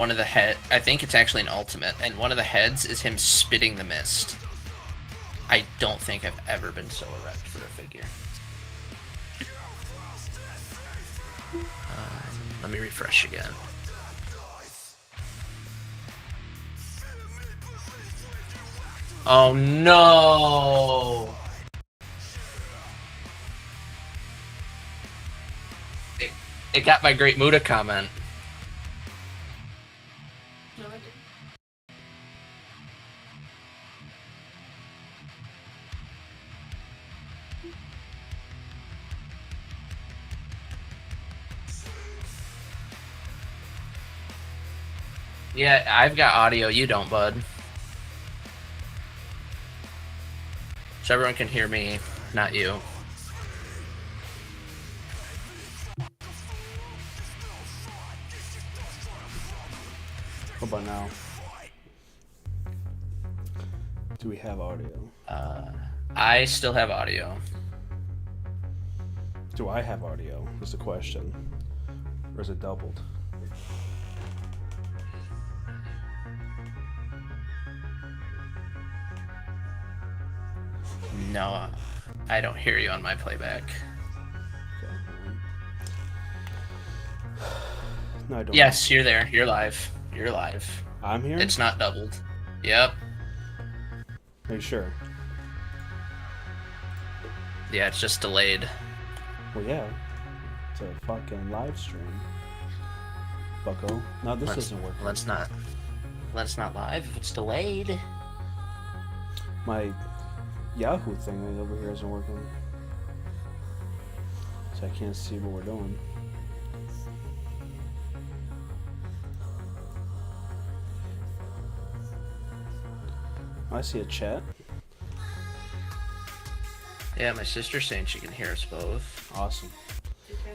One of the head, I think it's actually an ultimate, and one of the heads is him spitting the mist. I don't think I've ever been so erect for a figure. Let me refresh again. Oh no! It got my Great Muda comment. Yeah, I've got audio, you don't, bud. So everyone can hear me, not you. What about now? Do we have audio? I still have audio. Do I have audio? Is the question. Or is it doubled? No, I don't hear you on my playback. Okay. No, I don't. Yes, you're there. You're live. You're live. I'm here? It's not doubled. Yep. Are you sure? Yeah, it's just delayed. Well, yeah. It's a fucking live stream. Bucko. No, this isn't working. Let's not live if it's delayed. My Yahoo thing over here isn't working. So I can't see what we're doing. I see a chat. Yeah, my sister's saying she can hear us both. Awesome.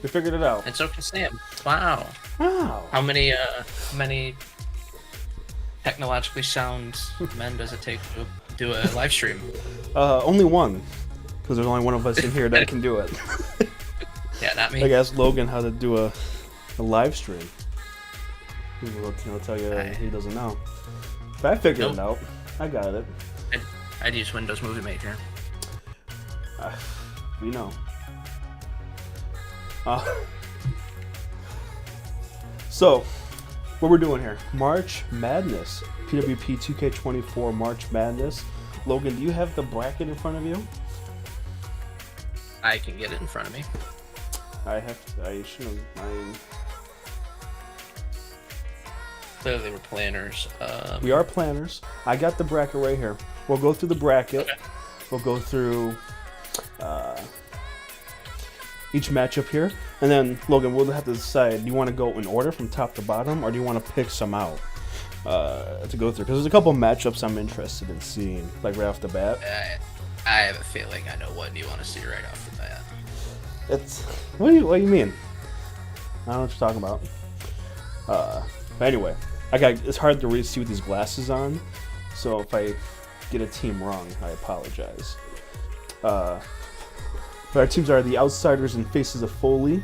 We figured it out. And so can Sam. Wow. Wow. How many technologically sound men does it take to do a live stream? Only one. Because there's only one of us in here that can do it. Yeah, not me. I asked Logan how to do a live stream. He'll tell you he doesn't know. But I figured it out. I got it. I'd use Windows Movie Maker. We know. So, what we're doing here? March Madness. PWP 2K24 March Madness. Logan, do you have the bracket in front of you? I can get it in front of me. I should have. Clearly we're planners. We are planners. I got the bracket right here. We'll go through the bracket. Okay. We'll go through each matchup here. And then, Logan, we'll have to decide, do you want to go in order from top to bottom, or do you want to pick some out to go through? Because there's a couple of matchups I'm interested in seeing, like right off the bat. I have a feeling I know what you want to see right off the bat. It's what do you mean? I don't know what you're talking about. But anyway, it's hard to really see with these glasses on, so if I get a team wrong, I apologize. But our teams are the Outsiders and Faces of Foley.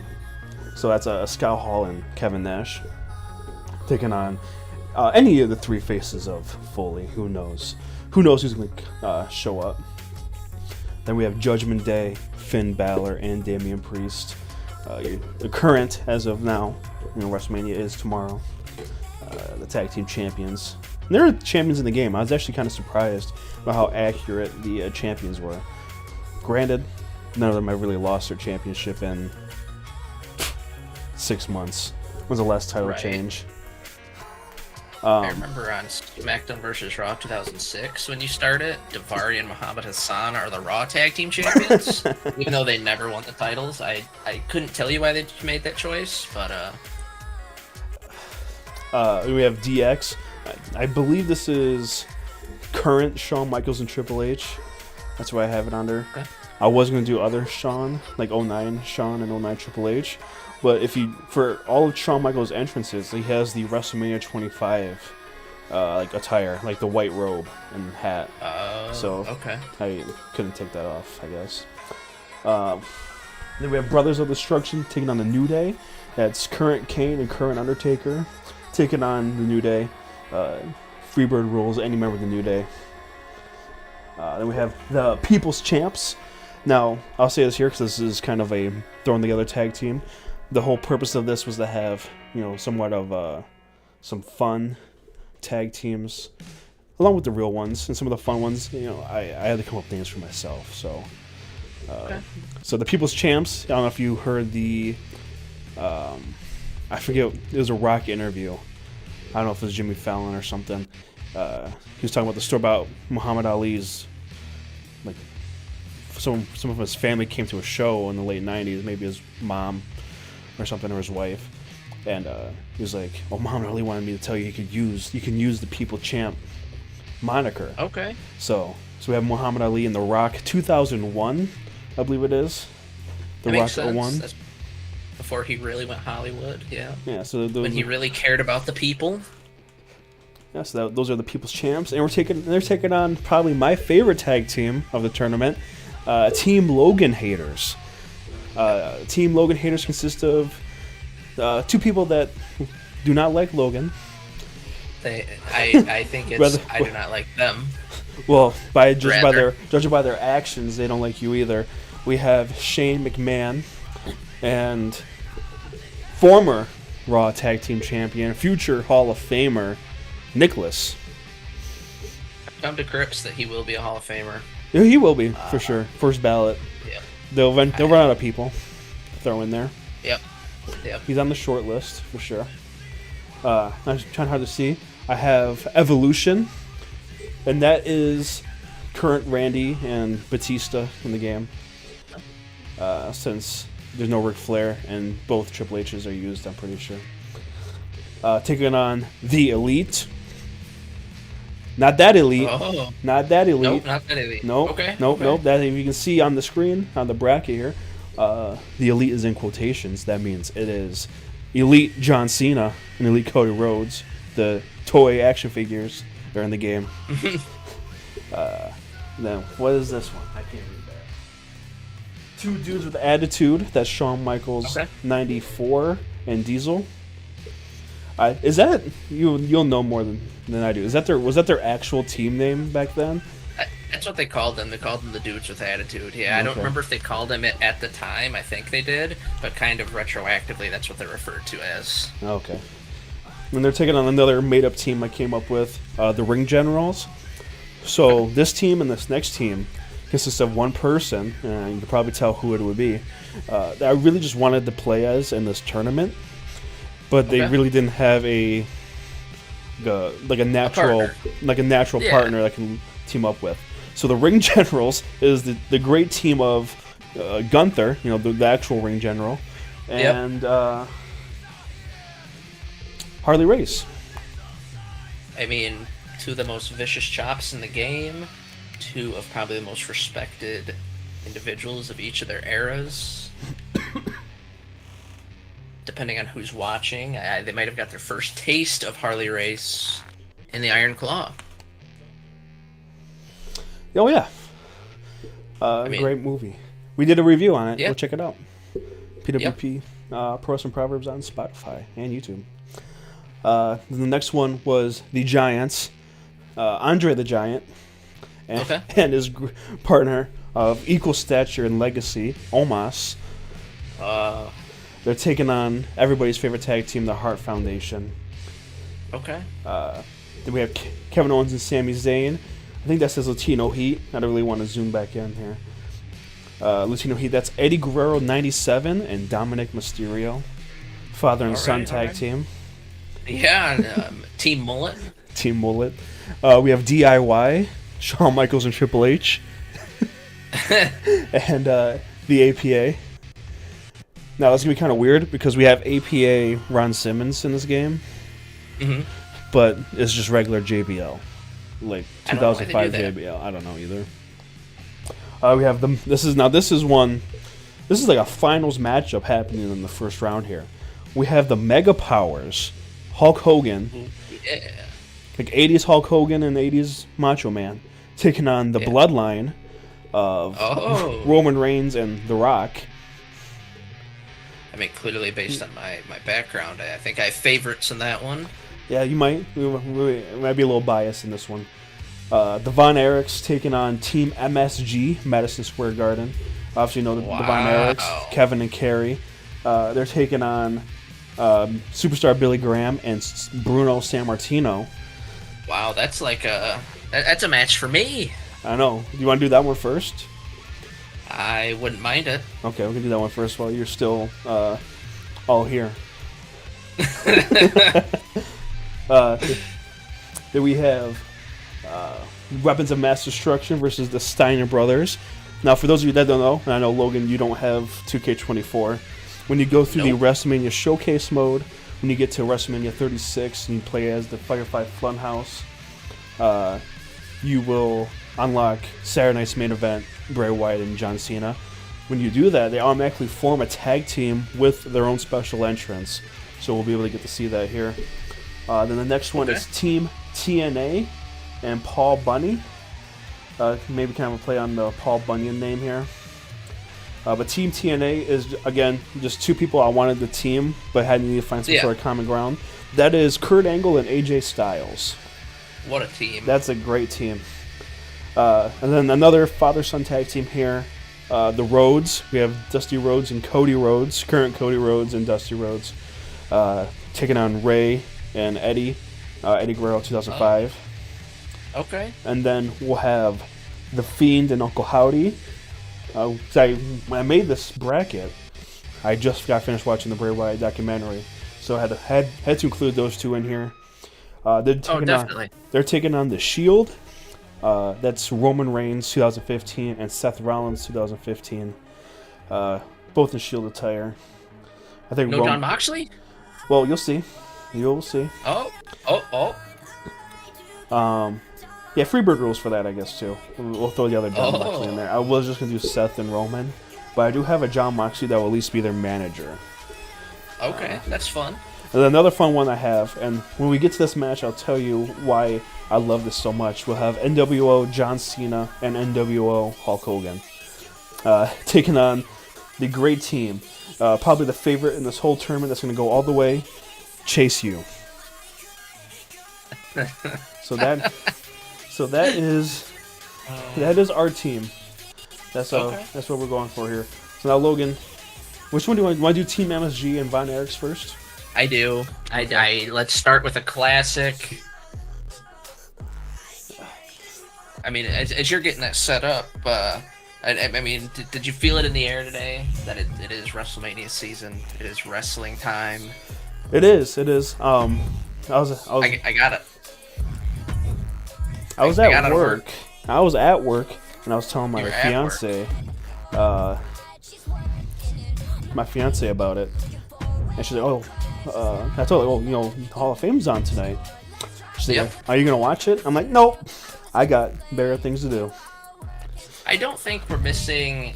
So that's Scout Hall and Kevin Nash taking on any of the three Faces of Foley. Who knows? Who knows who's going to show up? Then we have Judgment Day, Finn Balor, and Damian Priest. The current, as of now, WrestleMania is tomorrow. The tag team champions. And they're champions in the game. I was actually kind of surprised about how accurate the champions were. Granted, none of them have really lost their championship in 6 months. When's the last title change? I remember on SmackDown vs. Raw 2006 when you started, Daivari and Muhammad Hassan are the Raw Tag Team Champions. Even though they never won the titles, I couldn't tell you why they made that choice, but we have DX. I believe this is current Shawn Michaels and Triple H. That's why I have it under. Okay. I was going to do other Shawn, like 09 Shawn and 09 Triple H. But for all of Shawn Michaels' entrances, he has the WrestleMania 25 like attire, like the white robe and hat. So okay. I couldn't take that off, I guess. Then we have Brothers of Destruction taking on the New Day. That's current Kane and current Undertaker. taking on the New Day. Freebird rules, any member of the New Day. Then we have the People's Champs. Now, I'll say this here because this is kind of a thrown together tag team. The whole purpose of this was to have, somewhat of some fun tag teams, along with the real ones and some of the fun ones. I had to come up with names for myself. So, so the People's Champs. I don't know if you heard the, I forget. It was a Rock interview. I don't know if it was Jimmy Fallon or something. He was talking about the story about Muhammad Ali's, like, some of his family came to a show in the late '90s, maybe his mom or something, or his wife, and he was like, "Oh, Muhammad Ali wanted me to tell you you can use the People Champ moniker." Okay. So we have Muhammad Ali in The Rock 2001, I believe it is. The Rock 01. That's before he really went Hollywood, yeah. Yeah, so when he really cared about the people. Yeah, so those are the People's Champs, and they're taking on probably my favorite tag team of the tournament, Team Logan Haters. Team Logan Haters consist of two people that do not like Logan. I think it's I do not like them. Well, judging by their actions, they don't like you either. We have Shane McMahon and former Raw Tag Team Champion, future Hall of Famer, Nicholas. I've come to grips that he will be a Hall of Famer. Yeah, he will be, for sure. First ballot. Yeah. They'll run out of people to throw in there. Yep. He's on the short list, for sure. I'm trying hard to see. I have Evolution, and that is current Randy and Batista in the game. Since there's no Ric Flair, and both Triple H's are used, I'm pretty sure. Taking on The Elite. Not that elite. Oh. Not that elite. Nope, not that elite. Nope. Okay. Nope. That, if you can see on the screen, on the bracket here, the elite is in quotations. That means it is Elite John Cena and Elite Cody Rhodes, the toy action figures. They're in the game. Then, what is this one? I can't read that. Two Dudes with Attitude. That's Shawn Michaels, 94, and Diesel. Is that you'll know more than I do? Was that their actual team name back then? That's what they called them. They called them the Dudes with Attitude. Yeah, I don't remember if they called them it at the time. I think they did, but kind of retroactively, that's what they're referred to as. Okay. And they're taking on another made-up team I came up with, the Ring Generals. So this team and this next team consists of one person, and you can probably tell who it would be. That I really just wanted to play as in this tournament. But they really didn't have a natural partner that can team up with. So the Ring Generals is the great team of Gunther, the actual Ring General, and Harley Race. I mean, two of the most vicious chops in the game, two of probably the most respected individuals of each of their eras. Depending on who's watching, they might have got their first taste of Harley Race in the Iron Claw. Oh yeah, great movie. We did a review on it. Yeah. Go check it out. PWP Pro Wrestling Proverbs on Spotify and YouTube. The next one was the Giants, Andre the Giant, and his partner of equal stature and legacy, Omos. They're taking on everybody's favorite tag team, the Hart Foundation. Okay. Then we have Kevin Owens and Sami Zayn. I think that says Latino Heat. I don't really want to zoom back in here. Latino Heat, that's Eddie Guerrero, 97, and Dominic Mysterio. Father and son tag team. Yeah, Team Mullet. Team Mullet. We have DIY, Shawn Michaels and Triple H. And the APA. Now, it's going to be kind of weird because we have APA Ron Simmons in this game. Mm-hmm. But it's just regular JBL. Like 2005 JBL. I don't know either. We have them. This is like a finals matchup happening in the first round here. We have the Mega Powers, Hulk Hogan, like 80s Hulk Hogan and 80s Macho Man, taking on the Bloodline of Roman Reigns and The Rock. I mean, clearly based on my background, I think I have favorites in that one. Yeah, you might. We might be a little biased in this one. The Von Erichs taking on Team MSG, Madison Square Garden. Obviously, you know the Von Erichs, Kevin and Kerry. They're taking on superstar Billy Graham and Bruno Sammartino. Wow, that's like that's a match for me. I know. Do you want to do that one first? I wouldn't mind it. Okay, we can do that one first while you're still all here. Then we have Weapons of Mass Destruction versus the Steiner Brothers. Now, for those of you that don't know, and I know, Logan, you don't have 2K24, when you go through the WrestleMania Showcase mode, when you get to WrestleMania 36 and you play as the Firefly Funhouse, you will unlock Saturday Night's Main Event, Bray Wyatt and John Cena. When you do that, they automatically form a tag team with their own special entrance. So we'll be able to get to see that here. Then the next one is Team TNA and Paul Bunny. Maybe kind of a play on the Paul Bunyan name here. But Team TNA is, again, just two people I wanted to team, but had to find some sort of common ground. That is Kurt Angle and AJ Styles. What a team. That's a great team. And then another father-son tag team here. The Rhodes. We have Dusty Rhodes and Cody Rhodes. Current Cody Rhodes and Dusty Rhodes. Taking on Ray and Eddie. Eddie Guerrero 2005. Okay. And then we'll have The Fiend and Uncle Howdy. When I made this bracket, I just got finished watching the Bray Wyatt documentary, so I had to include those two in here. They're taking on The Shield. That's Roman Reigns 2015 and Seth Rollins 2015. Both in Shield attire. I think John Moxley? Well, you'll see. You'll see. Oh. Yeah, Freebird rules for that, I guess, too. We'll throw the other John Moxley in there. I was just going to do Seth and Roman, but I do have a John Moxley that will at least be their manager. Okay, that's fun. And another fun one I have, and when we get to this match, I'll tell you why I love this so much. We'll have NWO John Cena and NWO Hulk Hogan taking on the great team. Probably the favorite in this whole tournament that's going to go all the way, Chase U. So that is our team. That's what we're going for here. So now, Logan, which one do you want to do? Team MSG and Von Erichs first? I do. Let's start with a classic. I mean, as you're getting that set up, I mean, did you feel it in the air today that it is WrestleMania season? It is wrestling time. It is. I got it. I was at work. I was at work, and I was telling my fiance, about it, and she's like, "Oh," I told her, "Oh, you know, Hall of Fame's on tonight." She's like, "Are you gonna watch it?" I'm like, "Nope, I got better things to do." I don't think we're missing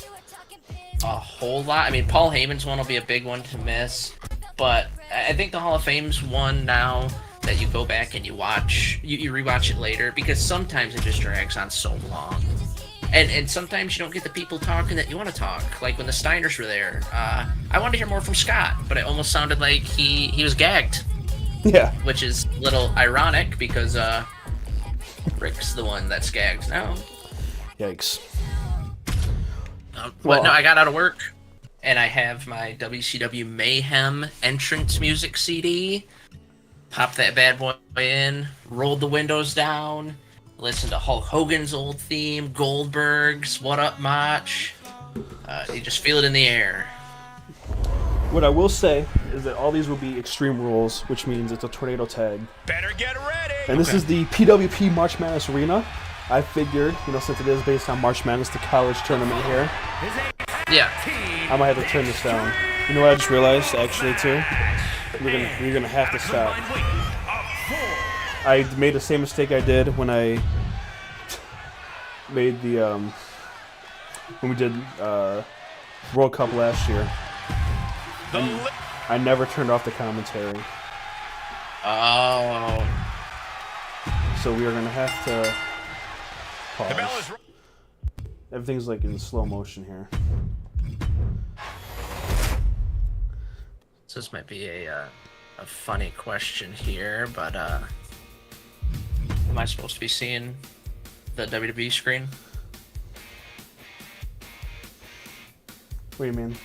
a whole lot. I mean, Paul Heyman's one will be a big one to miss, but I think the Hall of Fame's one now that you go back and you watch, you rewatch it later, because sometimes it just drags on so long, and sometimes you don't get the people talking that you want to talk. Like when the Steiners were there, I wanted to hear more from Scott, but it almost sounded like he was gagged. Yeah, which is a little ironic because Rick's the one that's gagged now. Yikes. But no, I got out of work, and I have my WCW Mayhem entrance music CD. Popped that bad boy in, rolled the windows down, listened to Hulk Hogan's old theme, Goldberg's What Up Mach. You just feel it in the air. What I will say is that all these will be Extreme Rules, which means it's a tornado tag. Better get ready! And this is the PWP March Madness Arena. I figured, since it is based on March Madness, the college tournament here. Yeah. I might have to turn this down. You know what I just realized, actually, too? You're gonna have to stop. I made the same mistake I did when I made the when we did World Cup last year. I never turned off the commentary. Oh. So we are gonna have to pause. Everything's like in slow motion here. So this might be a funny question here, but am I supposed to be seeing the WWE screen? What do you mean?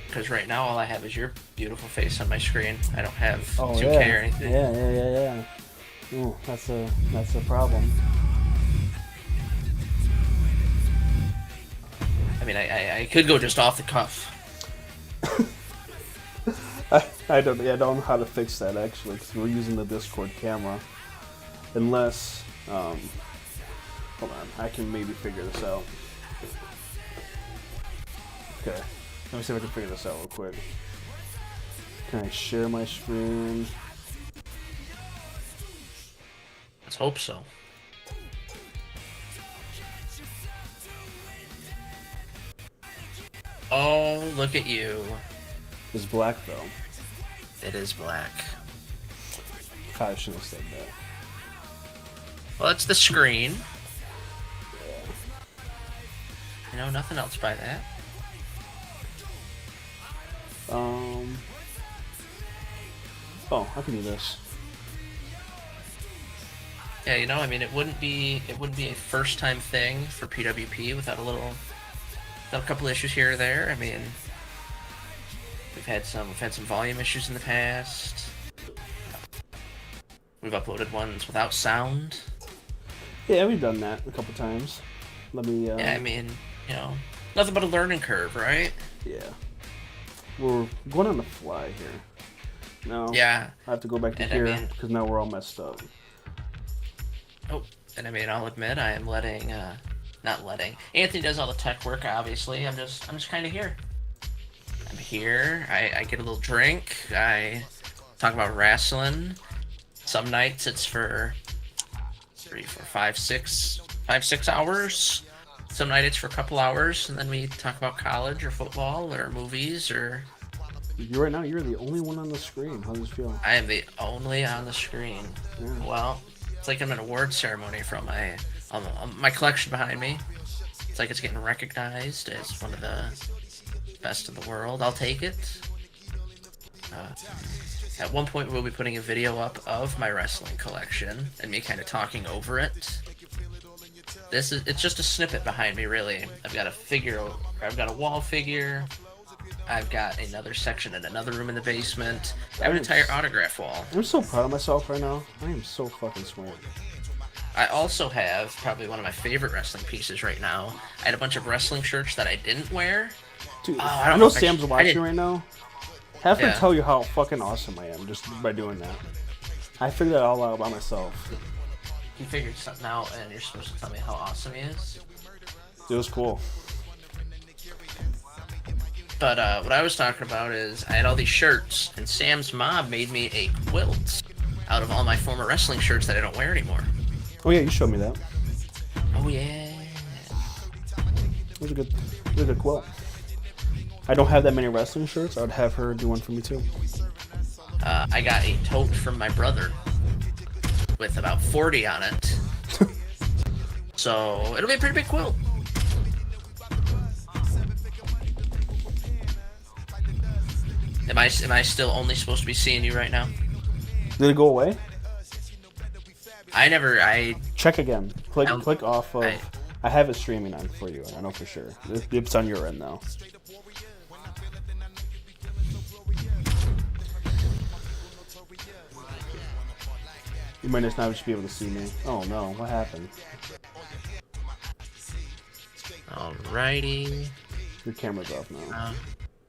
Because right now all I have is your beautiful face on my screen. I don't have 2K yeah. or anything. Yeah. Ooh, that's a problem. I mean, I could go just off the cuff. I don't know how to fix that actually, because we're using the Discord camera. Unless, hold on, I can maybe figure this out. Okay, let me see if I can figure this out real quick. Can I share my screen? Let's hope so. Oh, look at you. It's black though. It is black. Probably shouldn't have said that. Well, it's the screen. You know, nothing else by that. Oh, I can do this. Yeah, you know, I mean, it wouldn't be a first-time thing for PWP without a couple issues here or there. I mean, we've had some volume issues in the past. We've uploaded ones without sound. Yeah, we've done that a couple times. Let me. Yeah, I mean, you know, nothing but a learning curve, right? Yeah. We're going on the fly here. No. Yeah. I have to go back to here because now we're all messed up. Oh, and I mean, I'll admit I am not letting. Anthony does all the tech work, obviously. I'm just kind of here. I'm here. I get a little drink. I talk about wrestling. Some nights it's for 3, 4, 5, 6 hours. Some nights it's for a couple hours, and then we talk about college or football or movies or. Right now, you're the only one on the screen. How does it feel? I am the only on the screen. Yeah. Well, it's like I'm at an award ceremony from my collection behind me. It's like it's getting recognized as one of the best in the world. I'll take it. At one point, we'll be putting a video up of my wrestling collection and me kind of talking over it. It's just a snippet behind me, really. I've got a wall figure. I've got another section in another room in the basement. I have an entire autograph wall. I'm so proud of myself right now. I am so fucking smart. I also have probably one of my favorite wrestling pieces right now. I had a bunch of wrestling shirts that I didn't wear. Dude, I know Sam's watching right now. Have to tell you how fucking awesome I am just by doing that. I figured that all out by myself. You figured something out and you're supposed to tell me how awesome he is? It was cool. But what I was talking about is I had all these shirts, and Sam's mom made me a quilt out of all my former wrestling shirts that I don't wear anymore. Oh yeah, you showed me that. Oh yeah. It was a good quilt. I don't have that many wrestling shirts. I would have her do one for me too. I got a tote from my brother with about 40 on it. So it'll be a pretty big quilt. Am I still only supposed to be seeing you right now? Did it go away? I check again. Click off of. I have it streaming on for you. I know for sure. It's on your end now. You might just not be able to see me. Oh no, what happened? Alrighty. Your camera's off now.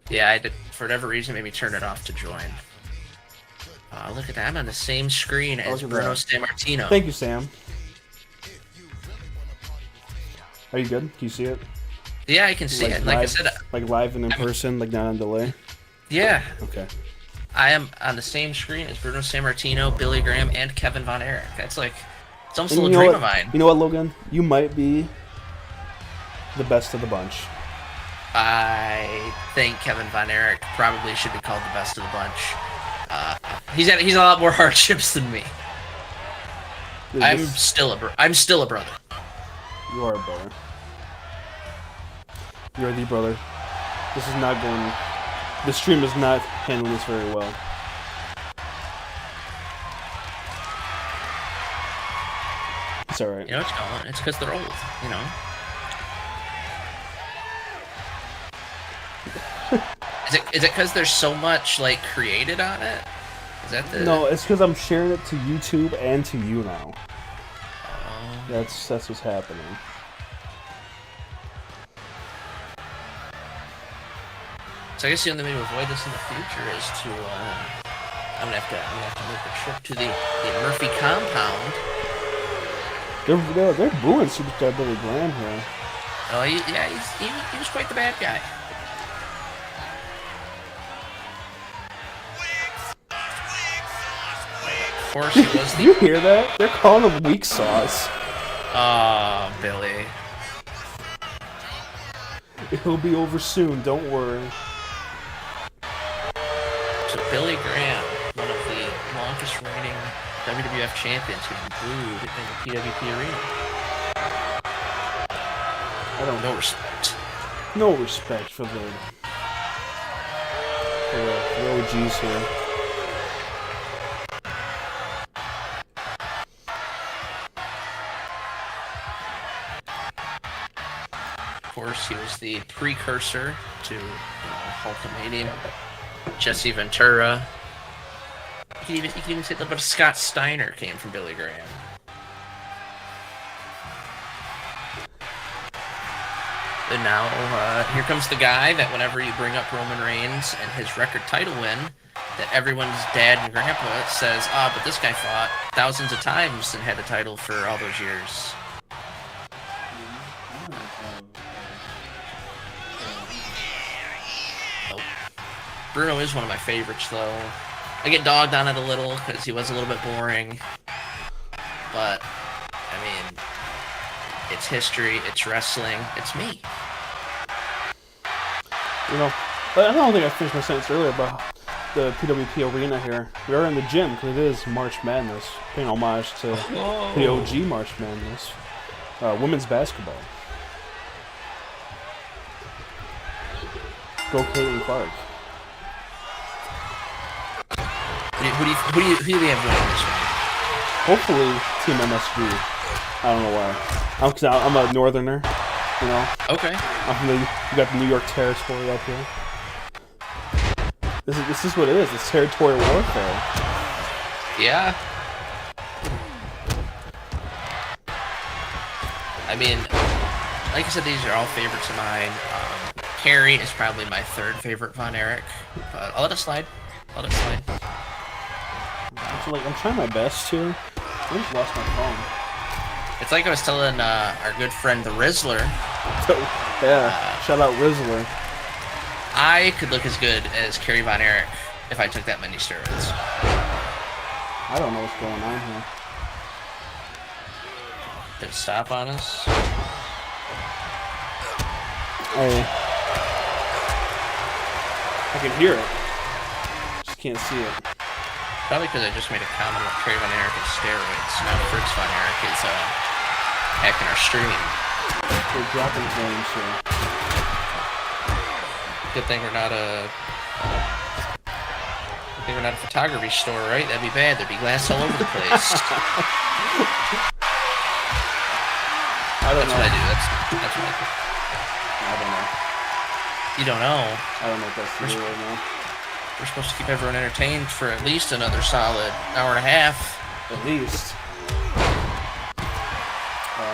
Yeah, I did, for whatever reason, made me turn it off to join. Look at that. I'm on the same screen as Bruno Sammartino. Thank you, Sam. Are you good? Can you see it? Yeah, I can see it. Like I said, like live and in person, like not on delay? Yeah. Okay. I am on the same screen as Bruno Sammartino, Billy Graham, and Kevin Von Erich. That's like, it's almost a little dream of mine. You know what, Logan? You might be the best of the bunch. I think Kevin Von Erich probably should be called the best of the bunch. He's a lot more hardships than me. I'm still a brother. You are a brother. You are the brother. This is not going The stream is not handling this very well. It's alright. You know, it's because they're old, you know? Is it because there's so much, like, created on it? Is that the... No, it's because I'm sharing it to YouTube and to you now. That's what's happening. So I guess the only way to avoid this in the future is to, I'm gonna have to make a trip to the Murphy compound. They're booing Superstar Billy Graham here. Oh, yeah, he was quite the bad guy. Of course, he was the... You hear that? They're calling him weak sauce. Oh, Billy. It'll be over soon, don't worry. So Billy Graham, one of the longest reigning WWF champions, who booed in the PWP arena. I don't No respect. No respect for the OGs here. Of course, he was the precursor to Hulkamania. Jesse Ventura. You can even say that, but Scott Steiner came from Billy Graham. And now, here comes the guy that whenever you bring up Roman Reigns and his record title win, that everyone's dad and grandpa says, but this guy fought thousands of times and had the title for all those years. Bruno is one of my favorites, though. I get dogged on it a little because he was a little bit boring. But, I mean, it's history, it's wrestling, it's me. You know, I don't think I finished my sentence earlier about the PWP arena here. We are in the gym because it is March Madness, paying homage to the OG March Madness. Women's basketball. Go Caitlin Clark. Who do we have winning this one? Hopefully, Team MSG. I don't know why. Cause I'm a northerner, you know. Okay. I'm from you got the New York territory up here. This is what it is. It's territorial warfare. Yeah. I mean, like I said, these are all favorites of mine. Carrie is probably my third favorite Von Erich, but I'll let it slide. I'll let it slide. So, like, I'm trying my best here. I just lost my phone. It's like I was telling our good friend the Rizzler. Yeah, shout out Rizzler. I could look as good as Kerry Von Erich if I took that many steroids. I don't know what's going on here. Did it stop on us? I can hear it. Just can't see it. Probably because I just made a comment about Kerry Von Erich and steroids. Now Fritz Von Erich is hacking our stream. We're dropping things here. Good thing we're not a photography store, right? That'd be bad. There'd be glass all over the place. That's what I do. That's what I do. I don't know. You don't know? I don't know if that's true right now. We're supposed to keep everyone entertained for at least another solid hour and a half. At least. I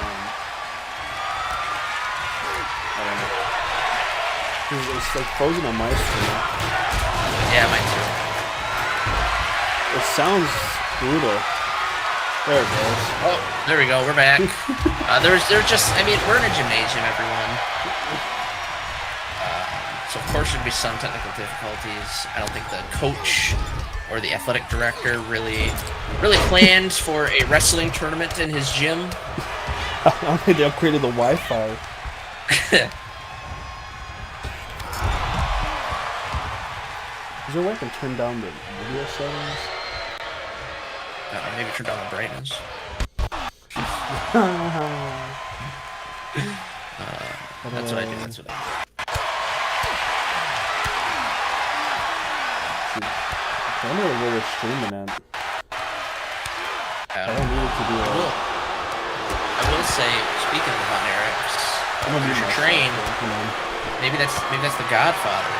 don't know. It's like frozen on my screen. Yeah, mine too. It sounds brutal. There it goes. Oh, there we go. We're back. I mean, we're in a gymnasium, everyone. So of course there'd be some technical difficulties. I don't think the coach or the athletic director really planned for a wrestling tournament in his gym. I don't think they upgraded the Wi-Fi. Is there a way I can turn down the video settings? Maybe turn down the brightness. That's what I do. That's what I do. Dude, I wonder where they're streaming at. I don't need it to be I will say, speaking of Von Erichs, Future Train, maybe that's the Godfather.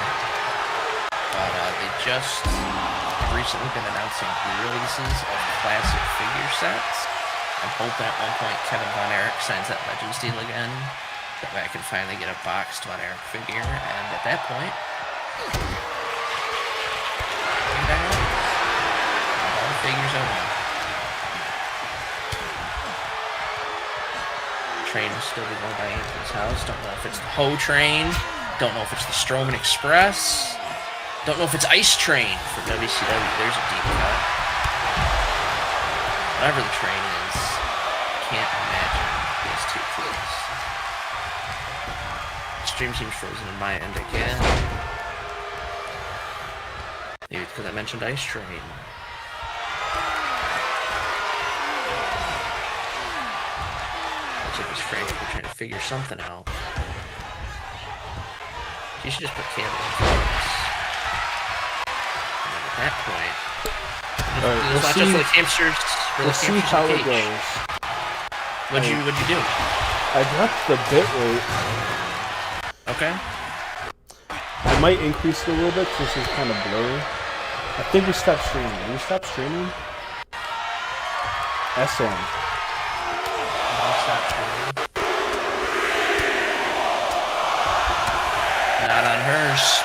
But they just have recently been announcing releases of classic figure sets. I'm hoping at one point Kevin Von Erich signs that Legends deal again, that way I can finally get a boxed Von Erich figure, and at that point, all the figures I want. Train will still be going by Anthony's house. Don't know if it's the Ho Train. Don't know if it's the Strowman Express. Don't know if it's Ice Train for WCW. There's a deep cut. Whatever the train is, can't imagine these two fools. Stream seems frozen in my end again. Maybe it's because I mentioned Ice Train. Looks like he's frantically trying to figure something out. You should just put Campbell in front of us. And then at that point, we'll not see, just like hamsters. We'll see how it goes. What'd you do? I dropped the bit rate. Okay. I might increase it a little bit since it's kind of blurry. I think we stopped streaming. Did we stop streaming? SM. Not on hers.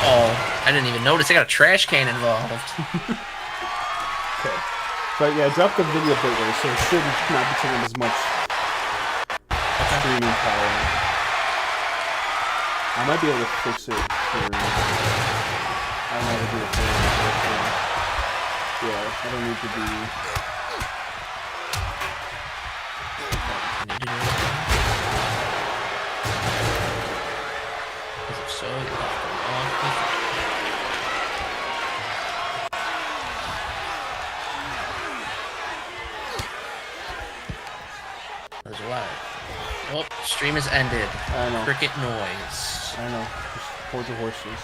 Oh, I didn't even notice. I got a trash can involved. Okay. But yeah, I dropped the video bit rate, so it should not be taking as much streaming power. I might be able to fix it for... I don't know how to do it for... Yeah, I don't need to be... Because if so, you have to go on. There's a lot. Oh, stream has ended. I know. Cricket noise. I know. Just hold your horses.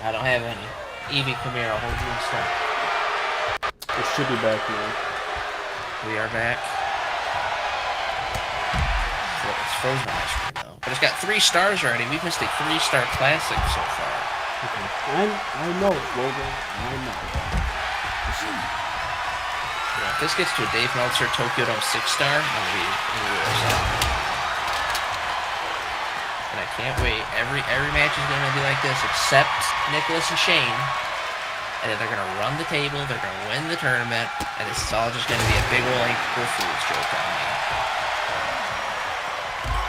I don't have any. Evie, come here. I'll hold you instead. It should be back now. We are back. It's frozen on my screen though. But it's got 3 stars already. We've missed a 3-star classic so far. Okay. I know it, Logan. I know. Yeah, if this gets to a Dave Meltzer Tokyo Dome 6-star, I'm gonna be really upset. And I can't wait. Every match is gonna be like this, except Nicholas and Shane. And then they're gonna run the table, they're gonna win the tournament, and this is all just gonna be a big old April Fool's joke on me.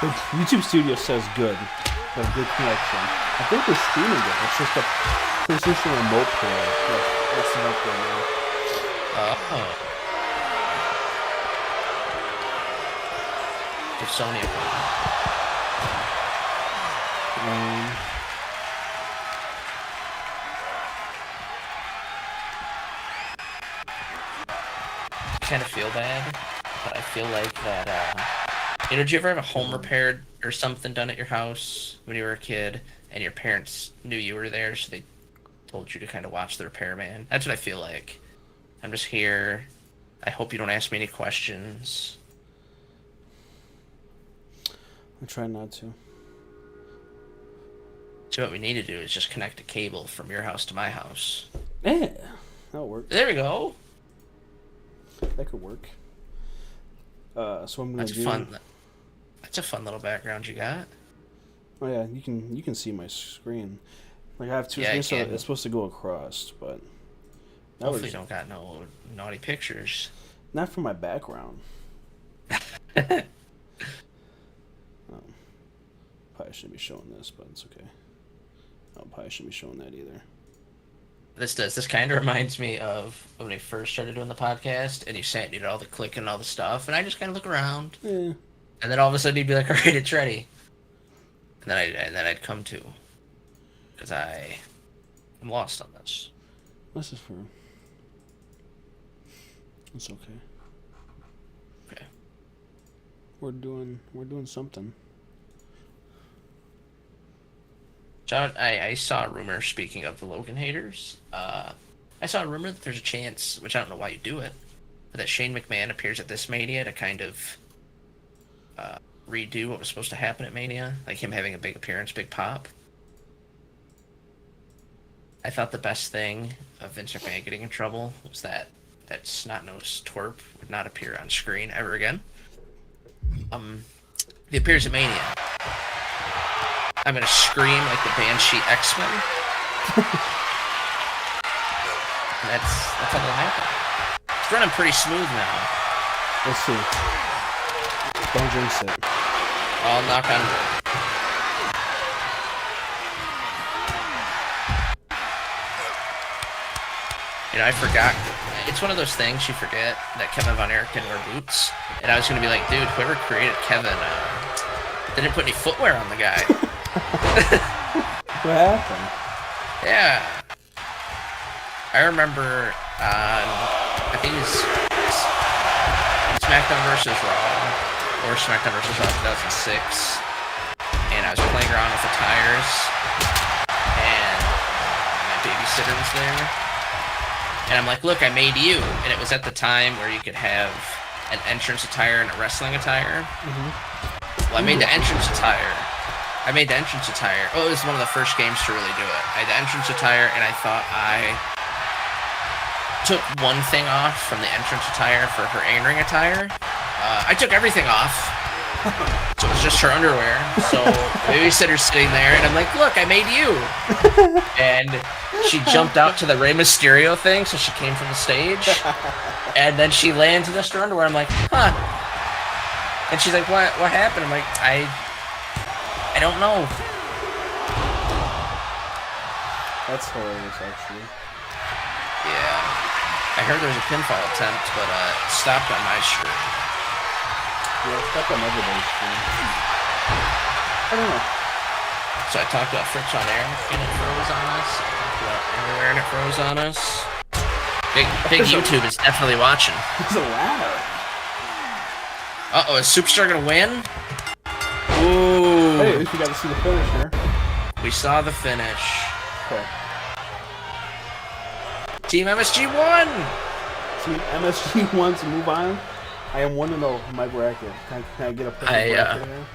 The YouTube studio says good, but good connection. I think we're streaming it. It's just a PlayStation remote player that's up there now. Oh. Give Sony a call. I kind of feel bad, but I feel like that, did you ever have a home repaired or something done at your house when you were a kid, and your parents knew you were there, so they told you to kind of watch the repairman? That's what I feel like. I'm just here. I hope you don't ask me any questions. I try not to. So what we need to do is just connect a cable from your house to my house. Yeah, that'll work. There we go. That could work. So I'm gonna That's fun. That's a fun little background you got. Oh yeah, you can see my screen. Like I have 2 Yeah, screens, so it's supposed to go across, but hopefully you don't got no naughty pictures. Not for my background. Probably shouldn't be showing this, but it's okay. Probably shouldn't be showing that either. This kind of reminds me of when we first started doing the podcast, and you sat and you did all the clicking and all the stuff, and I just kind of look around, Yeah. And then all of a sudden you'd be like, "All right, it's ready," and then I'd come to, because I'm lost on this. This is for. It's okay. Okay. We're doing something. John, I saw a rumor, speaking of the Logan haters, I saw a rumor that there's a chance, which I don't know why you do it, but that Shane McMahon appears at this Mania to kind of redo what was supposed to happen at Mania, like him having a big appearance, big pop. I thought the best thing of Vince McMahon getting in trouble was that snot-nosed twerp would not appear on screen ever again. If he appears at Mania, I'm gonna scream like the Banshee X-Men. That's how that'll happen. It's running pretty smooth now. Let's see. Don't jinx it. I'll knock on wood. You know, I forgot. It's one of those things you forget that Kevin Von Erich didn't wear boots. And I was gonna be like, dude, whoever created Kevin didn't put any footwear on the guy. What happened? Yeah. I remember I think it's SmackDown vs. Raw or SmackDown vs. Raw 2006, and I was playing around with the tires, and my babysitter was there, and I'm like, look, I made you, and it was at the time where you could have an entrance attire and a wrestling attire. Well, I made the entrance attire. Oh, it was one of the first games to really do it. I had the entrance attire, and I thought I took one thing off from the entrance attire for her in-ring attire. I took everything off, so it was just her underwear. So the babysitter's sitting there, and I'm like, look, I made you. And she jumped out to the Rey Mysterio thing, so she came from the stage. And then she lands in just her underwear. I'm like, huh. And she's like, what happened? I'm like, I don't know. That's hilarious, actually. Yeah. I heard there was a pinfall attempt, but it stopped on my shirt. Yeah, it stopped on everybody's stream. I don't know. So I talked about Fritz on air, and it froze on us. I talked about everywhere, and it froze on us. Big YouTube is definitely watching. There's a ladder. Uh-oh, is Superstar gonna win? Ooh. Hey, at least we got to see the finish here. We saw the finish. Okay. Team MSG won! Team MSG won to move on. I am 1-0 in my bracket. Can I get a perfect bracket here?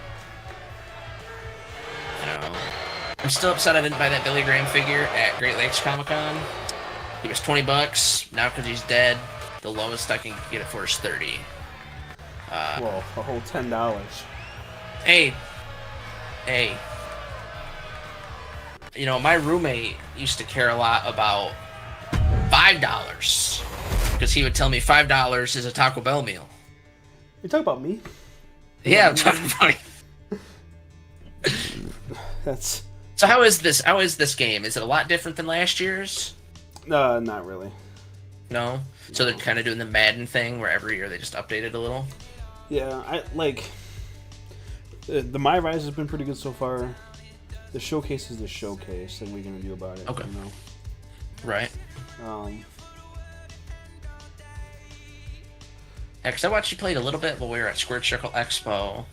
I'm still upset I didn't buy that Billy Graham figure at Great Lakes Comic Con. He was $20. Now because he's dead, the lowest I can get it for is $30. Whoa, a whole $10. Hey. You know, my roommate used to care a lot about $5 because he would tell me $5 is a Taco Bell meal. You talking about me? Yeah, I'm talking about you. That's. So how is this game? Is it a lot different than last year's? Not really. No. So they're kind of doing the Madden thing where every year they just update it a little. Yeah, I like. The My Rise has been pretty good so far. The showcase is the showcase that we're gonna do about it. Okay. You know? Right. Yeah, because I watched you played a little bit while we were at Squared Circle Expo.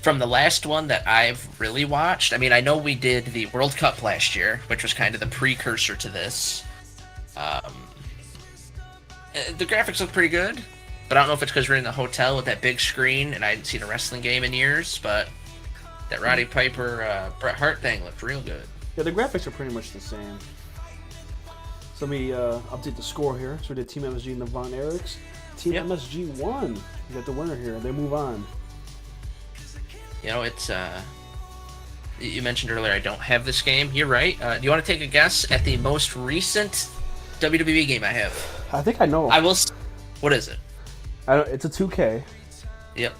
From the last one that I've really watched, I mean, I know we did the World Cup last year, which was kind of the precursor to this. The graphics look pretty good, but I don't know if it's because we're in the hotel with that big screen and I hadn't seen a wrestling game in years, but that Roddy Piper, Bret Hart thing looked real good. Yeah, the graphics are pretty much the same. So let me update the score here. So we did Team MSG and the Von Erichs. Team MSG won. We got the winner here. They move on. You know, it's you mentioned earlier I don't have this game. You're right. Do you want to take a guess at the most recent WWE game I have? I think I know. I will. What is it? It's a 2K. Yep.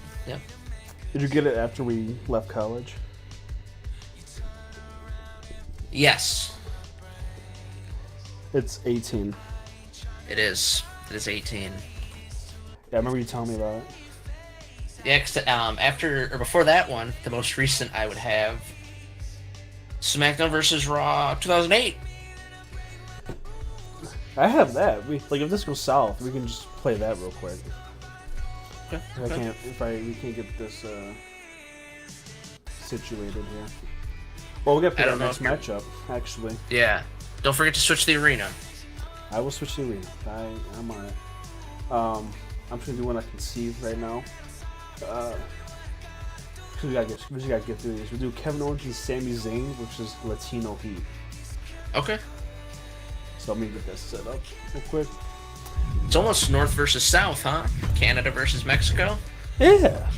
Did you get it after we left college? Yes. It's 18. It is. It is 18. Yeah, I remember you telling me about it. Yeah, 'cause, after or before that one, the most recent I would have SmackDown vs. Raw 2008. I have that. If this goes south, we can just play that real quick. Okay. We can't get this situated here. Well, we'll get to our next matchup, actually. Yeah. Don't forget to switch the arena. I will switch the arena. I'm on it. I'm just gonna do one I can see right now. We just gotta get through these. We'll do Kevin Owens and Sami Zayn, which is Latino Heat. Okay. So let me get that set up real quick. It's almost North versus South, huh? Canada versus Mexico. Yeah.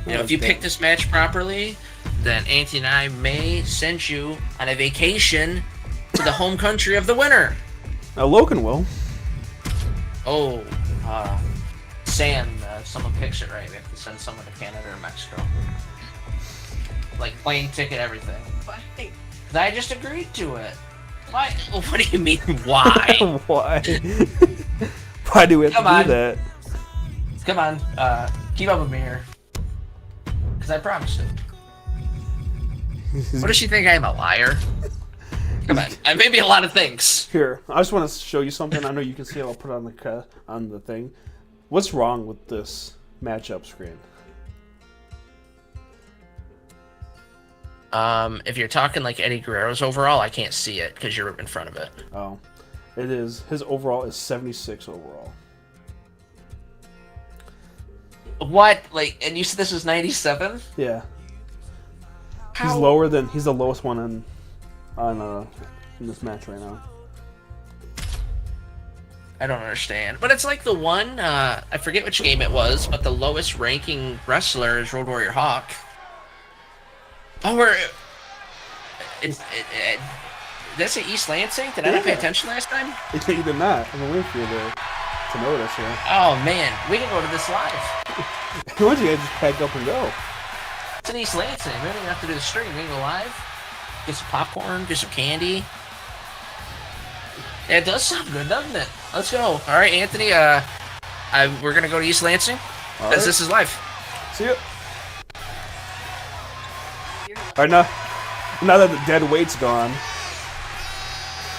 You know, if you pick this match properly, then Auntie and I may send you on a vacation to the home country of the winner. Logan will. Oh, Sam, someone picks it right. We have to send someone to Canada or Mexico. Like plane ticket, everything. Why? Because I just agreed to it. Why? What do you mean, why? Why? Why do we have to do that? Come on, keep up with me here. Because I promised it. What does she think? I'm a liar? Come on, I may be a lot of things. Here, I just want to show you something. I know you can see it. I'll put it on the thing. What's wrong with this matchup screen? If you're talking like Eddie Guerrero's overall, I can't see it because you're in front of it. Oh, it is. His overall is 76 overall. What? Like, and you said this was 97? Yeah. How? He's the lowest one in this match right now. I don't understand. But it's like the one, I forget which game it was, but the lowest ranking wrestler is Road Warrior Hawk. Oh, did that say East Lansing? Did I not pay attention last time? You did not. I'm waiting for you to notice here. Oh man, we can go to this live. Why don't you guys just pack up and go? It's in East Lansing. We don't even have to do the stream. We can go live. Get some popcorn, get some candy. Yeah, it does sound good, doesn't it? Let's go. All right, Anthony. We're gonna go to East Lansing because this is live. See ya. All right, now that the dead weight's gone.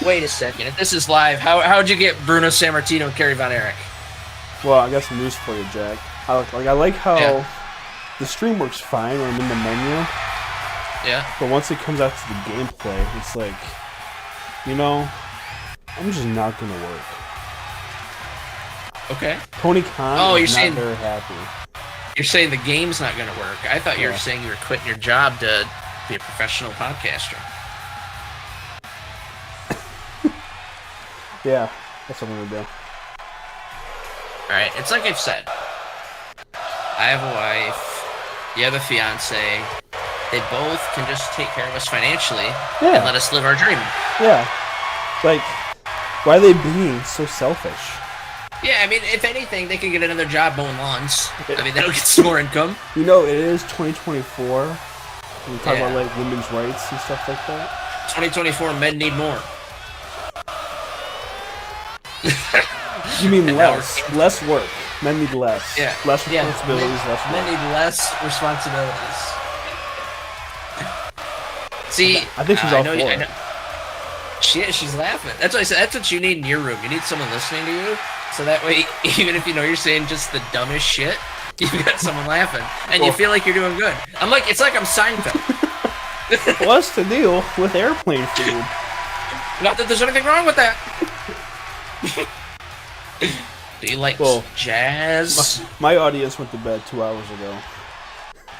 Wait a second. If this is live, how'd you get Bruno Sammartino and Kerry Von Erich? Well, I got some news for you, Jack. I like how the stream works fine when I'm in the menu. Yeah. But once it comes out to the gameplay, it's like, I'm just not gonna work. Okay. Tony Khan is not very happy. You're saying the game's not gonna work. I thought you were saying you were quitting your job to be a professional podcaster. Yeah, that's what I'm gonna do. Alright, it's like I've said. I have a wife, you have a fiance. They both can just take care of us financially and let us live our dream. Yeah. Like, why are they being so selfish? Yeah, I mean, if anything, they can get another job mowing lawns. I mean, that'll get some more income. It is 2024. We talk about, like, women's rights and stuff like that. 2024, men need more. You mean less? Less work. Men need less. Yeah. Less responsibilities, less work. Men need less responsibilities. See, I think she's all for it. She's laughing. That's what I said. That's what you need in your room. You need someone listening to you, so that way, even if you're saying just the dumbest shit, you've got someone laughing, and you feel like you're doing good. It's like I'm Seinfeld. What's the deal with airplane food? Not that there's anything wrong with that. Do you like jazz? My audience went to bed 2 hours ago.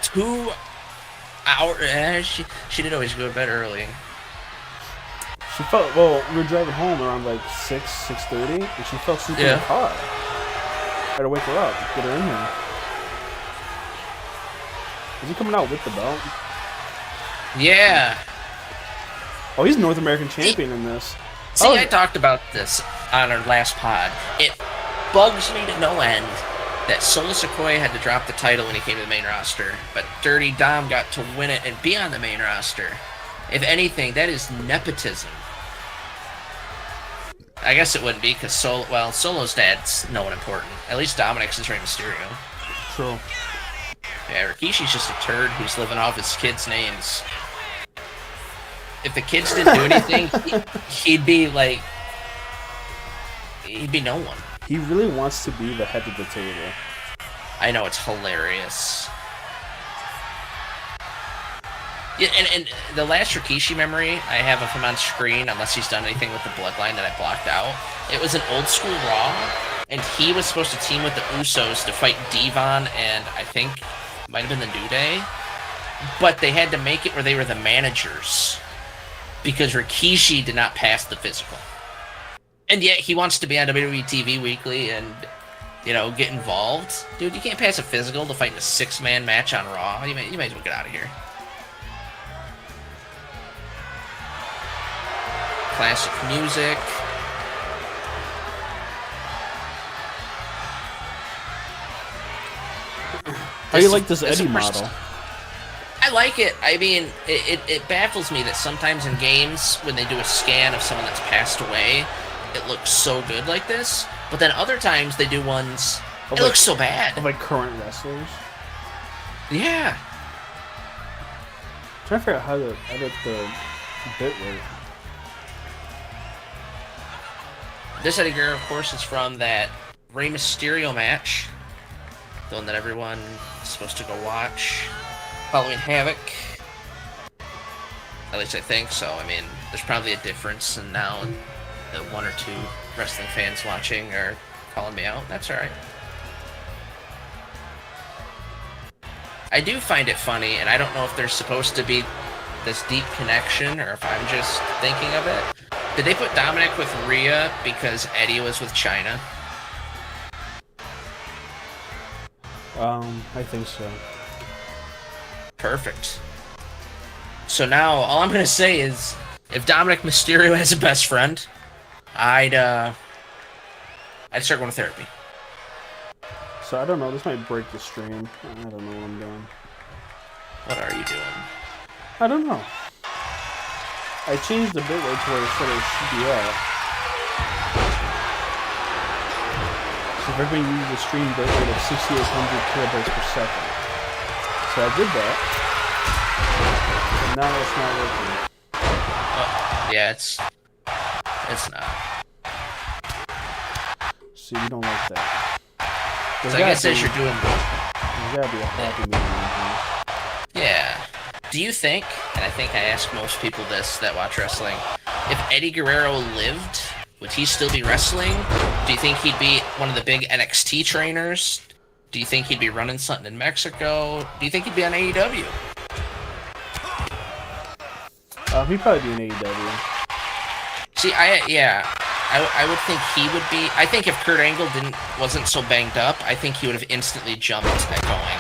2 hours? She did always go to bed early. She we were driving home around like 6:30, and she fell asleep in the car. I had to wake her up, get her in here. Is he coming out with the belt? Yeah. Oh, he's North American champion in this. See, I talked about this on our last pod. It bugs me to no end that Solo Sikoa had to drop the title when he came to the main roster, but Dirty Dom got to win it and be on the main roster. If anything, that is nepotism. I guess it wouldn't be because Solo's dad's no one important. At least Dominic's is Rey Mysterio. True. Yeah, Rikishi's just a turd who's living off his kids' names. If the kids didn't do anything, he'd be no one. He really wants to be the head of the table. I know, it's hilarious. Yeah, and the last Rikishi memory I have of him on screen, unless he's done anything with the bloodline that I blocked out, it was an old school Raw, and he was supposed to team with the Usos to fight Devon and I think might have been the New Day, but they had to make it where they were the managers because Rikishi did not pass the physical. And yet he wants to be on WWE TV Weekly and, you know, get involved. Dude, you can't pass a physical to fight in a 6-man match on Raw. You might as well get out of here. Classic music. How do you like this Eddie model? I like it. I mean, it baffles me that sometimes in games, when they do a scan of someone that's passed away, it looks so good like this. But then other times they do ones, it looks so bad. Of like current wrestlers? Yeah. I'm trying to figure out how to edit the bitrate. This Eddie Guerrero, of course, is from that Rey Mysterio match. The one that everyone is supposed to go watch. Halloween Havoc. At least I think so. I mean, there's probably a difference, and now the 1 or 2 wrestling fans watching are calling me out. That's alright. I do find it funny, and I don't know if there's supposed to be this deep connection, or if I'm just thinking of it. Did they put Dominic with Rhea because Eddie was with China? I think so. Perfect. So now, all I'm gonna say is, if Dominic Mysterio has a best friend, I'd start going to therapy. So I don't know. This might break the stream. I don't know what I'm doing. What are you doing? I don't know. I changed the bitrate to where it said it should be at. So if everybody uses a stream bitrate of 6,800 kilobytes per second. So I did that. And now it's not working. Oh, yeah, it's not. See, we don't like that. So I guess as you're doing... There's gotta be a happy medium here. Yeah. Do you think, and I think I ask most people this that watch wrestling, if Eddie Guerrero lived, would he still be wrestling? Do you think he'd be one of the big NXT trainers? Do you think he'd be running something in Mexico? Do you think he'd be on AEW? He'd probably be in AEW. See, I would think he would be. I think if Kurt Angle wasn't so banged up, I think he would have instantly jumped at going.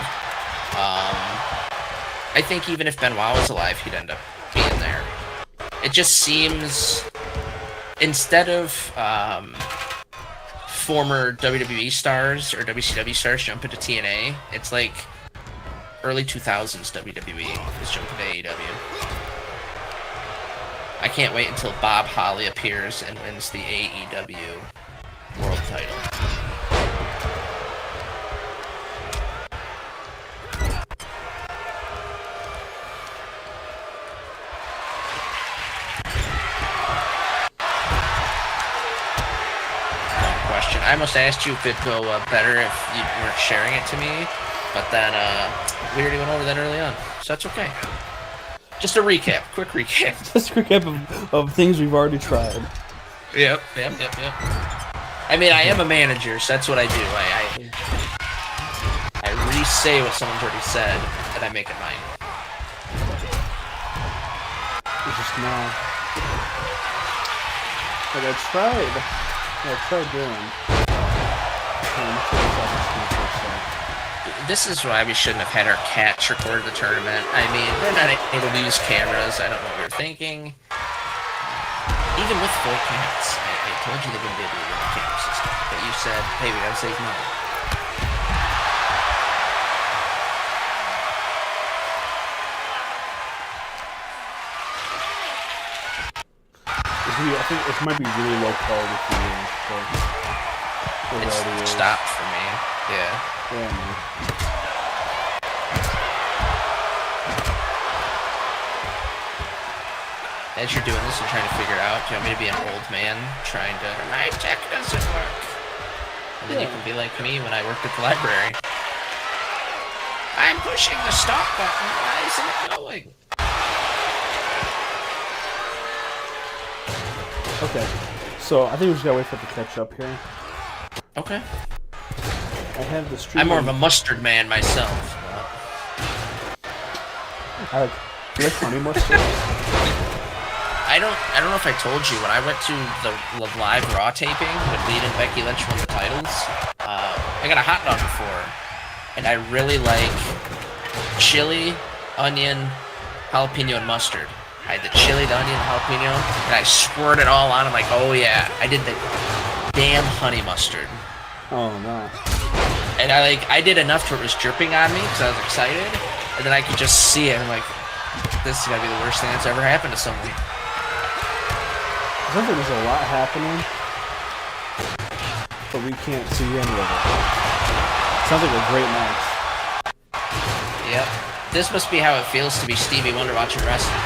I think even if Benoit was alive, he'd end up being there. It just seems, instead of former WWE stars or WCW stars jumping to TNA, it's like early 2000s WWE is jumping to AEW. I can't wait until Bob Holly appears and wins the AEW World title. Question. I almost asked you if it'd go better if you weren't sharing it to me, but then we already went over that early on, so that's okay. Just a recap, quick recap. Just a recap of things we've already tried. Yep. I mean, I am a manager, so that's what I do. I re-say what someone's already said, and I make it mine. It's just now. But I tried doing. This is why we shouldn't have had our cats record the tournament. I mean, they're not able to use cameras. I don't know what we were thinking. Even with 4 cats, I told you they wouldn't be able to run the camera system. But you said, hey, we gotta save money. I think it might be really low quality for you. It's stopped for me. Yeah. Man. As you're doing this and trying to figure it out, do you want me to be an old man trying to... My tech doesn't work. And then you can be like me when I worked at the library. I'm pushing the stop button. Why isn't it going? Okay. So I think we just gotta wait for it to catch up here. Okay. I have the stream. I'm more of a mustard man myself. Do you like honey mustard? I don't know if I told you, when I went to the live Raw taping when Lita and Becky Lynch won the titles, I got a hot dog before, and I really like chili, onion, jalapeno, and mustard. I had the chili, the onion, jalapeno, and I squirt it all on. I'm like, oh yeah, I did the damn honey mustard. Oh no. And I did enough to where it was dripping on me because I was excited, and then I could just see it. I'm like, this is gonna be the worst thing that's ever happened to someone. I think there's a lot happening, but we can't see any of it. Sounds like a great match. Yep. This must be how it feels to be Stevie Wonder watching wrestling.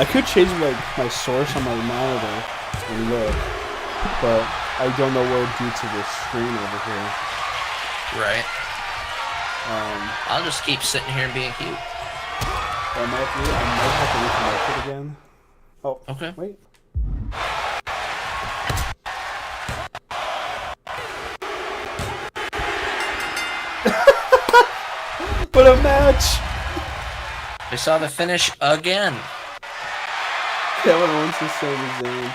I could change my source on my monitor and look, but I don't know what due to the screen over here. Right. I'll just keep sitting here and being cute. I might have to reconnect it again. Oh, okay. Wait. What a match! We saw the finish again. Kevin Owens is saying his name.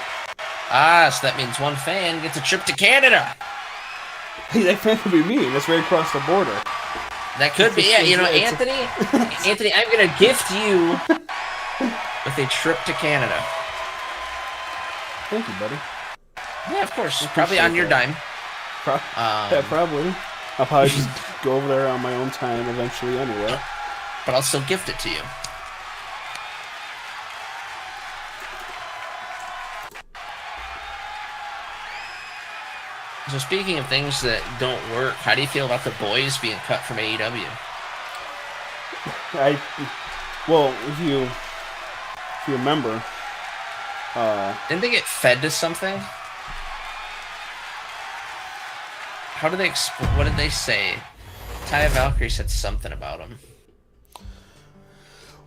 Ah, so that means one fan gets a trip to Canada. Hey, that fan could be me. That's right across the border. That could be, yeah. You know, Anthony, Anthony, I'm gonna gift you with a trip to Canada. Thank you, buddy. Yeah, of course. Probably on your dime. Yeah, probably. I'll probably just go over there on my own time eventually anyway. But I'll still gift it to you. So speaking of things that don't work, how do you feel about the boys being cut from AEW? Well, if you remember, didn't they get fed to something? How did they? What did they say? Taya Valkyrie said something about him.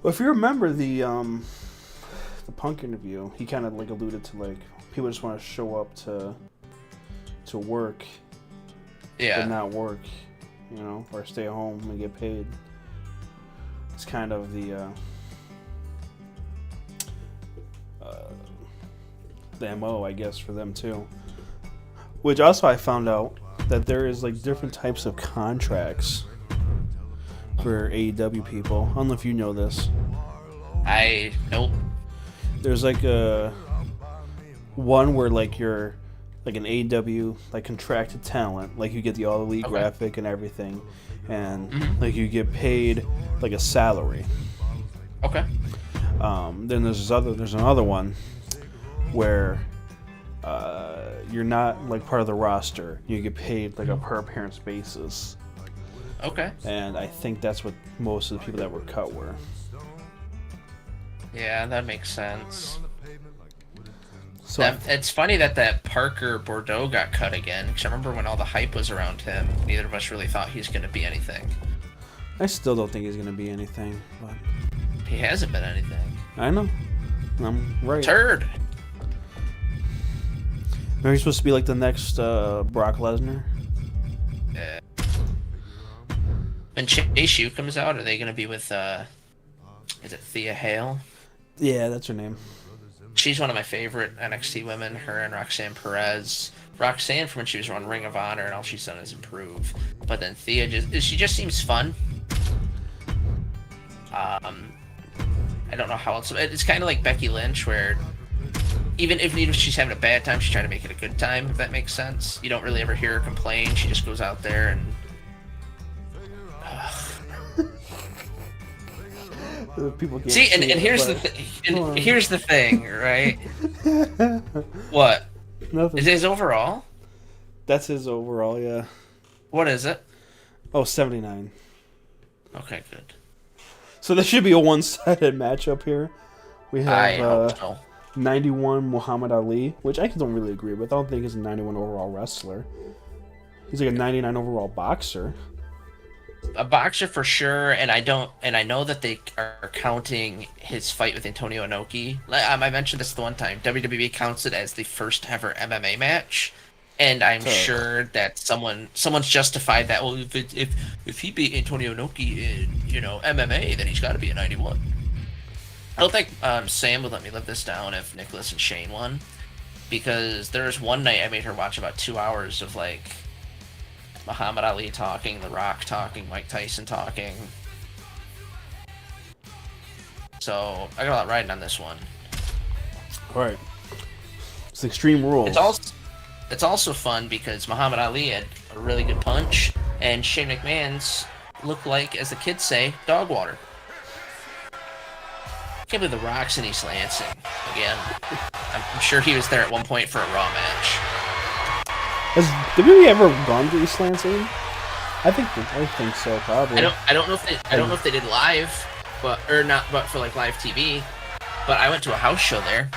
Well, if you remember the Punk interview, he kind of like alluded to like people just want to show up to work, yeah, but not work, you know, or stay home and get paid. It's kind of the MO, I guess, for them too. Which also I found out that there is like different types of contracts for AEW people. I don't know if you know this. Nope. There's like a one where like you're like an AEW like contracted talent, like you get the All Elite graphic and everything, and like you get paid like a salary. Okay. Then there's another one where you're not like part of the roster. You get paid like a per appearance basis. Okay. And I think that's what most of the people that were cut were. Yeah, that makes sense. So It's funny that Parker Bordeaux got cut again, because I remember when all the hype was around him, neither of us really thought he was going to be anything. I still don't think he's going to be anything, but He hasn't been anything. I know. I'm right. Turd. Maybe he's supposed to be like the next Brock Lesnar. Yeah. When Chase U comes out, are they going to be with, is it Thea Hale? Yeah, that's her name. She's one of my favorite NXT women, her and Roxanne Perez. Roxanne, from when she was on Ring of Honor, and all she's done is improve. But then Thea she just seems fun. I don't know how else. It's kind of like Becky Lynch, where even if she's having a bad time, she's trying to make it a good time, if that makes sense. You don't really ever hear her complain. She just goes out there and... People can't see, and it, here's here's the thing, right? What? Nothing. Is his overall? That's his overall, yeah. What is it? Oh, 79. Okay, good. So there should be a one-sided matchup here. We have I hope so. 91 Muhammad Ali, which I don't really agree with. I don't think he's a 91 overall wrestler. He's like a 99 overall boxer. A boxer for sure, and I know that they are counting his fight with Antonio Inoki. I mentioned this the one time. WWE counts it as the first ever MMA match, and I'm sure that someone's justified that. Well, if he beat Antonio Inoki in MMA, then he's got to be a 91. I don't think Sam would let me live this down if Nicholas and Shane won, because there was one night I made her watch about 2 hours of like Muhammad Ali talking, The Rock talking, Mike Tyson talking. So I got a lot riding on this one. All right, it's Extreme Rules. It's also fun because Muhammad Ali had a really good punch, and Shane McMahon's looked like, as the kids say, dog water. I can't believe The Rock's in East Lansing again. I'm sure he was there at one point for a Raw match. Has WWE ever gone to East Lansing? I think so, probably. I don't know if they did live, but for like live TV. But I went to a house show there.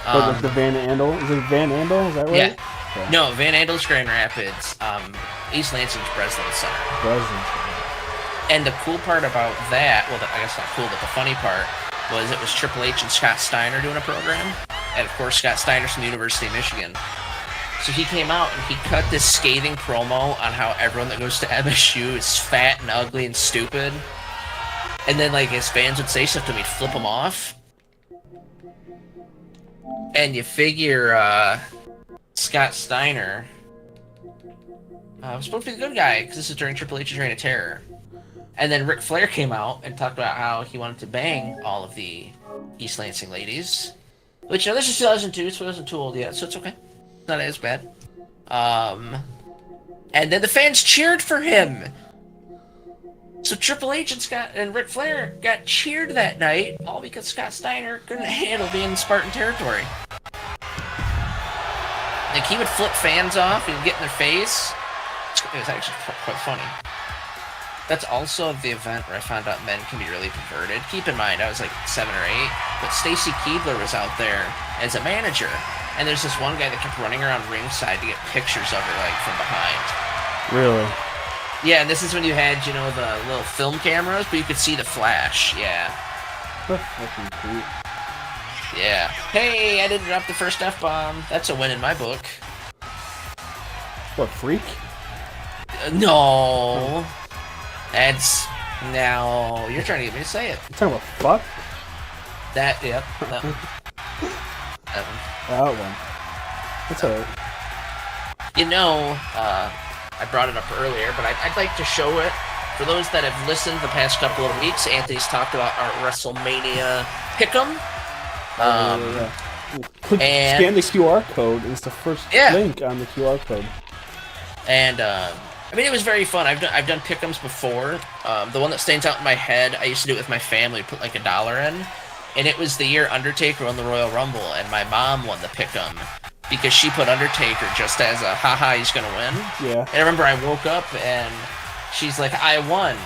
Like the Van Andel? Is it Van Andel? Is that right? Yeah. Okay. No, Van Andel's Grand Rapids. East Lansing's Breslin Center. Breslin. And the cool part about that, well, I guess not cool, but the funny part was it was Triple H and Scott Steiner doing a program. And of course, Scott Steiner's from the University of Michigan. So he came out and he cut this scathing promo on how everyone that goes to MSU is fat and ugly and stupid. And then, like, his fans would say stuff to him, he'd flip them off. And you figure, Scott Steiner was supposed to be the good guy, because this is during Triple H's Reign of Terror. And then Ric Flair came out and talked about how he wanted to bang all of the East Lansing ladies. Which, this is 2002, so he wasn't too old yet, so it's okay. Not as bad. And then the fans cheered for him. So Triple H and Ric Flair got cheered that night, all because Scott Steiner couldn't handle being in Spartan territory. Like, he would flip fans off and get in their face. It was actually quite funny. That's also the event where I found out men can be really perverted. Keep in mind, I was like 7 or 8, but Stacy Keibler was out there as a manager. And there's this one guy that kept running around ringside to get pictures of her, like, from behind. Really? Yeah, and this is when you had, the little film cameras, but you could see the flash, yeah. That's fucking sweet. Yeah. Hey, I didn't drop the first F-bomb. That's a win in my book. What, freak? No. That's... Now, you're trying to get me to say it. You're talking about fuck? That, yep. That one. That's alright. I brought it up earlier, but I'd like to show it. For those that have listened the past couple of weeks, Anthony's talked about our WrestleMania Pick'em. Scan the QR code. It's the first link on the QR code. And it was very fun. I've done Pick'ems before. The one that stands out in my head, I used to do it with my family. Put like $1 in, and it was the year Undertaker won the Royal Rumble, and my mom won the Pick'em because she put Undertaker just as a haha, he's gonna win. Yeah. And I remember I woke up and she's like, I won.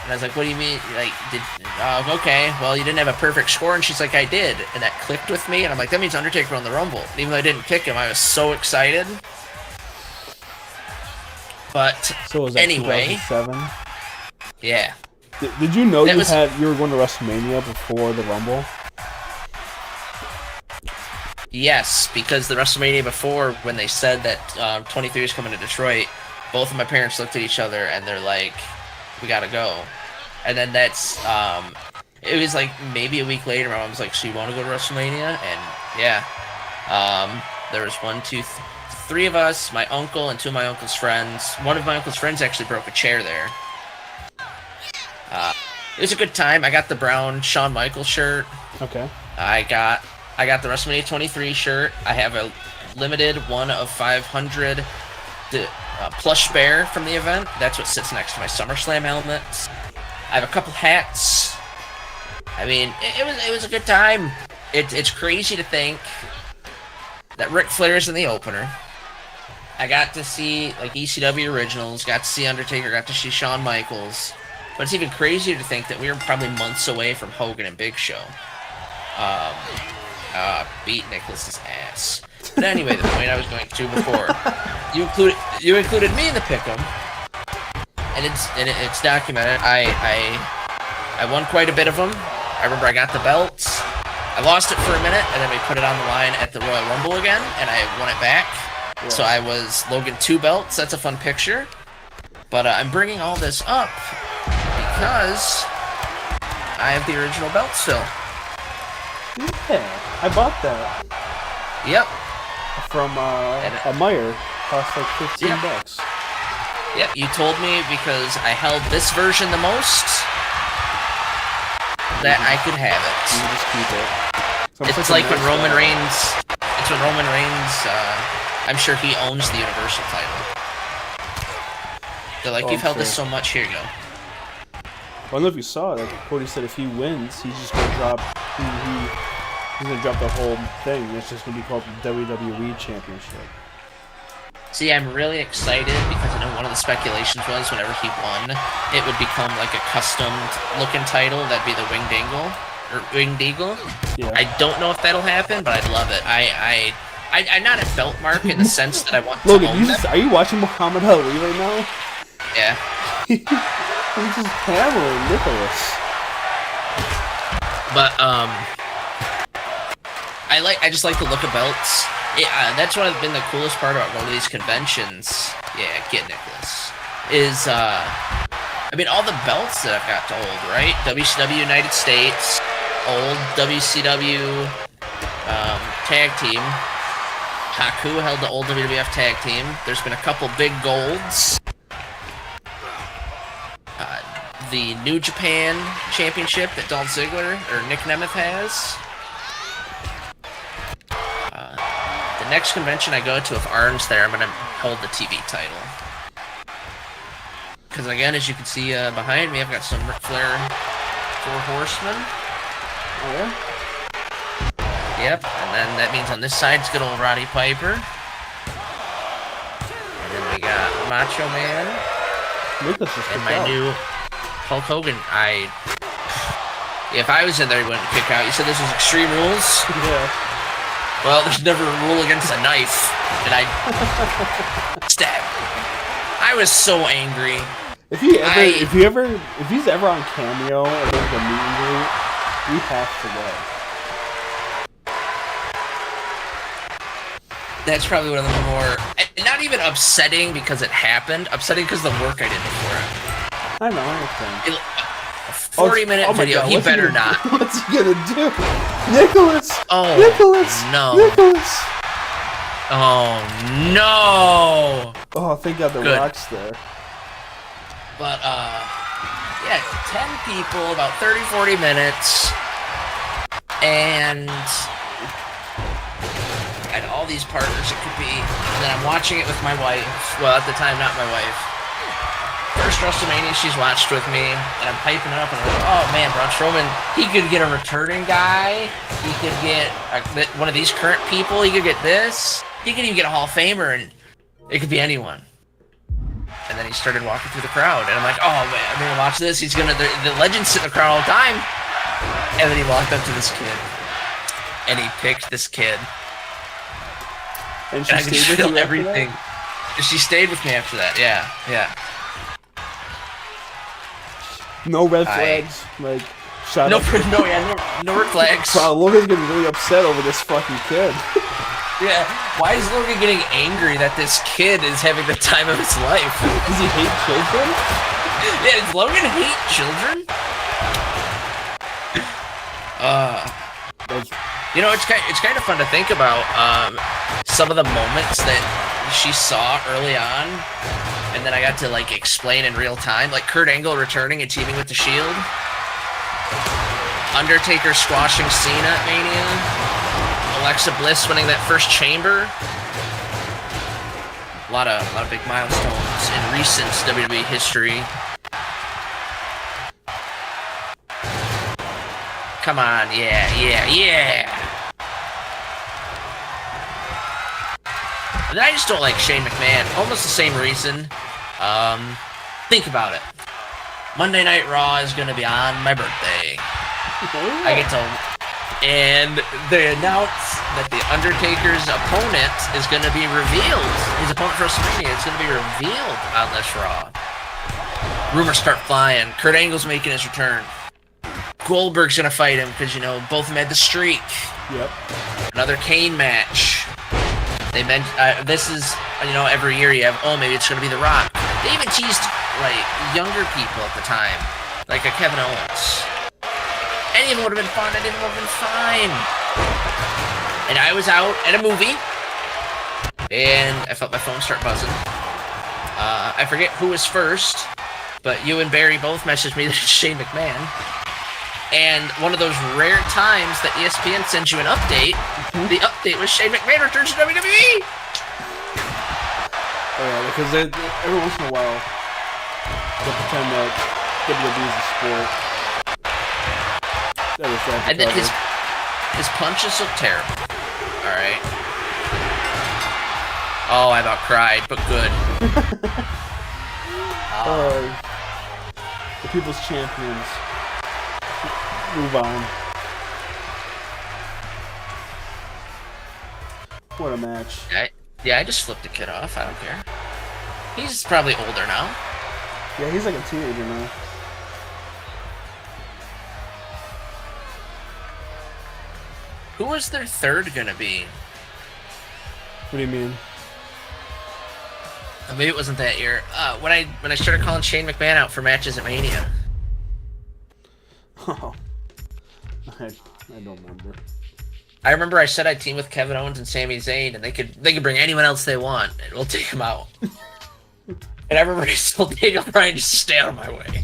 And I was like, what do you mean? Like, okay, well, you didn't have a perfect score. And she's like, I did. And that clicked with me. And I'm like, that means Undertaker won the Rumble. And even though I didn't pick him, I was so excited. But so was that anyway. 2007? Yeah. Did you know you were going to WrestleMania before the Rumble? Yes, because the WrestleMania before, when they said that 23 is coming to Detroit, both of my parents looked at each other and they're like, we gotta go. And then that's, it was like maybe a week later, my mom was like, so you want to go to WrestleMania? And yeah, there was 3 of us, my uncle and 2 of my uncle's friends. One of my uncle's friends actually broke a chair there. It was a good time. I got the brown Shawn Michaels shirt. Okay. I got the WrestleMania 23 shirt. I have a limited 1 of 500 plush bear from the event. That's what sits next to my SummerSlam helmet. I have a couple hats. I mean, it was a good time. It's crazy to think that Ric Flair's in the opener. I got to see like ECW originals, got to see Undertaker, got to see Shawn Michaels. But it's even crazier to think that we were probably months away from Hogan and Big Show. beat Nicholas's ass. But anyway, the point I was going to before, you included me in the pick'em, and it's documented. I won quite a bit of them. I remember I got the belts. I lost it for a minute, and then we put it on the line at the Royal Rumble again, and I won it back. Yeah. So I was Logan 2 belts. That's a fun picture. But I'm bringing all this up because I have the original belt still. Yeah, I bought that. Yep. From a Meyer. Cost like $15. Yep, you told me because I held this version the most that I could have it. You just keep it. It's like when Roman Reigns. It's when Roman Reigns. I'm sure he owns the Universal title. They're like, you've held this so much. Here you go. I don't know if you saw it. Like Cody said, if he wins, he's just gonna drop. He's gonna drop the whole thing. It's just gonna be called the WWE Championship. See, I'm really excited because I know one of the speculations was whenever he won, it would become like a custom-looking title. That'd be the Winged Eagle. Yeah. I don't know if that'll happen, but I'd love it. I'm not a belt mark in the sense that I want to Logan, are you watching Muhammad Ali right now? Yeah. He's just hammering Nicholas. But I just like the look of belts. That's what has been the coolest part about going to these conventions. Yeah, get Nicholas. Is I mean all the belts that I've got to hold, right? WCW United States, old WCW tag team. Haku held the old WWF tag team. There's been a couple big golds. The New Japan Championship that Dolph Ziggler or Nick Nemeth has. The next convention I go to, if Arn's there, I'm going to hold the TV title. Because again, as you can see behind me, I've got some Ric Flair 4 Horsemen. Oh yeah? Yep, and then that means on this side's good old Roddy Piper. And then we got Macho Man. And my new Hulk Hogan. If I was in there, he wouldn't kick out. You said this was Extreme Rules? Yeah. Well, there's never a rule against a knife. And I stab. I was so angry. If he's ever on Cameo or there's a meet and greet, we have to go. That's probably one of the more, not even upsetting because it happened, upsetting because the work I did before it. I know, I understand. 40-minute video, he better not. What's he gonna do? Nicholas! Oh, Nicholas! No. Nicholas! Oh, no! Oh, thank God the Rock's there. But, yeah, 10 people, about 30-40 minutes, and I had all these partners it could be, and then I'm watching it with my wife. Well, at the time, not my wife. First WrestleMania she's watched with me, and I'm hyping it up, and I'm like, oh man, Braun Strowman, he could get a returning guy, he could get one of these current people, he could get this, he could even get a Hall of Famer, and it could be anyone. And then he started walking through the crowd, and I'm like, oh man, I'm gonna watch this, he's gonna, the legends sit in the crowd all the time. And then he walked up to this kid, and he picked this kid. And she I could feel everything. She stayed with me after that, yeah. No red flags, like shut up. No red flags. Wow, Logan's getting really upset over this fucking kid. Yeah, why is Logan getting angry that this kid is having the time of his life? Does he hate children? Yeah, does Logan hate children? You know, it's kind of fun to think about some of the moments that she saw early on. And then I got to, like, explain in real time. Like, Kurt Angle returning and teaming with The Shield. Undertaker squashing Cena at Mania. Alexa Bliss winning that first chamber. A lot of big milestones in recent WWE history. Come on, yeah. And then I just don't like Shane McMahon. Almost the same reason. Think about it. Monday Night Raw is going to be on my birthday. I get to And they announce that the Undertaker's opponent is going to be revealed. His opponent for WrestleMania is going to be revealed on this Raw. Rumors start flying. Kurt Angle's making his return. Goldberg's going to fight him because, you know, both of them had the streak. Yep. Another Kane match. They meant this is, you know, every year you have, oh, maybe it's going to be The Rock. They even teased, like, younger people at the time, like a Kevin Owens. Any of them would have been fun. Any of them would have been fine. And I was out at a movie, and I felt my phone start buzzing. I forget who was first, but you and Barry both messaged me that it's Shane McMahon. And one of those rare times that ESPN sends you an update, the update was Shane McMahon returns to WWE. Oh yeah, because every once in a while, they pretend that WWE is a sport. And then his punches look terrible. All right. Oh, I about cried, but good. The people's champions. Move on. What a match. Yeah, I just flipped the kid off. I don't care. He's probably older now. Yeah, he's like a teenager now. Who was their third gonna be? What do you mean? Maybe it wasn't that year. When I started calling Shane McMahon out for matches at Mania. Oh, I don't remember. I remember I said I'd team with Kevin Owens and Sami Zayn, and they could bring anyone else they want, and we'll take them out. And I remember I told Daniel Bryan just to stay out of my way.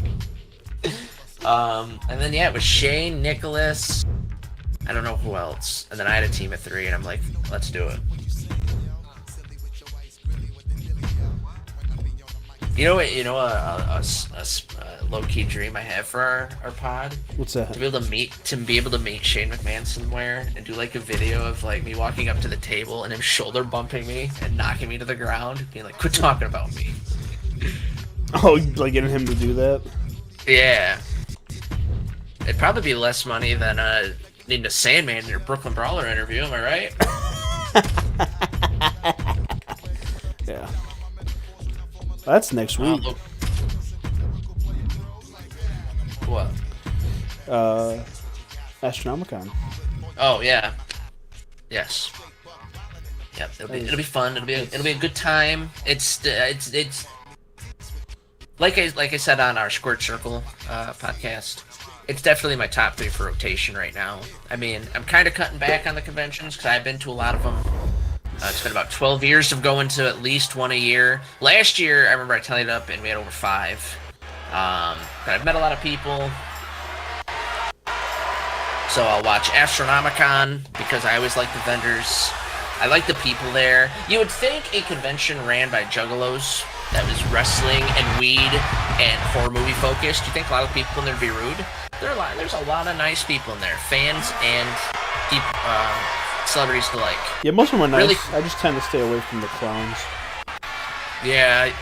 And then yeah, it was Shane, Nicholas, I don't know who else, and then I had a team of 3, and I'm like, let's do it. You know what? You know a low-key dream I have for our pod. What's that? To be able to meet Shane McMahon somewhere and do like a video of like me walking up to the table and him shoulder bumping me and knocking me to the ground, being like, "Quit talking about me." Oh, like getting him to do that? Yeah. It'd probably be less money than needing a Sandman in your Brooklyn Brawler interview. Am I right? Yeah. That's next week. What? Astronomicon. Oh yeah. Yes. Yep. It'll be fun. It'll be a good time. It's like I said on our Squirt Circle podcast. It's definitely my top 3 for rotation right now. I mean, I'm kind of cutting back on the conventions because I've been to a lot of them. It's been about 12 years of going to at least one a year. Last year, I remember I tallied up and we had over 5. But I've met a lot of people. So I'll watch Astronomicon because I always like the vendors. I like the people there. You would think a convention ran by juggalos that was wrestling and weed and horror movie focused. You think a lot of people in there would be rude? There's a lot of nice people in there. Fans and people, celebrities alike. Yeah, most of them are nice. Really, I just tend to stay away from the clowns. Yeah.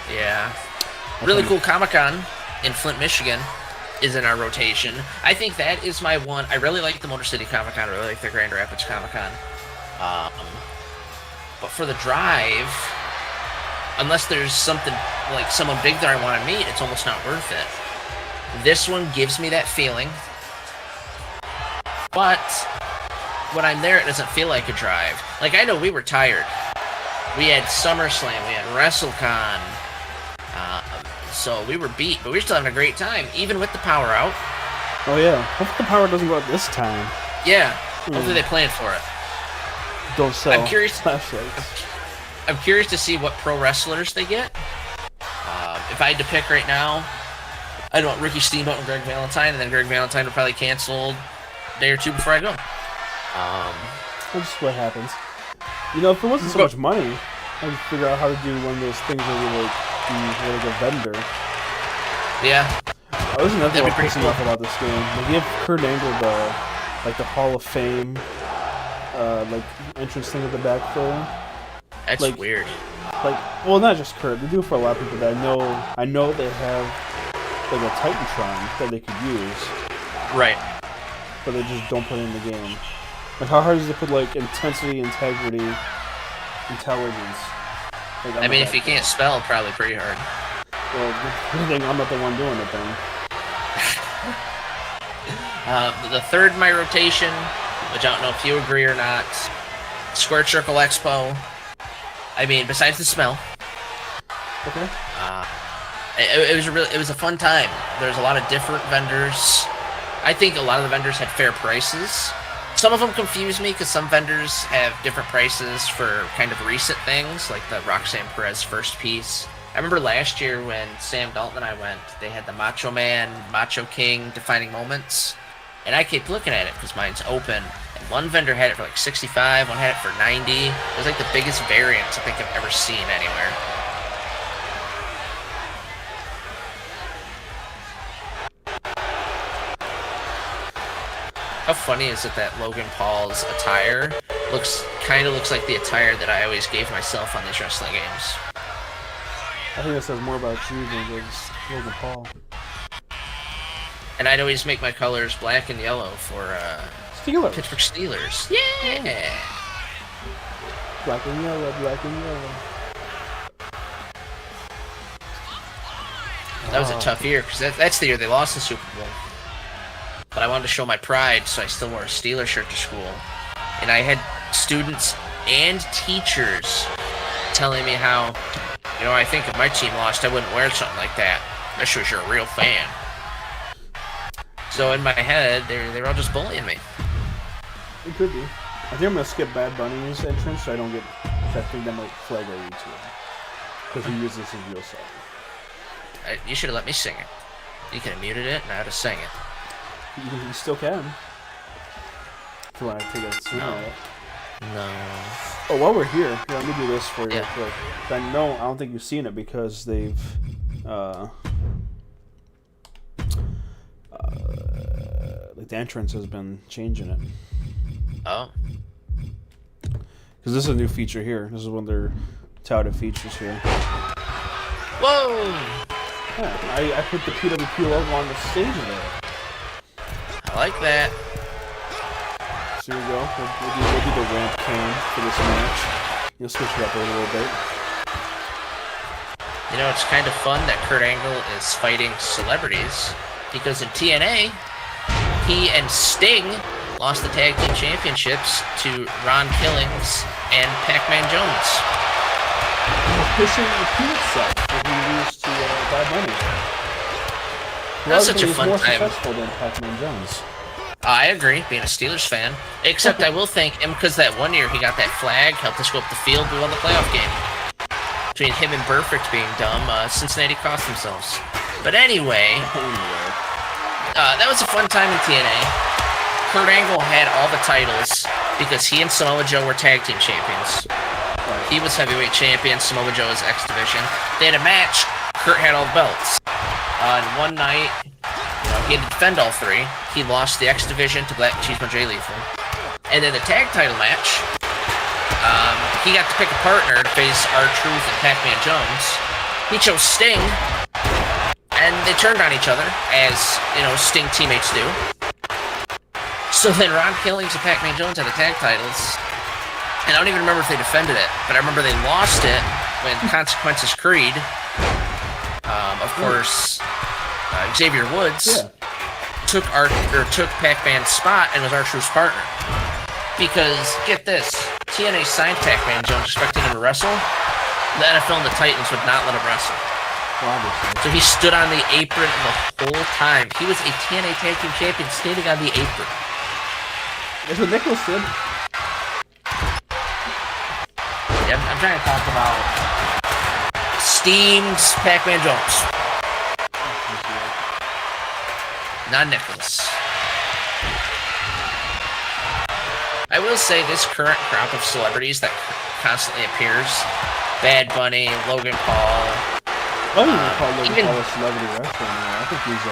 Really cool Comic-Con in Flint, Michigan is in our rotation. I think that is my one. I really like the Motor City Comic-Con. I really like the Grand Rapids Comic-Con. But for the drive, unless there's something like someone big that I want to meet, it's almost not worth it. This one gives me that feeling. But when I'm there, it doesn't feel like a drive. Like, I know we were tired. We had SummerSlam, we had WrestleCon, so we were beat, but we were still having a great time, even with the power out. Oh yeah, hopefully the power doesn't go out this time. Yeah, hopefully they planned for it. Don't sell I'm curious. flashlights. I'm curious to see what pro wrestlers they get. If I had to pick right now, I'd want Ricky Steamboat and Greg Valentine, and then Greg Valentine would probably cancel a day or 2 before I go. That's just what happens. You know, if there wasn't so much money, I'd figure out how to do one of those things where we like be like a vendor. Yeah. There's another thing I'm pissing off about this game. They give Kurt Angle the Hall of Fame like entrance thing at the back there. That's like, weird. Like, well, not just Kurt. They do it for a lot of people that I know they have like a Titantron that they could use. Right. but they just don't put it in the game. Like, how hard is it to put, like, intensity, integrity, intelligence? Like, I mean, if you can't spell, probably pretty hard. Well, good thing I'm not the one doing it then. The third in my rotation, which I don't know if you agree or not, Square Circle Expo. I mean, besides the smell. Okay. It was a fun time. There's a lot of different vendors. I think a lot of the vendors had fair prices. Some of them confuse me because some vendors have different prices for kind of recent things, like the Roxanne Perez first piece. I remember last year when Sam Dalton and I went, they had the Macho Man, Macho King defining moments, and I kept looking at it because mine's open. And one vendor had it for like 65, one had it for 90. It was like the biggest variance I think I've ever seen anywhere. How funny is it that Logan Paul's attire kind of looks like the attire that I always gave myself on these wrestling games? I think that says more about you than just Logan Paul. And I'd always make my colors black and yellow for Steelers. Pittsburgh Steelers. Yeah. Black and yellow, black and yellow. That was a tough year because that's the year they lost the Super Bowl. But I wanted to show my pride, so I still wore a Steelers shirt to school. And I had students and teachers telling me how, you know, I think if my team lost, I wouldn't wear something like that. That shows you're a real fan. So in my head, they were all just bullying me. It could be. I think I'm going to skip Bad Bunny's entrance so I don't get... I think that might flag our YouTube. Because he uses his real song. You should have let me sing it. You could have muted it, and I would have sang it. You still can. If you want to take a swing at it. No. Oh, while we're here, let me do this for you real quick. I don't think you've seen it because they've... like the entrance has been changing it. Oh. Because this is a new feature here. This is one of their touted features here. Whoa! Yeah, I put the PWP logo on the stage there. I like that. So here we go. We'll do the ramp cam for this match. You'll switch it up a little bit. You know, it's kind of fun that Kurt Angle is fighting celebrities because in TNA, he and Sting lost the tag team championships to Ron Killings and Pac-Man Jones. Pushing the peanut set that he used to Bad Bunny. That was such a fun more time. Successful than Pac-Man Jones. I agree, being a Steelers fan. Except I will thank him because that one year he got that flag, helped us go up the field, we won the playoff game. Between him and Burfict being dumb, Cincinnati cost themselves. But anyway, that was a fun time in TNA. Kurt Angle had all the titles because he and Samoa Joe were tag team champions. He was heavyweight champion, Samoa Joe was X Division. They had a match, Kurt had all the belts. And one night, he had to defend all three. He lost the X Division to Black Cheeseman Jay Lethal. And then the tag title match, he got to pick a partner to face R-Truth and Pac-Man Jones. He chose Sting, and they turned on each other, as, Sting teammates do. So then Ron Killings and Pac-Man Jones had the tag titles, and I don't even remember if they defended it, but I remember they lost it when Consequences Creed, of course, Xavier Woods, took Pac-Man's spot and was R-Truth's partner. Because, get this, TNA signed Pac-Man Jones expecting him to wrestle. The NFL and the Titans would not let him wrestle. So he stood on the apron the whole time. He was a TNA Tag Team Champion standing on the apron. That's what Nicholas did. Yeah, I'm trying to talk about Steamed Pac-Man Jones. Not Nicholas. I will say this current crop of celebrities that constantly appears, Bad Bunny, Logan Paul. I don't even call Logan Paul a celebrity wrestler now. I think he's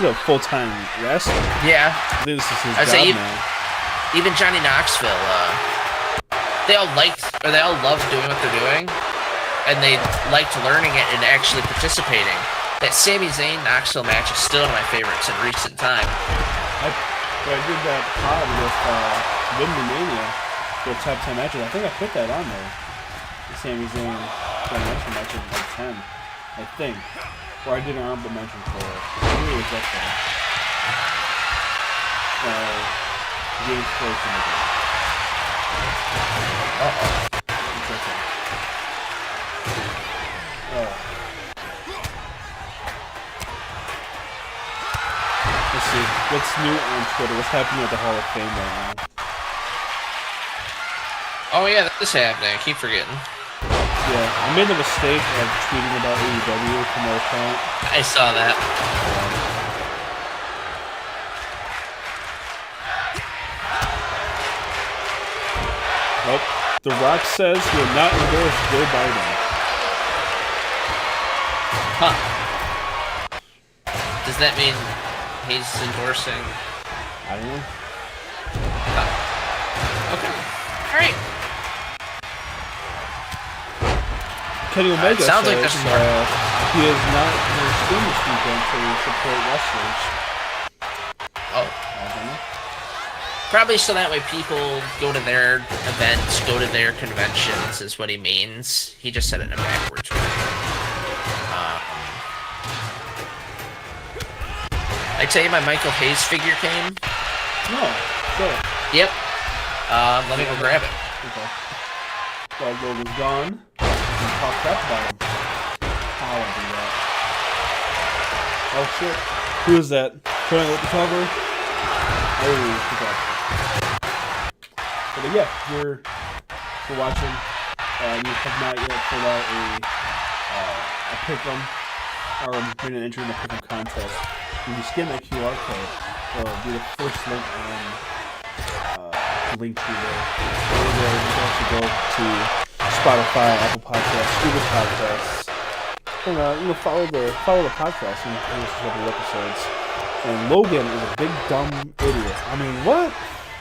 a full-time wrestler. Yeah. I think this is his job now. Even Johnny Knoxville, they all loved doing what they're doing, and they liked learning it and actually participating. That Sami Zayn Knoxville match is still one of my favorites in recent time. But I did that pod with Vinny Mania for top 10 matches. I think I put that on there. The Sami Zayn mention match of like 10, I think. Or I did an honorable mention for it. Maybe it was up there. James Close in the game. It's okay. Let's see. What's new on Twitter? What's happening at the Hall of Fame right now? Oh yeah, that is happening. I keep forgetting. Yeah, I made the mistake of tweeting about AEW from our account. I saw that. Nope. The Rock says he will not endorse Joe Biden. Huh. Does that mean he's endorsing? I don't know. Okay. Alright. Kenny Omega sounds says like there's more. He is not going to stream this weekend to support wrestlers. Oh. I don't know. Probably so that way people go to their events, go to their conventions, is what he means. He just said it in a backwards way. I tell you my Michael Hayes figure came? No, sure. Yep. Let me go grab it. Okay. Well, Logan's gone. And talk crap about him. How I do that. Oh shit. Who is that? Trying to look the cover? Oh, okay. But yeah, you're watching. You have not yet filled out a pick'em or made an entry in the pick'em contest. When you scan that QR code, it'll be the first link on link to there. Over there, you can also go to Spotify, Apple Podcasts, Google Podcasts, and follow the podcast and listen to the episodes. And Logan is a big dumb idiot. I mean, what?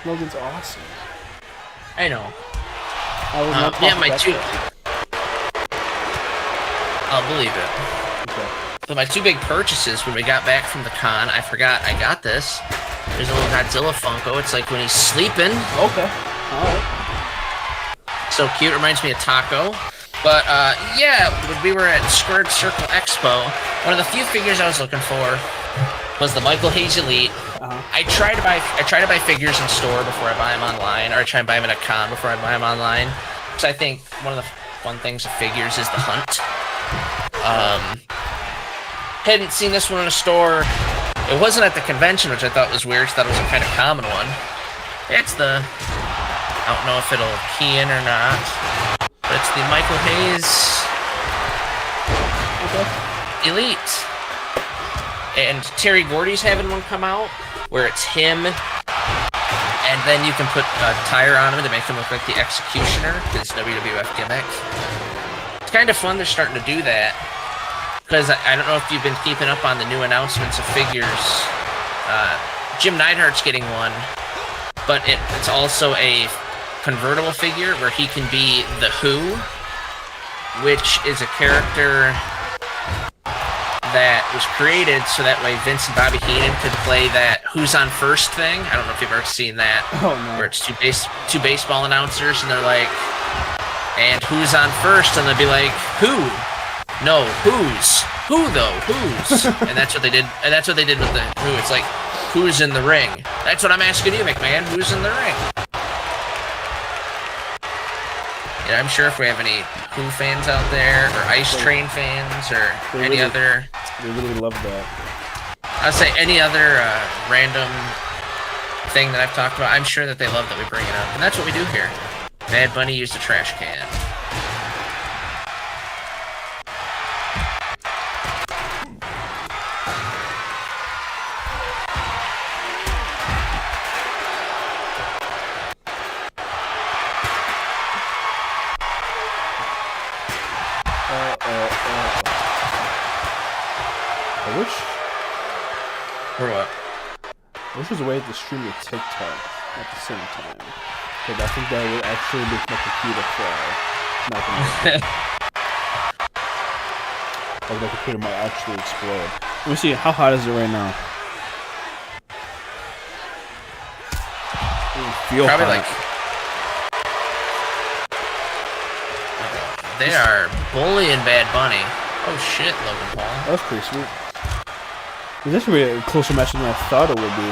Logan's awesome. I know. I was not yeah, my two. I'll believe it. Okay. But my two big purchases when we got back from the con, I forgot I got this. There's a little Godzilla Funko. It's like when he's sleeping. Okay. Alright. So cute. Reminds me of Taco. But, yeah, when we were at Squared Circle Expo, one of the few figures I was looking for was the Michael Hayes Elite. I try to buy figures in store before I buy them online, or I try and buy them at a con before I buy them online. So I think one of the fun things of figures is the hunt. Hadn't seen this one in a store. It wasn't at the convention, which I thought was weird, because that was a kind of common one. It's the... I don't know if it'll key in or not, but it's the Michael Hayes Elite. And Terry Gordy's having one come out, where it's him, and then you can put a tire on him to make him look like the Executioner, his WWF gimmick. It's kind of fun they're starting to do that, because I don't know if you've been keeping up on the new announcements of figures. Jim Neidhart's getting one, but it's also a convertible figure where he can be the Who, which is a character that was created so that way Vince and Bobby Heenan could play that Who's on First thing. I don't know if you've ever seen that. Oh, no. Where it's two baseball announcers and they're like, and who's on first? And they'll be like, who? No, who's? Who though? Who's? And that's what they did. And that's what they did with the Who. It's like, who's in the ring? That's what I'm asking you, McMahon. Who's in the ring? Yeah, I'm sure if we have any Who fans out there, or Ice Train fans, or any other... They really love that. I'd say any other random thing that I've talked about, I'm sure that they love that we bring it up. And that's what we do here. Bad Bunny used a trash can. I wish... For what? I wish there was a way to stream to TikTok at the same time. Because I think that would actually make my computer fly. Not gonna like my computer might actually explode. Let me see, how hot is it right now? Feel Probably hot. like they are bullying Bad Bunny. Oh shit, Logan Paul. That was pretty sweet. This would be a closer match than I thought it would be.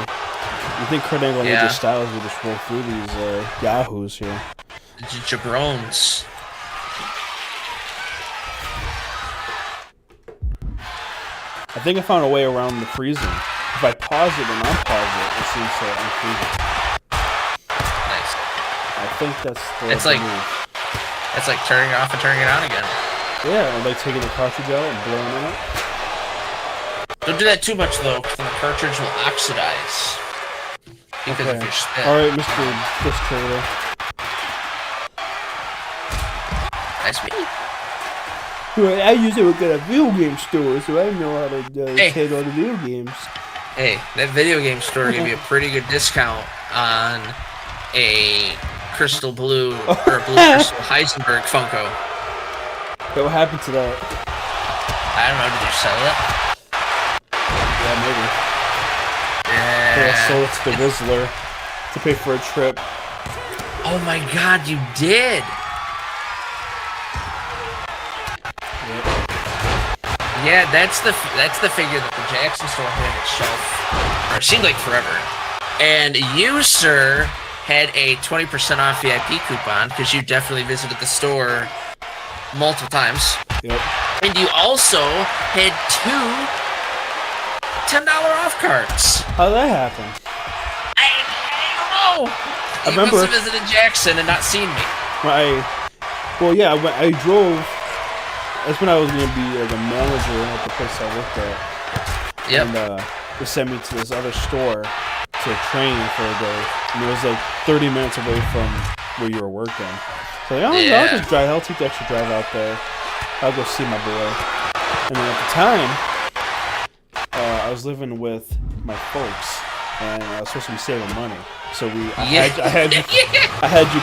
You think Kurt Angle and AJ Styles would just roll through these yahoos here? Jabrones. I think I found a way around the freezing. If I pause it and unpause it, it seems to unfreeze it. Nice. I think that's the It's like move. it's like turning it off and turning it on again. Yeah, or like taking the cartridge out and blowing it up. Don't do that too much though, because then the cartridge will oxidize. Because of your spit. Alright, Mr. Disc Trader. Nice meet. Well, I usually work at a video game store, so I know how to take all the video games. Hey, that video game store gave you a pretty good discount on a crystal blue or a blue crystal Heisenberg Funko. Yeah, what happened to that? I don't know, did you sell it? Yeah, maybe. Yeah. I sold it to the Rizzler to pay for a trip. Oh my god, you did! Yeah, that's the figure that the Jackson store had on its shelf, or it seemed like forever. And you, sir, had a 20% off VIP coupon because you definitely visited the store multiple times. Yep. And you also had two $10 off cards. How did that happen? I don't know. I remember must have visited Jackson and not seen me. Well, yeah, I drove. That's when I was gonna be like a manager at the place I worked at. Yep. And they sent me to this other store to train for a day, and it was like 30 minutes away from where you were working. So like, I'll just drive. I'll take the extra drive out there. I'll go see my boy. And then at the time, I was living with my folks, and I was supposed to be saving money. So I had you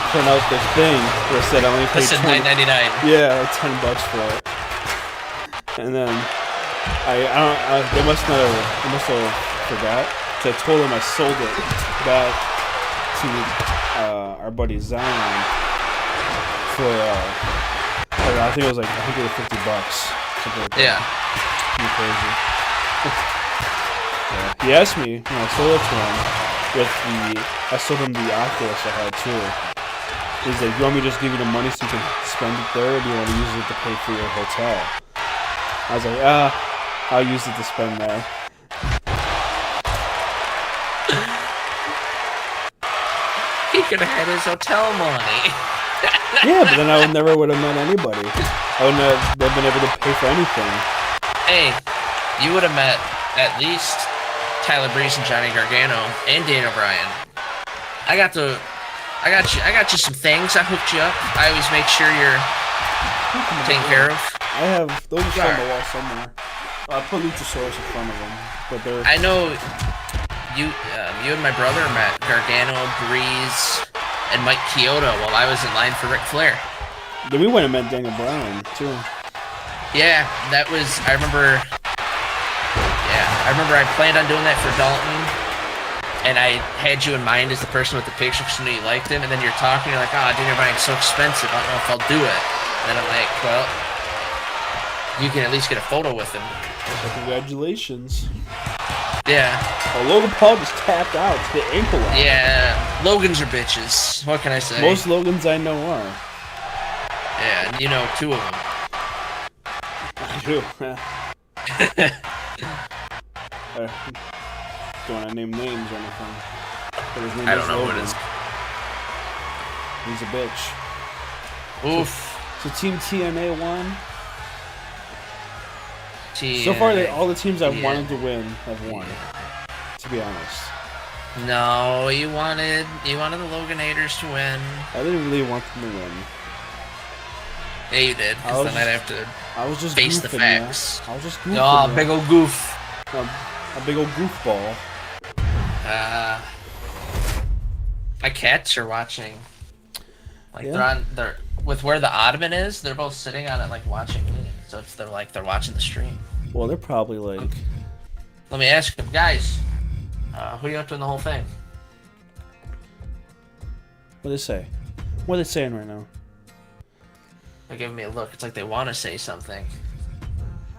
print out this thing where it said I only paid $9.99. Yeah, like $10 for it. And then they must have forgot. So I told them I sold it back to our buddy Zion for I think it was like $150, something like that. Yeah. Pretty crazy. Yeah. He asked me when I sold it to him. I sold him the Oculus I had too. He's like, "You want me to just give you the money so you can spend it there, or do you want to use it to pay for your hotel?" I was like, I'll use it to spend there. He could have had his hotel money. Yeah, but then I never would have met anybody. I wouldn't have been able to pay for anything. Hey, you would have met at least Tyler Breeze and Johnny Gargano and Daniel Bryan. I got you some things. I hooked you up. I always make sure you're taken care of. I have those are on the wall somewhere. I put Luchasaurus in front of them, but they're. I know you and my brother met Gargano, Breeze, and Mike Chioda while I was in line for Ric Flair. Then we went and met Daniel Bryan too. Yeah, that was. I remember I planned on doing that for Dalton, and I had you in mind as the person with the picture because I knew you liked him, and then you're talking, you're like, Daniel Bryan's so expensive, I don't know if I'll do it. And then I'm like, well, you can at least get a photo with him. So congratulations. Yeah. Oh, Logan Paul just tapped out to the ankle lock. Yeah, Logans are bitches. What can I say? Most Logans I know are. Yeah, and you know two of them. I do. Don't want to name names or anything. But his name I is don't know Logan. who it is. He's a bitch. Oof. So Team TNA won. So far, all the teams I've wanted to win have won. To be honest. No, you wanted the Loganators to win. I didn't really want them to win. Yeah, you did. Because then I'd have to face the facts. I was just goofing. Oh, big old goof. A big old goofball. My cats are watching. Like Yeah. they're with where the ottoman is. They're both sitting on it, like watching me. So they're watching the stream. Well, they're probably like. Let me ask them, guys. Who are you up to in the whole thing? What do they say? What are they saying right now? They're giving me a look. It's like they want to say something.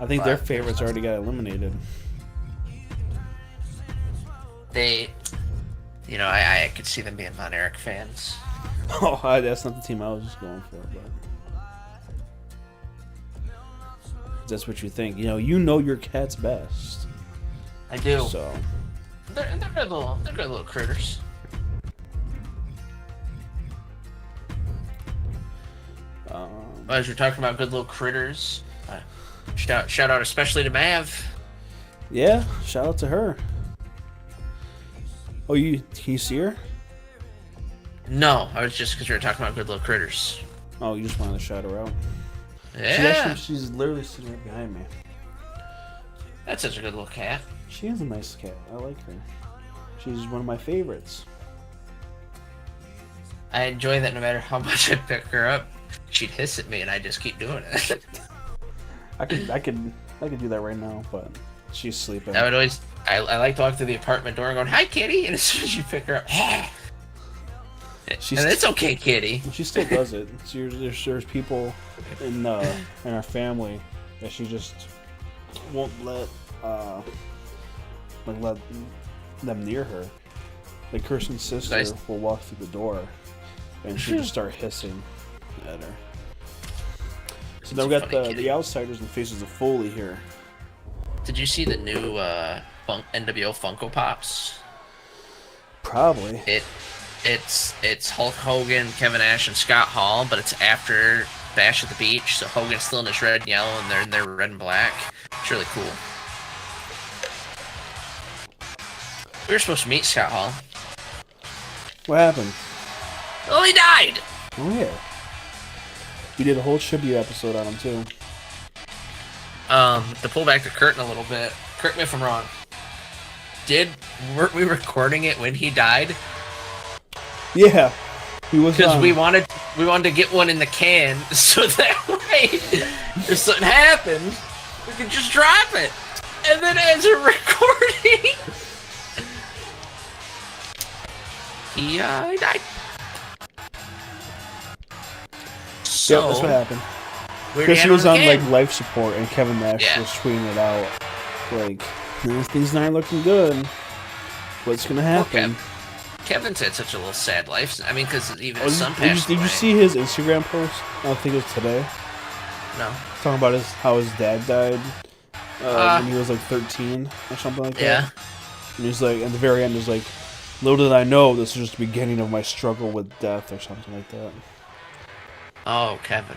I think their favorites already got eliminated. They, I could see them being Von Erich fans. Oh, that's not the team I was just going for, but that's what you think. You know your cat's best. I do. So they're good little critters. As you're talking about good little critters, shout out especially to Mav. Yeah, shout out to her. Oh, can you see her? No, I was just because we were talking about good little critters. Oh, you just wanted to shout her out. Yeah. She's literally sitting right behind me. That's such a good little cat. She is a nice cat. I like her. She's one of my favorites. I enjoy that no matter how much I pick her up, she'd hiss at me and I just keep doing it. I could do that right now, but she's sleeping. I like to walk through the apartment door and going, "Hi, kitty," and as soon as you pick her up, and it's okay, kitty. She still does it. There's people in our family that she just won't let them near her. Like Kirsten's sister will walk through the door and she'll just start hissing at her. So now we got the outsiders and faces of Foley here. Did you see the new NWO Funko Pops? Probably. It's Hulk Hogan, Kevin Nash, and Scott Hall, but it's after Bash at the Beach, so Hogan's still in his red and yellow, and they're in their red and black. It's really cool. We were supposed to meet Scott Hall. What happened? Oh, he died! Oh, yeah. We did a whole tribute episode on him, too. To pull back the curtain a little bit, correct me if I'm wrong. Weren't we recording it when he died? Yeah. He was. Because we wanted to get one in the can, so that way, if something happens, we could just drop it. And then as a recording, he died. So, yeah, that's what happened. Because he was on life support, and Kevin Nash was tweeting it out, like, things not looking good. What's gonna happen? Well, Kevin's had such a little sad life. I mean, because even his son passed away. Did you see his Instagram post? I don't think it was today. No. Talking about how his dad died when he was like 13 or something like that. Yeah. And he's like, at the very end, he's like, "Little did I know this was just the beginning of my struggle with death," or something like that. Oh, Kevin.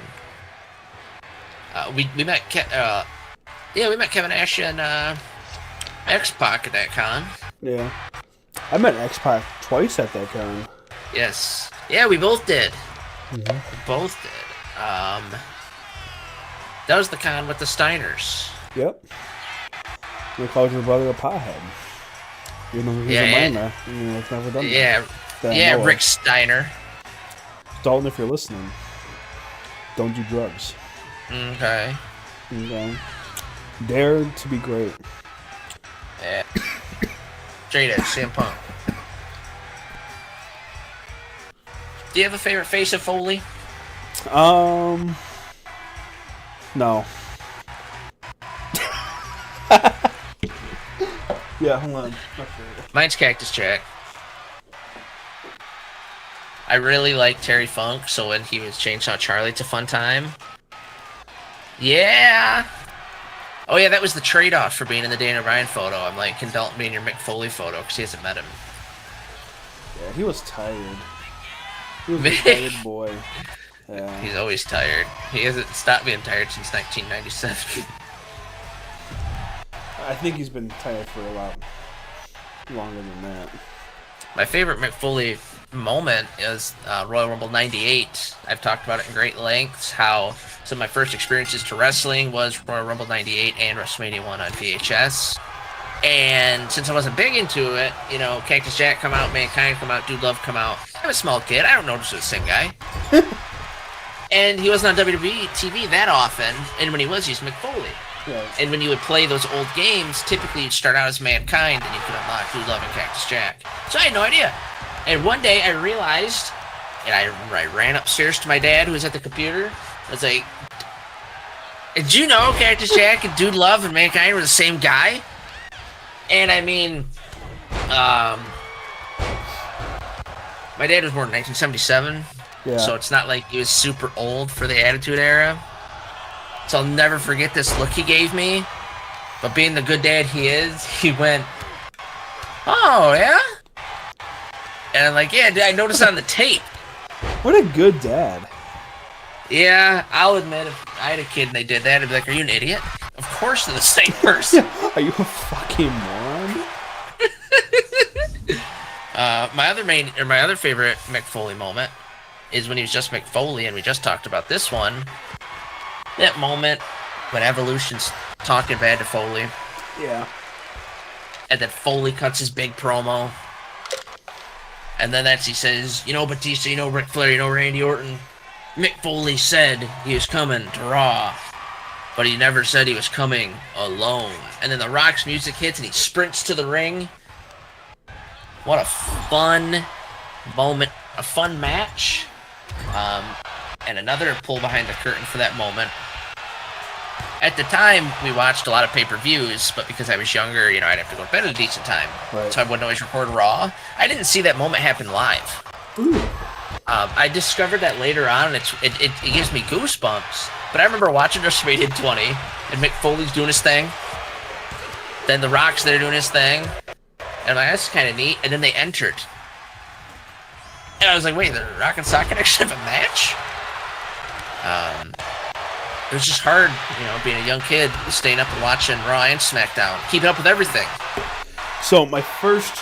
We met we met Kevin Nash and X-Pac at that con. Yeah. I met X-Pac twice at that con. Yes. Yeah, we both did. Mm-hmm. We both did. That was the con with the Steiners. Yep. They called your brother a pothead. You know he's a minor. I've never done that. Yeah, Rick Steiner. Dalton, if you're listening, don't do drugs. Okay. Dare to be great. Yeah. Straight edge, CM Punk. Do you have a favorite face of Foley? No. Yeah, hold on. Mine's Cactus Jack. I really like Terry Funk, so when he was Chainsaw Charlie, it's a fun time. Yeah! Oh yeah, that was the trade-off for being in the Dana Bryan photo. I'm like, can Dalton be in your Mick Foley photo, because he hasn't met him. Yeah, he was tired. He was a tired boy. Yeah. He's always tired. He hasn't stopped being tired since 1997. I think he's been tired for a lot longer than that. My favorite Mick Foley moment is Royal Rumble 98. I've talked about it in great lengths, how some of my first experiences to wrestling was Royal Rumble 98 and WrestleMania 1 on VHS. And since I wasn't big into it, Cactus Jack come out, Mankind come out, Dude Love come out. I'm a small kid. I don't notice it's the same guy. And he wasn't on WWE TV that often. And when he was, he's Mick Foley. Yeah. And when you would play those old games, typically you'd start out as Mankind and you could unlock Dude Love and Cactus Jack. So I had no idea. And one day I realized And I ran upstairs to my dad, who was at the computer. I was like, did you know Cactus Jack and Dude Love and Mankind were the same guy? And I mean, my dad was born in 1977, so it's not like he was super old for the Attitude Era. So I'll never forget this look he gave me. But being the good dad he is, he went, "Oh, yeah?" And I'm like, "Yeah, I noticed on the tape." What a good dad. Yeah, I'll admit, if I had a kid and they did that, I'd be like, "Are you an idiot?" Of course they're the same person. Are you a fucking moron? My other favorite Mick Foley moment is when he was just Mick Foley, and we just talked about this one. That moment when Evolution's talking bad to Foley. Yeah. And then Foley cuts his big promo. And then he says, "You know Batista, you know Ric Flair, you know Randy Orton. Mick Foley said he was coming to Raw, but he never said he was coming alone." And then The Rock's music hits and he sprints to the ring. What a fun moment, a fun match. And another pull behind the curtain for that moment. At the time, we watched a lot of pay-per-views, but because I was younger, I'd have to go to bed at a decent time. Right. So I wouldn't always record Raw. I didn't see that moment happen live. Ooh. I discovered that later on, and it gives me goosebumps. But I remember watching WrestleMania 20, and Mick Foley's doing his thing. Then The Rock's there doing his thing. And I'm like, that's kind of neat. And then they entered. And I was like, wait, The Rock and Sock can actually have a match? It was just hard, being a young kid, staying up and watching Raw and SmackDown, keeping up with everything. So my first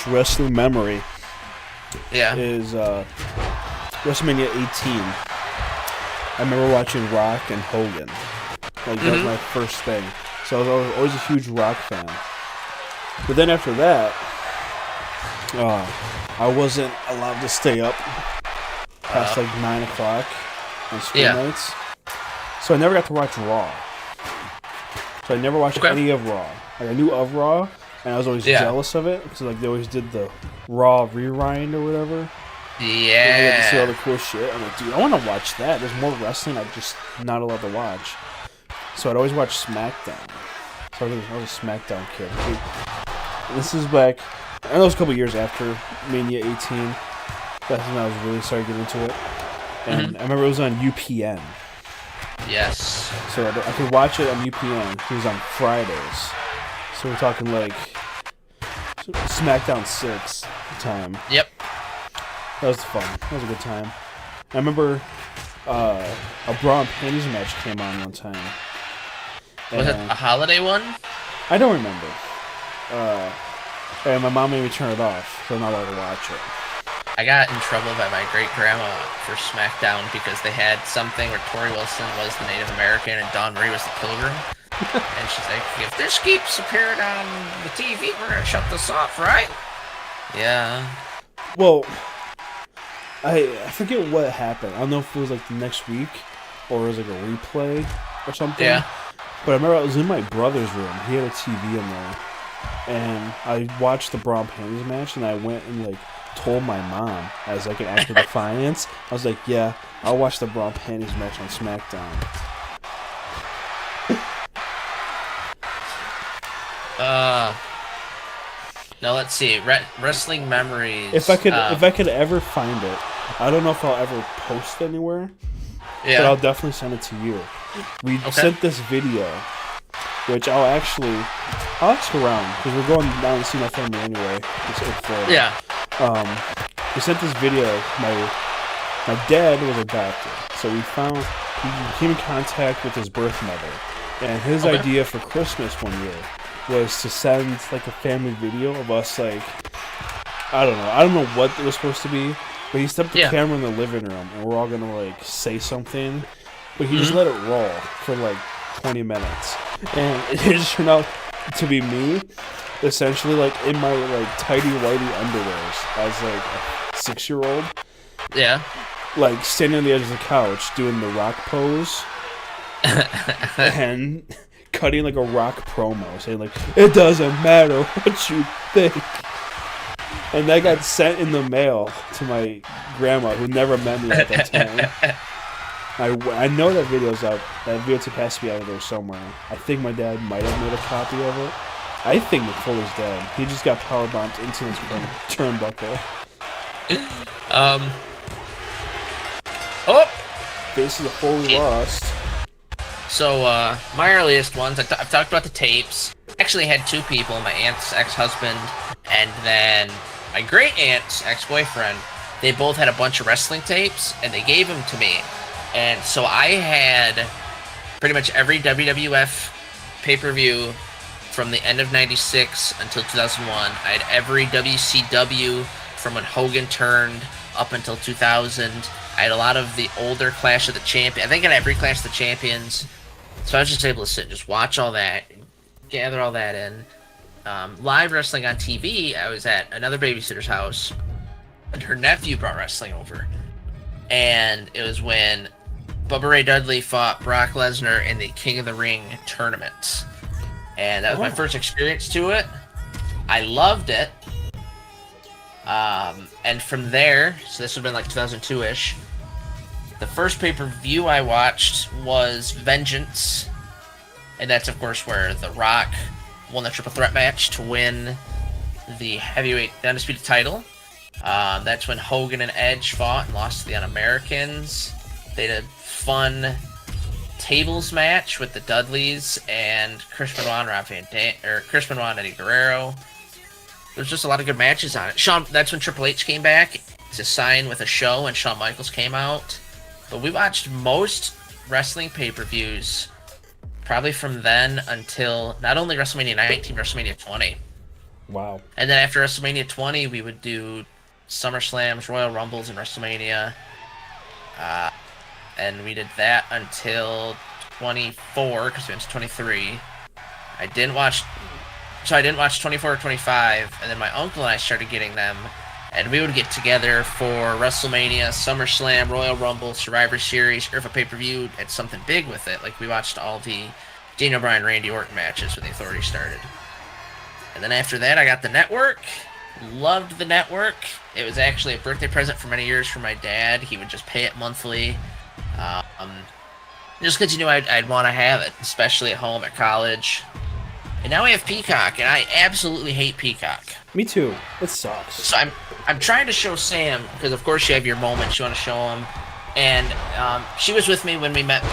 wrestling memory is WrestleMania 18. I remember watching Rock and Hogan. Like, that was my first thing. So I was always a huge Rock fan. But then after that, I wasn't allowed to stay up past like 9 o'clock on school nights. So I never got to watch Raw. So I never watched any of Raw. Like, I knew of Raw, and I was always jealous of it because like they always did the Raw rewind or whatever. Yeah. And you had to see all the cool shit. I'm like, dude, I want to watch that. There's more wrestling I'm just not allowed to watch. So I'd always watch SmackDown. So I was a SmackDown kid. This is back, I know it was a couple years after Mania 18. That's when I was really starting to get into it. And I remember it was on UPN. Yes. So I could watch it on UPN. It was on Fridays. So we're talking like SmackDown 6 time. Yep. That was fun. That was a good time. I remember a bra and panties match came on one time. Was it a holiday one? I don't remember. And my mom made me turn it off, so I'm not allowed to watch it. I got in trouble by my great-grandma for SmackDown because they had something where Tori Wilson was the Native American and Dawn Marie was the Pilgrim. And she's like, if this keeps appearing on the TV, we're going to shut this off, right? Yeah. Well, I forget what happened. I don't know if it was like the next week or it was like a replay or something. Yeah. But I remember I was in my brother's room. He had a TV in there. And I watched the Braun Panties match, and I went and like told my mom as like an act of defiance. I was like, yeah, I'll watch the Braun Panties match on SmackDown. Now let's see. Wrestling memories. If I could ever find it, I don't know if I'll ever post it anywhere. Yeah. But I'll definitely send it to you. We sent this video, which I'll ask around because we're going down to see my family anyway. It's in Florida. Yeah. We sent this video. My dad was a doctor, so we came in contact with his birth mother, and his idea for Christmas one year was to send like a family video of us like I don't know what it was supposed to be, but he set up the camera in the living room, and we're all gonna like say something, but he just let it roll for like 20 minutes, and it just turned out to be me, essentially like in my like tidy whitey underwears as like a 6-year-old. Yeah. Like standing on the edge of the couch doing the Rock pose and cutting like a Rock promo saying like, it doesn't matter what you think. And that got sent in the mail to my grandma, who never met me at that time. I know that video's out. That videotape has to be out of there somewhere. I think my dad might have made a copy of it. I think McFoley's dead. He just got powerbombed into his turnbuckle. Oh! Faces of Foley lost. So, my earliest ones, I've talked about the tapes. Actually had two people, my aunt's ex-husband and then my great-aunt's ex-boyfriend. They both had a bunch of wrestling tapes, and they gave them to me. And so I had pretty much every WWF pay-per-view from the end of 96 until 2001. I had every WCW from when Hogan turned up until 2000. I had a lot of the older Clash of the Champions. I think I had every Clash of the Champions. So I was just able to sit and just watch all that, gather all that in. Live wrestling on TV, I was at another babysitter's house, and her nephew brought wrestling over. And it was when Bubba Ray Dudley fought Brock Lesnar in the King of the Ring tournament. And that was my first experience to it. I loved it. And from there, so this would have been like 2002-ish, the first pay-per-view I watched was Vengeance. And that's, of course, where The Rock won the triple threat match to win the heavyweight undisputed title. That's when Hogan and Edge fought and lost to the Un-Americans. They had a fun tables match with the Dudleys and Chris Benoit and Eddie Guerrero. There's just a lot of good matches on it. That's when Triple H came back to sign with a show, and Shawn Michaels came out. But we watched most wrestling pay-per-views probably from then until not only WrestleMania 19, WrestleMania 20. Wow. And then after WrestleMania 20, we would do SummerSlams, Royal Rumbles, and WrestleMania. And we did that until 24, because we went to 23. I didn't watch 24 or 25, and then my uncle and I started getting them, and we would get together for WrestleMania, SummerSlam, Royal Rumble, Survivor Series, or if a pay-per-view had something big with it. Like, we watched all the Daniel Bryan, Randy Orton matches when the Authority started. And then after that, I got the network. Loved the network. It was actually a birthday present for many years from my dad. He would just pay it monthly. Just because, I'd want to have it, especially at home, at college. And now we have Peacock, and I absolutely hate Peacock. Me too. It sucks. So I'm trying to show Sam, because of course you have your moments you want to show him. And she was with me when I met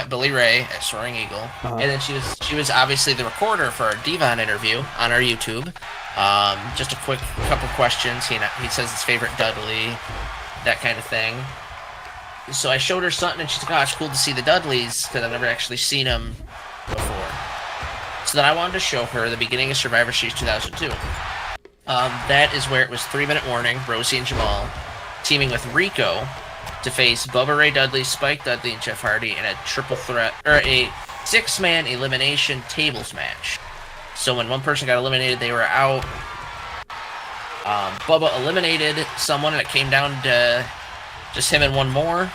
Billy Ray at Soaring Eagle. Uh-huh. And then she was obviously the recorder for our Devon interview on our YouTube. Just a quick couple questions. He says his favorite Dudley, that kind of thing. So I showed her something, and she's like, "Oh, it's cool to see the Dudleys," because I've never actually seen them before. So then I wanted to show her the beginning of Survivor Series 2002. That is where it was 3-minute warning, Rosie and Jamal teaming with Rico to face Bubba Ray Dudley, Spike Dudley, and Jeff Hardy in a triple threat, or a 6-man elimination tables match. So when one person got eliminated, they were out. Bubba eliminated someone, and it came down to just him and one more.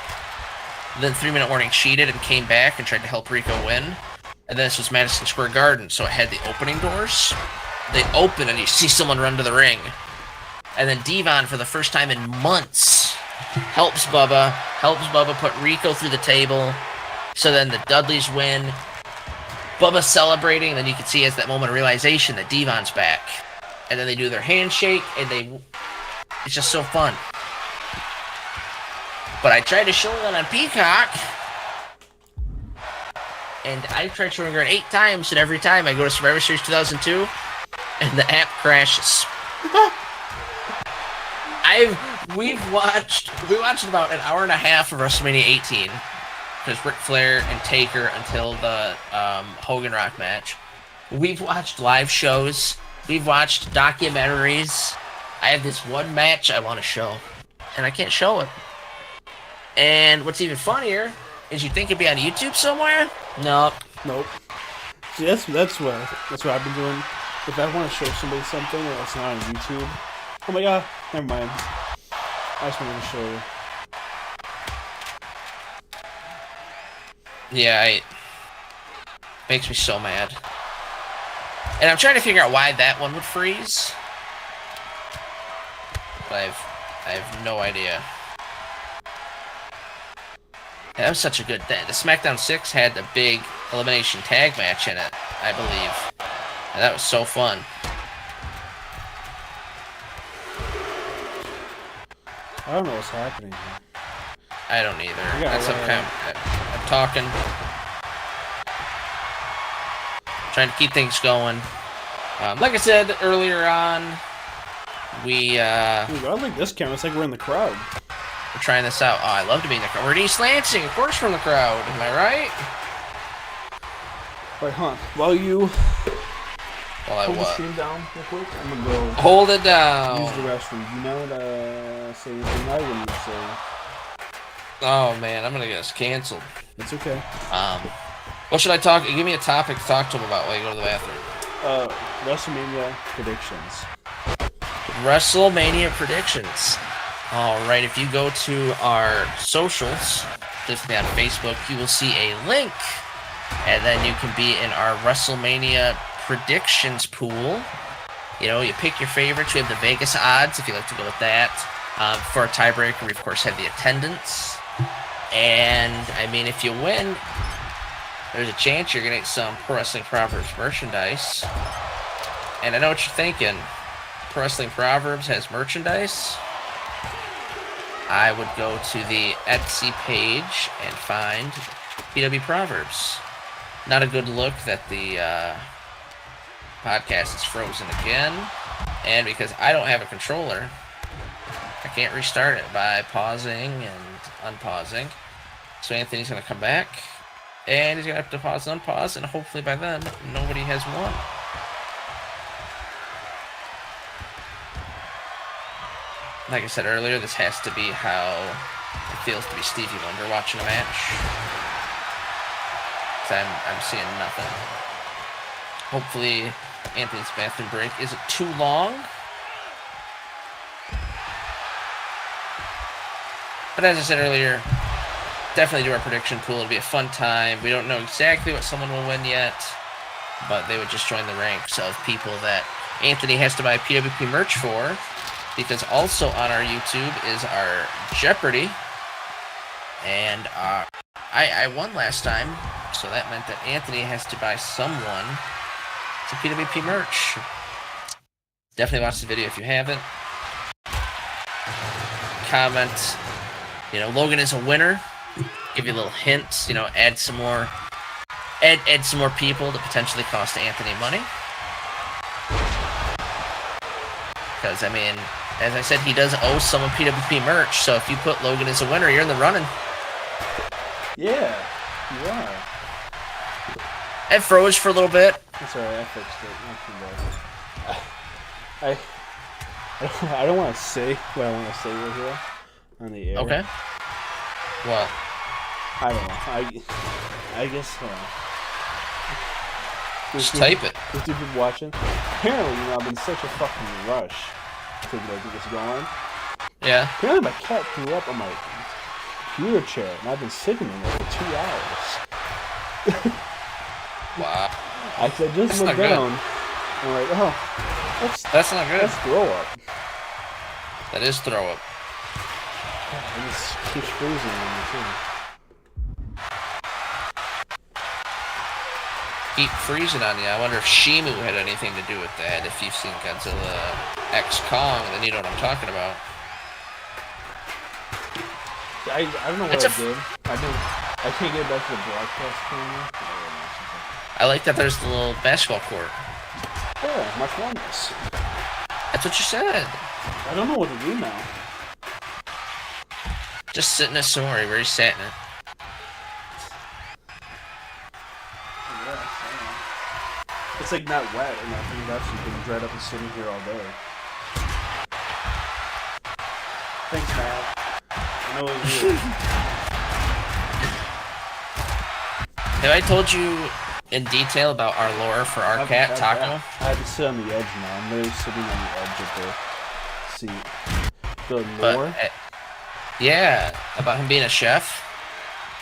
Then 3-minute warning cheated and came back and tried to help Rico win. And then this was Madison Square Garden, so it had the opening doors. They open and you see someone run to the ring. And then Devon, for the first time in months, helps Bubba put Rico through the table. So then the Dudleys win. Bubba celebrating, and then you can see as that moment of realization that Devon's back. And then they do their handshake, and it's just so fun. But I tried to show that on Peacock, and I tried showing her 8 times, and every time I go to Survivor Series 2002, and the app crashes. We watched about an hour and a half of WrestleMania 18, because Ric Flair and Taker until the Hogan Rock match. We've watched live shows. We've watched documentaries. I have this one match I want to show, and I can't show it. And what's even funnier is you think it'd be on YouTube somewhere? Nope. See, that's what I've been doing. If I want to show somebody something that's not on YouTube, I'm like, never mind. I just wanted to show you. Yeah, it makes me so mad. And I'm trying to figure out why that one would freeze. but I have no idea. That was such a good thing. The SmackDown 6 had the big elimination tag match in it, I believe. And that was so fun. I don't know what's happening here. I don't either. That's some kind of, I'm talking. Trying to keep things going. Like I said earlier on, we I like this camera. It's like we're in the crowd. We're trying this out. Oh, I love to be in the crowd. We're in East Lansing, of course, from the crowd. Am I right? Right, huh? While you hold the stream down real quick, I'm gonna go hold it down. Use the restroom. Do you know say anything I wouldn't say? Oh man, I'm gonna get us canceled. It's okay. What should I talk? Give me a topic to talk to him about while you go to the bathroom. WrestleMania predictions. WrestleMania predictions. Alright, if you go to our socials, specifically on Facebook, you will see a link. And then you can be in our WrestleMania predictions pool. You know, you pick your favorites. We have the Vegas odds, if you like to go with that. For a tiebreaker, we of course have the attendance. And, I mean, if you win, there's a chance you're going to get some Pro Wrestling Proverbs merchandise. And I know what you're thinking. Pro Wrestling Proverbs has merchandise. I would go to the Etsy page and find PW Proverbs. Not a good look that the podcast is frozen again. And because I don't have a controller, I can't restart it by pausing and unpausing. So Anthony's going to come back. And he's going to have to pause and unpause. And hopefully by then, nobody has won. Like I said earlier, this has to be how it feels to be Stevie Wonder watching a match. Because I'm seeing nothing. Hopefully, Anthony's bathroom break isn't too long. But as I said earlier, definitely do our prediction pool. It'll be a fun time. We don't know exactly what someone will win yet, but they would just join the ranks of people that Anthony has to buy PWP merch for. Because also on our YouTube is our Jeopardy. And I won last time, so that meant that Anthony has to buy someone some PWP merch. Definitely watch the video if you haven't. Comment, you know, Logan is a winner. Give you little hints, you know, add some more people to potentially cost Anthony money. Because, I mean, as I said, he does owe someone PWP merch, so if you put Logan as a winner, you're in the running. Yeah, you are. It froze for a little bit. That's alright, I fixed it. I don't want to say what I want to say right here on the air. Okay. What? I don't know. I guess. Just type it. There's two people watching. Apparently, you know, I've been in such a fucking rush to get this going. Yeah. Apparently, my cat threw up on my computer chair, and I've been sitting in there for 2 hours. Wow. I just looked down, and I'm like, oh, that's not good. That's throw up. That is throw up. It just keeps freezing on me, too. Keep freezing on you. I wonder if Shimu had anything to do with that. If you've seen Godzilla X Kong, then you know what I'm talking about. I don't know what I did. I can't get back to the broadcast camera. I like that there's the little basketball court. Yeah, much more nice. That's what you said. I don't know what to do now. Just sit in a sorry where you sat in it. It's like not wet or nothing. That's just been dried up and sitting here all day. Thanks, Matt. I know it was you. Have I told you in detail about our lore for our cat, Taco? I have to sit on the edge now. I'm literally sitting on the edge of the seat. The lore? Yeah, about him being a chef.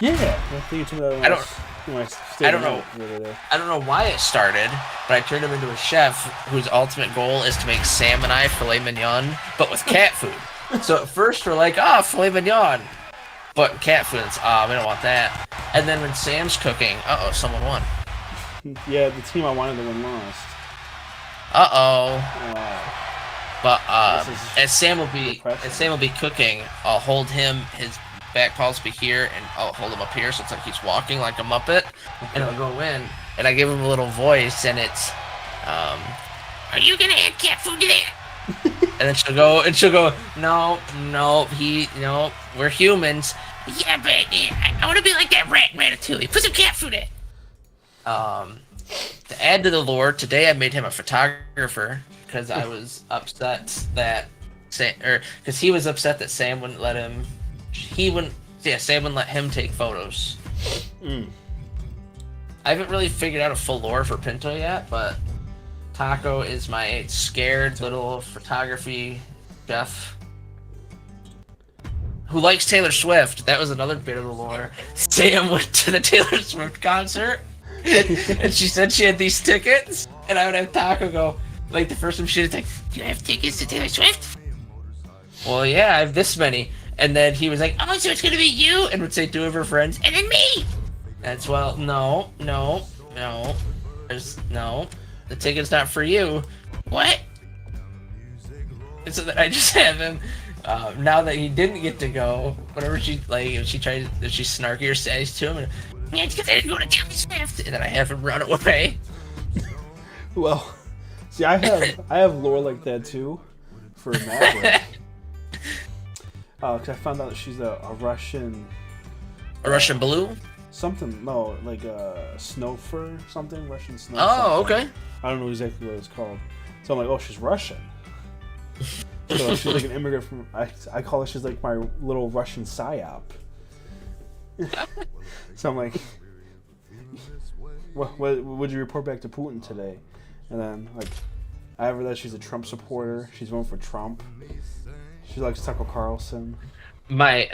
Yeah. I think it's I don't. I don't know. I don't know why it started, but I turned him into a chef whose ultimate goal is to make Sam and I filet mignon, but with cat food. So at first we're like, filet mignon, but cat food. It's, we don't want that. And then when Sam's cooking, someone won. Yeah, the team I wanted to win lost. But as Sam will be cooking, I'll hold his back paws be here, and I'll hold him up here, so it's like he's walking like a Muppet, and I'll go in, and I give him a little voice, and it's, are you gonna add cat food to that? And then she'll go, no, we're humans. Yeah, but I want to be like that rat Ratatouille. Put some cat food in. To add to the lore, today I made him a photographer because I was upset that because he was upset that Sam wouldn't let him. Sam wouldn't let him take photos. I haven't really figured out a full lore for Pinto yet, but Taco is my scared little photography chef who likes Taylor Swift. That was another bit of the lore. Sam went to the Taylor Swift concert, and she said she had these tickets, and I would have Taco go, like the first time she was like, "Do you have tickets to Taylor Swift?" Well, yeah, I have this many. And then he was like, "Oh, so it's gonna be you," and would say 2 of her friends, and then me. That's no. There's no. The ticket's not for you. What? And so I just have him. Now that he didn't get to go, whenever she snarky or says to him, and, yeah, it's because I didn't go to Taylor Swift, and then I have him run away. Well, see, I have lore like that too, for Maverick. Because I found out that she's a Russian. A Russian blue? Something, no, like a snow fur, something, Russian snow. Oh, something. okay. I don't know exactly what it's called. So I'm like, oh, she's Russian. So she's like an immigrant from, I call her, she's like my little Russian psyop. So I'm like, what would you report back to Putin today? And then, like, I have her that she's a Trump supporter. She's voting for Trump. She likes Tucker Carlson. My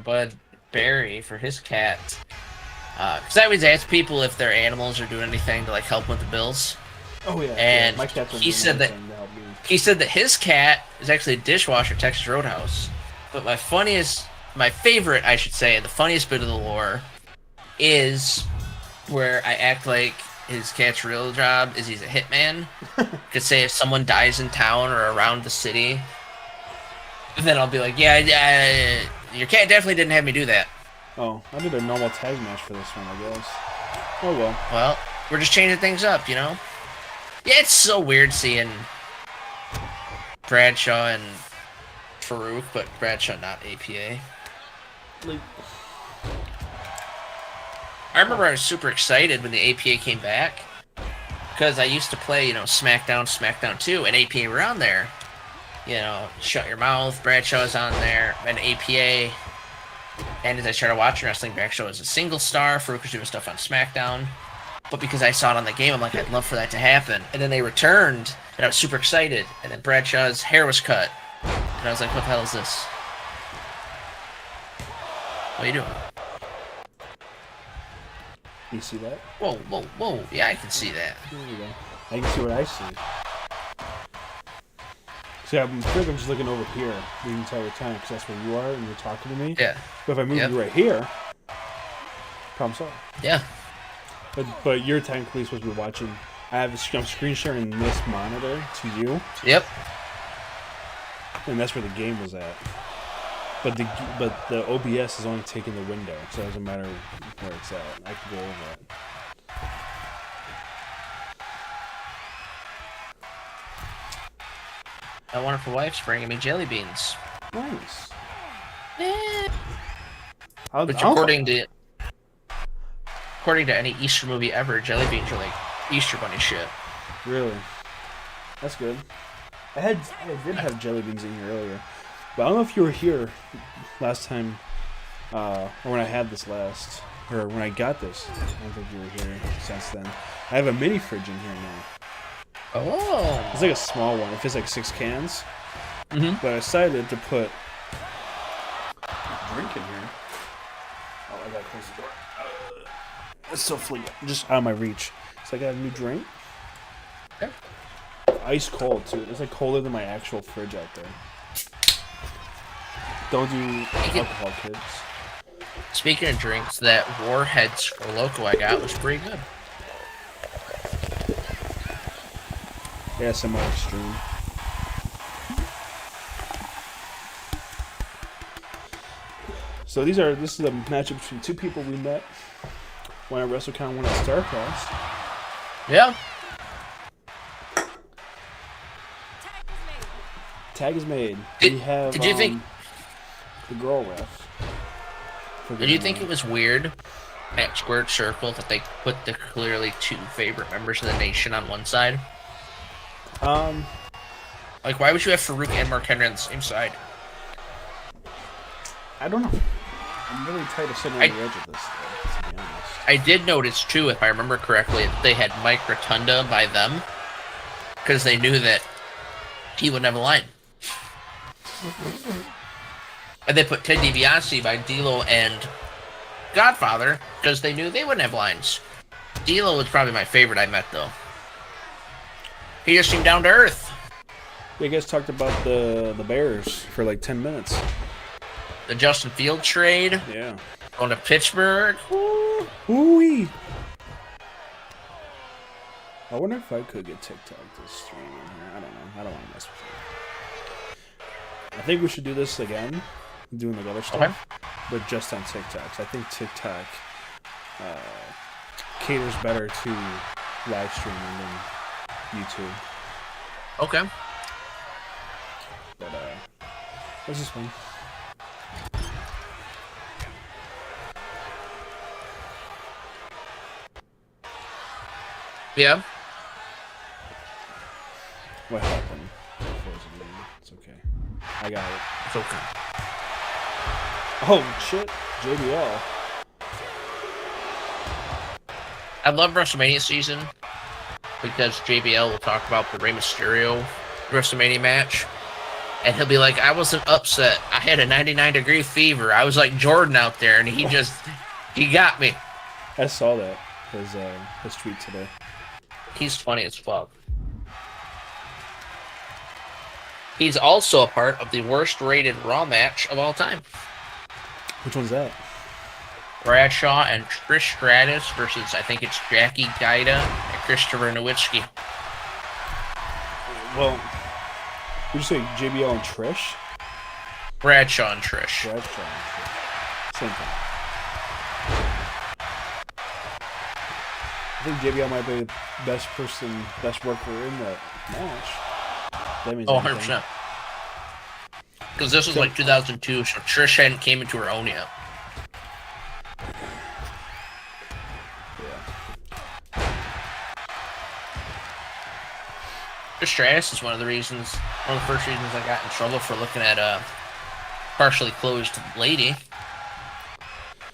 bud Barry, for his cat, because I always ask people if their animals are doing anything to like help with the bills. Oh yeah. And my cat's he said that his cat is actually a dishwasher, Texas Roadhouse. But my favorite, I should say, the funniest bit of the lore is where I act like his cat's real job is he's a hitman. Could say if someone dies in town or around the city, then I'll be like, yeah, your cat definitely didn't have me do that. Oh, I did a normal tag match for this one, I guess. Oh well. Well, we're just changing things up, you know? Yeah, it's so weird seeing Bradshaw and Farouk, but Bradshaw not APA. Like, I remember I was super excited when the APA came back, because I used to play, SmackDown 2, and APA were on there. Shut Your Mouth, Bradshaw's on there, and APA. And as I started watching wrestling, Bradshaw was a single star, Farouk was doing stuff on SmackDown. But because I saw it on the game, I'm like, I'd love for that to happen. And then they returned, and I was super excited. And then Bradshaw's hair was cut. And I was like, what the hell is this? What are you doing? you see that? Whoa. Yeah, I can see that. There you go. I can see what I see. See, I feel like I'm just looking over here the entire time because that's where you are and you're talking to me. Yeah. But if I move you right here, problem solved. Yeah. But you're technically supposed to be watching. I'm screen sharing this monitor to you. Yep. And that's where the game was at. But the OBS is only taking the window, so it doesn't matter where it's at. I can go over it. My wonderful wife's bringing me jelly beans. Nice. Which according to any Easter movie ever, jelly beans are like Easter bunny shit. Really? That's good. I did have jelly beans in here earlier. But I don't know if you were here last time, or when I had this last, or when I got this. I don't think you were here since then. I have a mini fridge in here now. Oh. It's like a small one. It fits like 6 cans. Mm-hmm. But I decided to put a drink in here. Oh, I gotta close the door. It's so fleet. Just out of my reach. So I got a new drink. Yeah. Ice cold too. It's like colder than my actual fridge out there. Don't do alcohol, kids. Speaking of drinks, that Warheads for Loco I got was pretty good. Yeah, somewhat extreme. So this is a matchup between two people we met when at WrestleCon, one at StarCast. Yeah. Tag is made. Did you think the girl ref? Did you think it was weird at Squared Circle that they put the clearly two favorite members of the nation on one side? Like, why would you have Farouk and Mark Henry on the same side? I don't know. I'm really tired of sitting on the edge of this, though, to be honest. I did notice, too, if I remember correctly, that they had Mike Rotunda by them because they knew that he wouldn't have a line. And they put Ted DiBiase by D'Lo and Godfather because they knew they wouldn't have lines. D'Lo was probably my favorite I met, though. He just seemed down to earth. You guys talked about the Bears for like 10 minutes. The Justin Fields trade. Yeah. Going to Pittsburgh. Ooh-wee. I wonder if I could get TikTok to stream in here. I don't know. I don't want to mess with it. I think we should do this again, doing the other stuff, but just on TikTok. I think TikTok caters better to live streaming than YouTube. Okay. But this is fun. Yeah. What happened? It's okay. I got it. It's okay. Oh shit, JBL. I love WrestleMania season because JBL will talk about the Rey Mysterio WrestleMania match, and he'll be like, "I wasn't upset. I had a 99-degree fever. I was like Jordan out there, and he got me." I saw that his tweet today. He's funny as fuck. He's also a part of the worst-rated Raw match of all time. Which one's that? Bradshaw and Trish Stratus versus, I think it's Jackie Gaida and Christopher Nowitzki. Well, did you say JBL and Trish? Bradshaw and Trish. Bradshaw and Trish. Same thing. I think JBL might be the best worker in that match. That means 100%. Because this was like 2002, so Trish hadn't came into her own yet. Yeah. Trish Stratus is one of the first reasons I got in trouble for looking at a partially closed lady.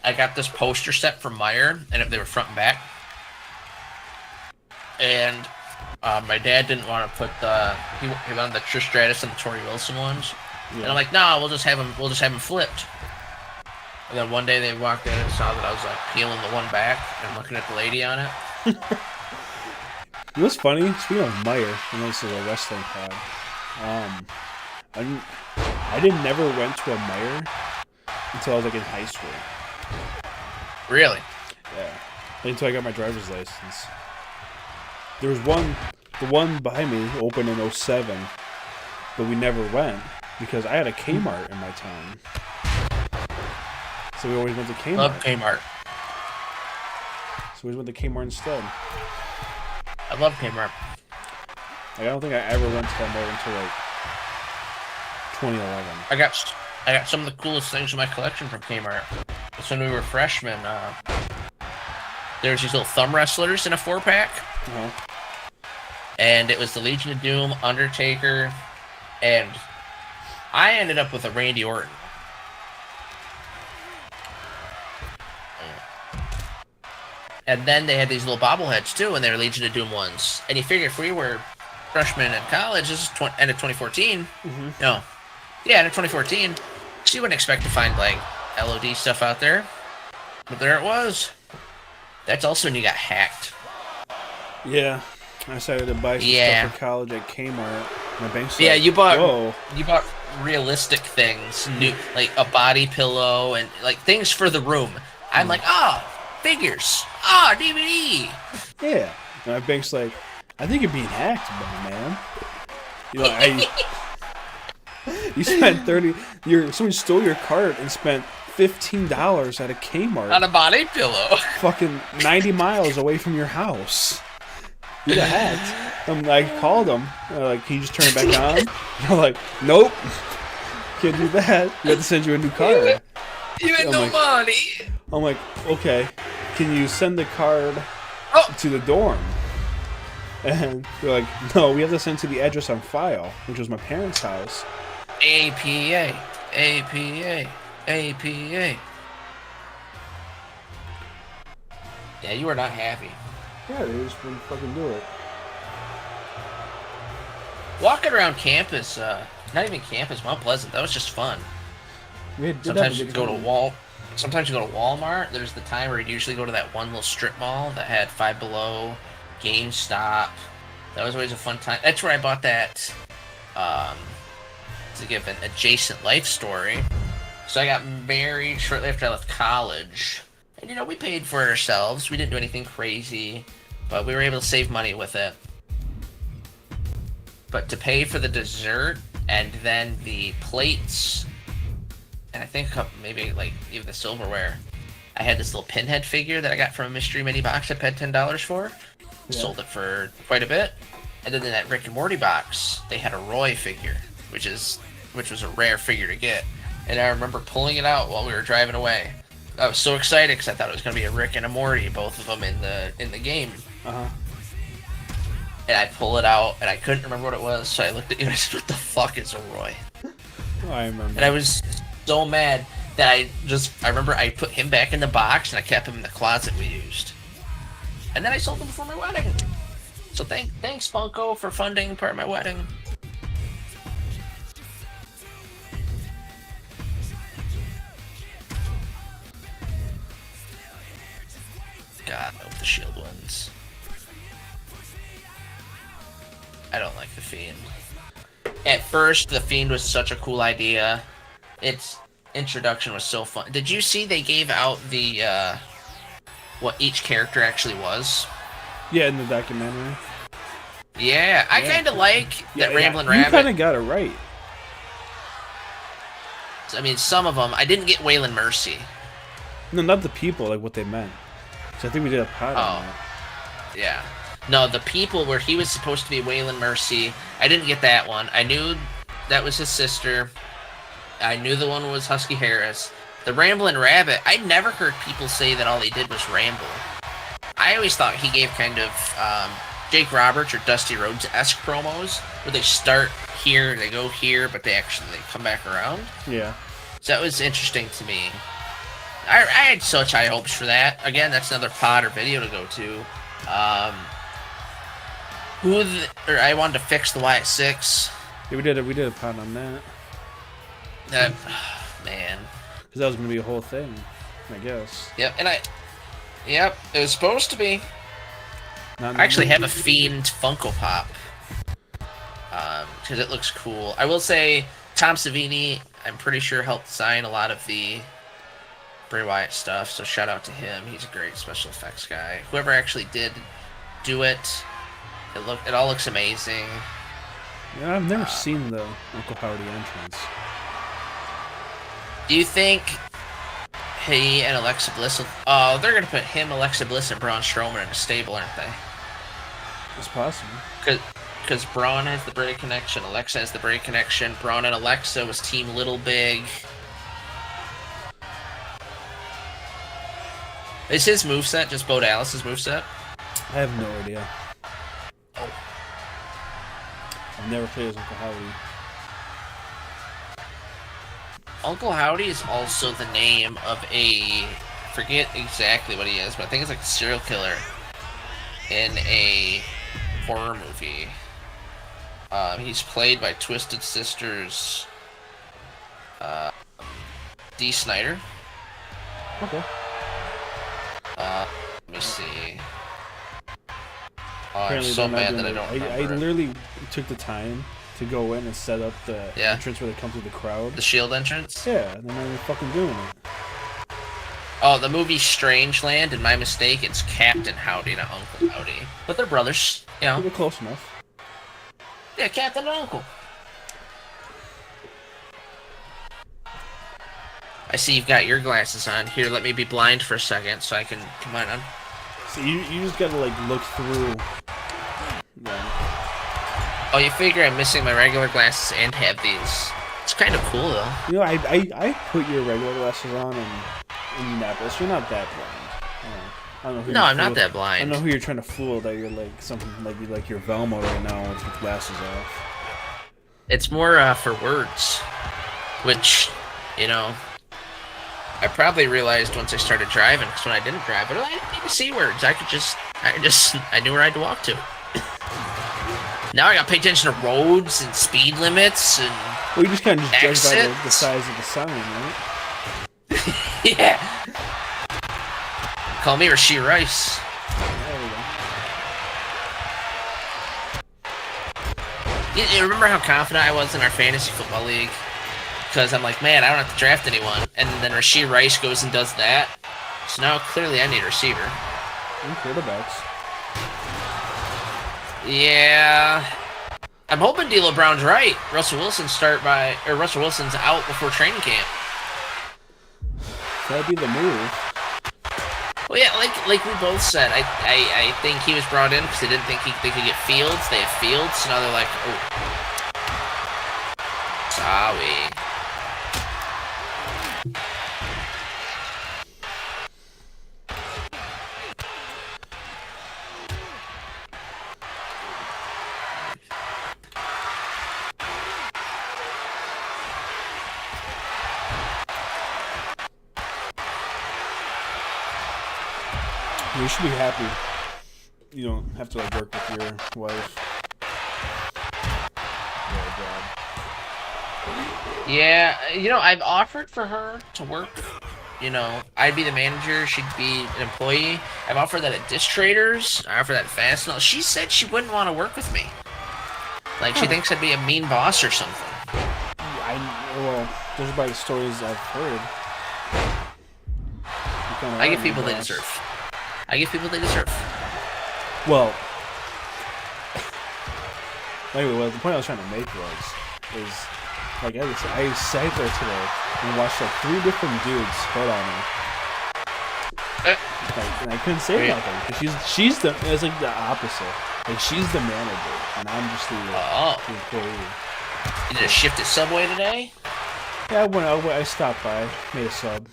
I got this poster set from Meyer, and they were front and back. And my dad didn't want to put he wanted the Trish Stratus and the Tori Wilson ones. Yeah. And I'm like, no, we'll just have them flipped. And then one day they walked in and saw that I was like peeling the one back and looking at the lady on it. It was funny. Speaking of Meyer, I know this is a wrestling pod. I never went to a Meyer until I was like in high school. Really? Yeah. Until I got my driver's license. There was the one behind me opened in 2007, but we never went because I had a Kmart in my town. So we always went to Kmart. Love Kmart. So we always went to Kmart instead. I love Kmart. I don't think I ever went to Kmart until like 2011. I got some of the coolest things in my collection from Kmart. It's when we were freshmen. There was these little thumb wrestlers in a 4-pack. Uh-huh. And it was the Legion of Doom, Undertaker, and I ended up with a Randy Orton. And then they had these little bobbleheads too, and they were Legion of Doom ones. And you figure if we were freshmen in college, this is end of 2014. Mm-hmm. No. Yeah, end of 2014. So you wouldn't expect to find like LOD stuff out there. But there it was. That's also when you got hacked. Yeah. I decided to buy some stuff for college at Kmart. My bank's like, you bought whoa. you bought realistic things, new like a body pillow and like things for the room. I'm like, figures, DVD. Yeah. And my bank's like, I think you're being hacked, man. You know, you spent somebody stole your card and spent $15 at a Kmart on a body pillow, fucking 90 miles away from your house. You got hacked. I called them. Like, can you just turn it back on? They're like, nope, can't do that. We have to send you a new card. You had no money. I'm like, okay, can you send the card to the dorm? And they're like, no, we have to send to the address on file, which was my parents' house. APA. Yeah, you were not happy. Yeah, they just wouldn't fucking do it. Walking around campus, not even campus, Mount Pleasant, that was just fun. Sometimes you go to Walmart. There's the time where you usually go to that one little strip mall that had Five Below, GameStop. That was always a fun time. That's where I bought that, to give an adjacent life story. So I got married shortly after I left college. And, we paid for it ourselves. We didn't do anything crazy, but we were able to save money with it. But to pay for the dessert and then the plates, and I think maybe like even the silverware, I had this little pinhead figure that I got from a mystery mini box I paid $10 for. Yeah. Sold it for quite a bit. And then in that Rick and Morty box, they had a Roy figure, which was a rare figure to get. And I remember pulling it out while we were driving away. I was so excited because I thought it was going to be a Rick and a Morty, both of them in the game. Uh-huh. And I pull it out, and I couldn't remember what it was, so I looked at you and I said, what the fuck is a Roy? Oh, I remember. And I was so mad that I remember I put him back in the box, and I kept him in the closet we used. And then I sold him for my wedding. So thanks, Funko, for funding part of my wedding. God, I hope the Shield wins. I don't like the Fiend. At first, the Fiend was such a cool idea. Its introduction was so fun. Did you see they gave out the what each character actually was? Yeah, in the documentary. Yeah, I kind of like that Ramblin' Rabbit. You kind of got it right. I mean, some of them. I didn't get Waylon Mercy. No, not the people, like what they meant. So I think we did a pod on that. Yeah. No, the people where he was supposed to be Waylon Mercy, I didn't get that one. I knew that was his sister. I knew the one was Husky Harris. The Ramblin' Rabbit, I never heard people say that all he did was ramble. I always thought he gave kind of Jake Roberts or Dusty Rhodes-esque promos, where they start here, they go here, but they come back around. Yeah. So that was interesting to me. I had such high hopes for that. Again, that's another pod or video to go to. I wanted to fix the Wyatt 6. Yeah, we did a pod on that. Man. Because that was going to be a whole thing, I guess. Yep, Yep, it was supposed to be. I actually have a Fiend Funko Pop. Because it looks cool. I will say, Tom Savini, I'm pretty sure helped sign a lot of the Bray Wyatt stuff, so shout out to him. He's a great special effects guy. Whoever actually did do it, it all looks amazing. Yeah, I've never seen the Uncle Howdy entrance. Do you think he and Alexa Bliss they're going to put him, Alexa Bliss, and Braun Strowman in a stable, aren't they? It's possible. Because Braun has the Bray connection, Alexa has the Bray connection. Braun and Alexa was Team Little Big. Is his moveset just Bo Dallas's moveset? I have no idea. Oh. I've never played as Uncle Howdy. Uncle Howdy is also the name of forget exactly what he is, but I think it's like a serial killer in a horror movie. He's played by Twisted Sister's Dee Snider. Okay. me see. Oh, I'm so mad that I don't remember. I literally took the time to go in and set up the entrance where they come through the crowd. The shield entrance? Yeah, and they're not even fucking doing it. Oh, the movie Strangeland, and my mistake, it's Captain Howdy, not Uncle Howdy. But they're brothers, you know. They're close enough. Yeah, Captain and Uncle. I see you've got your glasses on. Here, let me be blind for a second so I can... Come on. So you just gotta, like, look through... Yeah. Oh, you figure I'm missing my regular glasses and have these. It's kind of cool, though. You know, I put your regular glasses on in Indianapolis. You're not that blind. I don't know who no, I'm not that blind. I don't know who you're trying to fool that you're, like, something like your Velma right now with your glasses off. It's more for words. Which, you know... I probably realized once I started driving, because when I didn't drive, I didn't need to see words. I knew where I had to walk to. Now I got to pay attention to roads and speed limits and well, you just kind of judge by the size of the sign, right? Yeah. Call me Rasheed Rice. There we go. You remember how confident I was in our fantasy football league? Because I'm like, man, I don't have to draft anyone. And then Rasheed Rice goes and does that. So now clearly I need a receiver. And quarterbacks. Yeah. I'm hoping D'Lo Brown's right. Russell Wilson's out before training camp. That'd be the move. Well, yeah, like we both said, I think he was brought in because they didn't think they could get Fields. They have Fields, so now they're like, oh. Sorry. You should be happy. You don't have to like work with your wife. Yeah, you know, I've offered for her to work. You know, I'd be the manager, she'd be an employee. I've offered that at Disc Traders. I offered that at Fastenal. She said she wouldn't want to work with me. Like, she thinks I'd be a mean boss or something. Well, judging by the stories I've heard. I give people they deserve. I give people they deserve. Well, anyway, the point I was trying to make is like I sat there today and watched like 3 different dudes hit on me. Like, and I couldn't say nothing because she's it's like the opposite. Like she's the manager and I'm just the employee. You just shifted Subway today? Yeah, I stopped by, made a sub.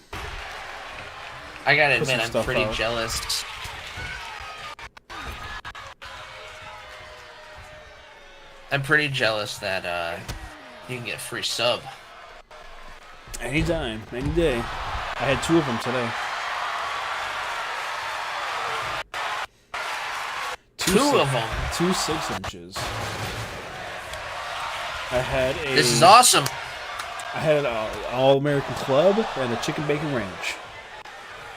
I gotta admit, I'm pretty jealous. I'm pretty jealous that you can get a free sub. Anytime, any day. I had 2 of them today. 2 of them? 2 6-inches. I had a... This is awesome! I had an All-American Club and a Chicken Bacon Ranch.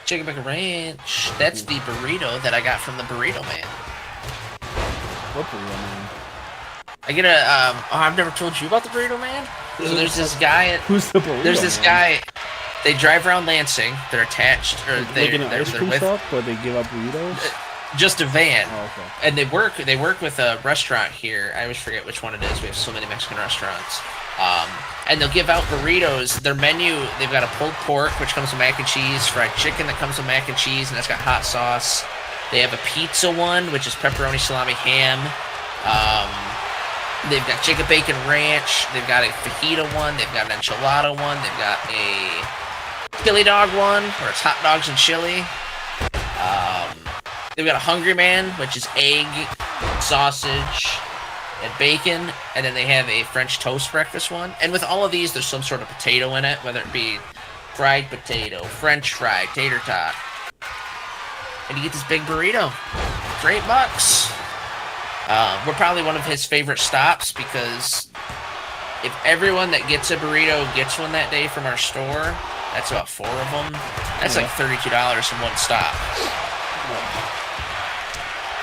Chicken Bacon Ranch. That's the burrito that I got from the Burrito Man. What Burrito Man? I get a, I've never told you about the Burrito Man? So there's this guy Who's the Burrito There's this guy, they drive around Lansing, they're attached, or they're with... Truck, but they give up burritos? Just a van. Oh, okay. And they work with a restaurant here. I always forget which one it is. We have so many Mexican restaurants. And they'll give out burritos. Their menu, they've got a pulled pork, which comes with mac and cheese, fried chicken that comes with mac and cheese, and that's got hot sauce. They have a pizza one, which is pepperoni, salami, ham. They've got chicken bacon ranch. They've got a fajita one. They've got an enchilada one. They've got a chili dog one, where it's hot dogs and chili. They've got a Hungry Man, which is egg, sausage, and bacon, and then they have a French toast breakfast one. And with all of these, there's some sort of potato in it, whether it be fried potato, French fry, tater tot. And you get this big burrito for $8. We're probably one of his favorite stops because if everyone that gets a burrito gets one that day from our store, that's about 4 of them. That's like $32 in one stop.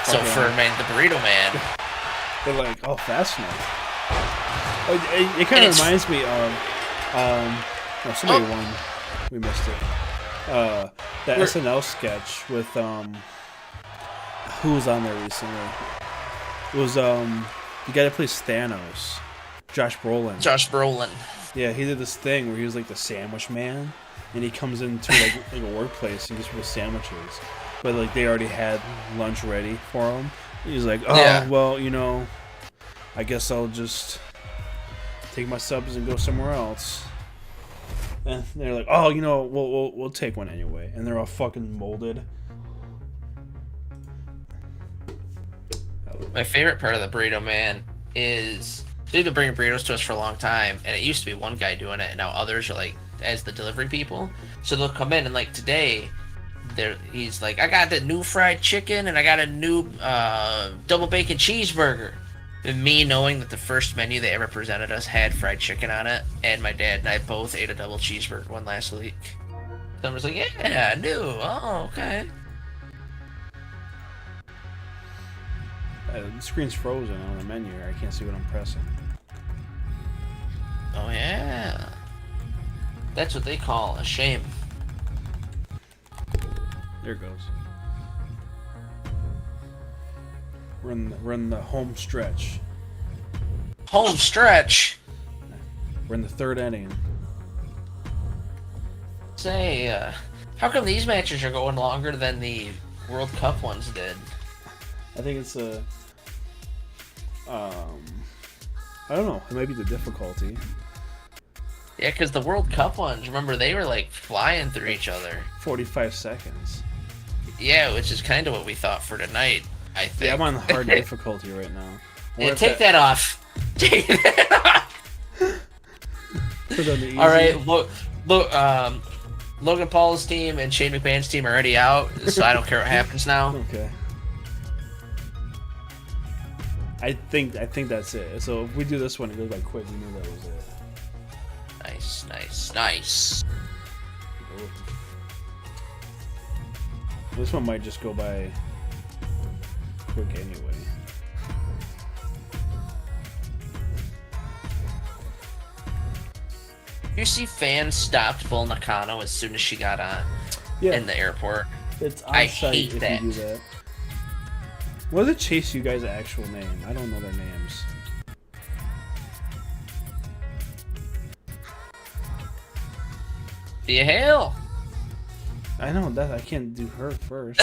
So for man, the Burrito Man, they're like, oh, fascinating. It kind of reminds me of somebody won. We missed it. That SNL sketch with who was on there recently? It was the guy that plays Thanos, Josh Brolin. Josh Brolin. Yeah, he did this thing where he was like the sandwich man, and he comes into like a workplace and gives people sandwiches, but like they already had lunch ready for him. He's like, oh well, you know, I guess I'll just take my subs and go somewhere else. And they're like, oh, you know, we'll take one anyway, and they're all fucking molded. My favorite part of the Burrito Man is they've been bringing burritos to us for a long time, and it used to be one guy doing it, and now others are like as the delivery people. So they'll come in and like today, he's like, I got the new fried chicken and I got a new double bacon cheeseburger. And me knowing that the first menu they ever presented us had fried chicken on it, and my dad and I both ate a double cheeseburger one last week. So I was like, yeah, I knew. Oh, okay. The screen's frozen on the menu. I can't see what I'm pressing. Oh yeah, that's what they call a shame. There it goes. We're in the home stretch. Home stretch. We're in the third inning. Say, how come these matches are going longer than the World Cup ones did? I think it's I don't know. It might be the difficulty. Yeah, because the World Cup ones, remember, they were like flying through each other. 45 seconds. Yeah, which is kind of what we thought for tonight, I think. Yeah, I'm on hard difficulty right now. Yeah, take that off. Take that off. Put on the easy. All right, look, Logan Paul's team and Shane McMahon's team are already out, so I don't care what happens now. Okay. I think that's it. So if we do this one, it goes by quick. We knew that was it. Nice. Oh. This one might just go by quick anyway. You see fans stopped Bull Nakano as soon as she got on in the airport. It's on I site hate if that. you do that. What is Chase You guys' actual name? I don't know their names. The hell? I know that I can't do her first.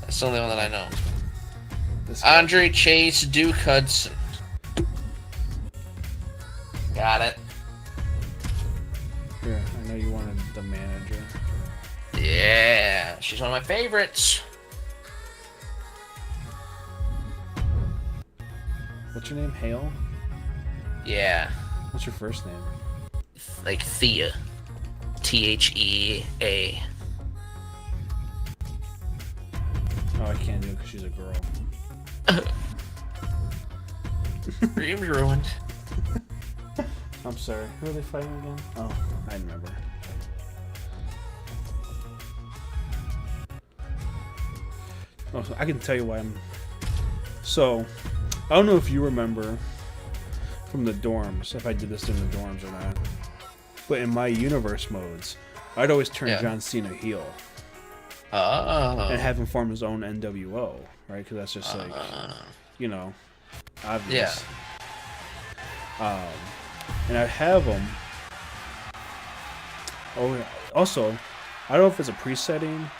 That's the only one that I know. This guy. Andre Chase, Duke Hudson. Got it. Here, I know you wanted the manager. Yeah, she's one of my favorites. What's your name? Hale? Yeah, What's your first name? like Thea. Thea. Oh, I can't do it because she's a girl. Dreams ruined. I'm sorry. Who are they fighting again? Oh, I remember. Oh, so I can tell you why I'm... So, I don't know if you remember from the dorms, if I did this in the dorms or not, but in my universe modes, I'd always turn John Cena heel. Oh. And have him form his own NWO, right? Because that's just like, you know, obvious. Yeah. And I'd have him... Oh, yeah. Also, I don't know if it's a presetting.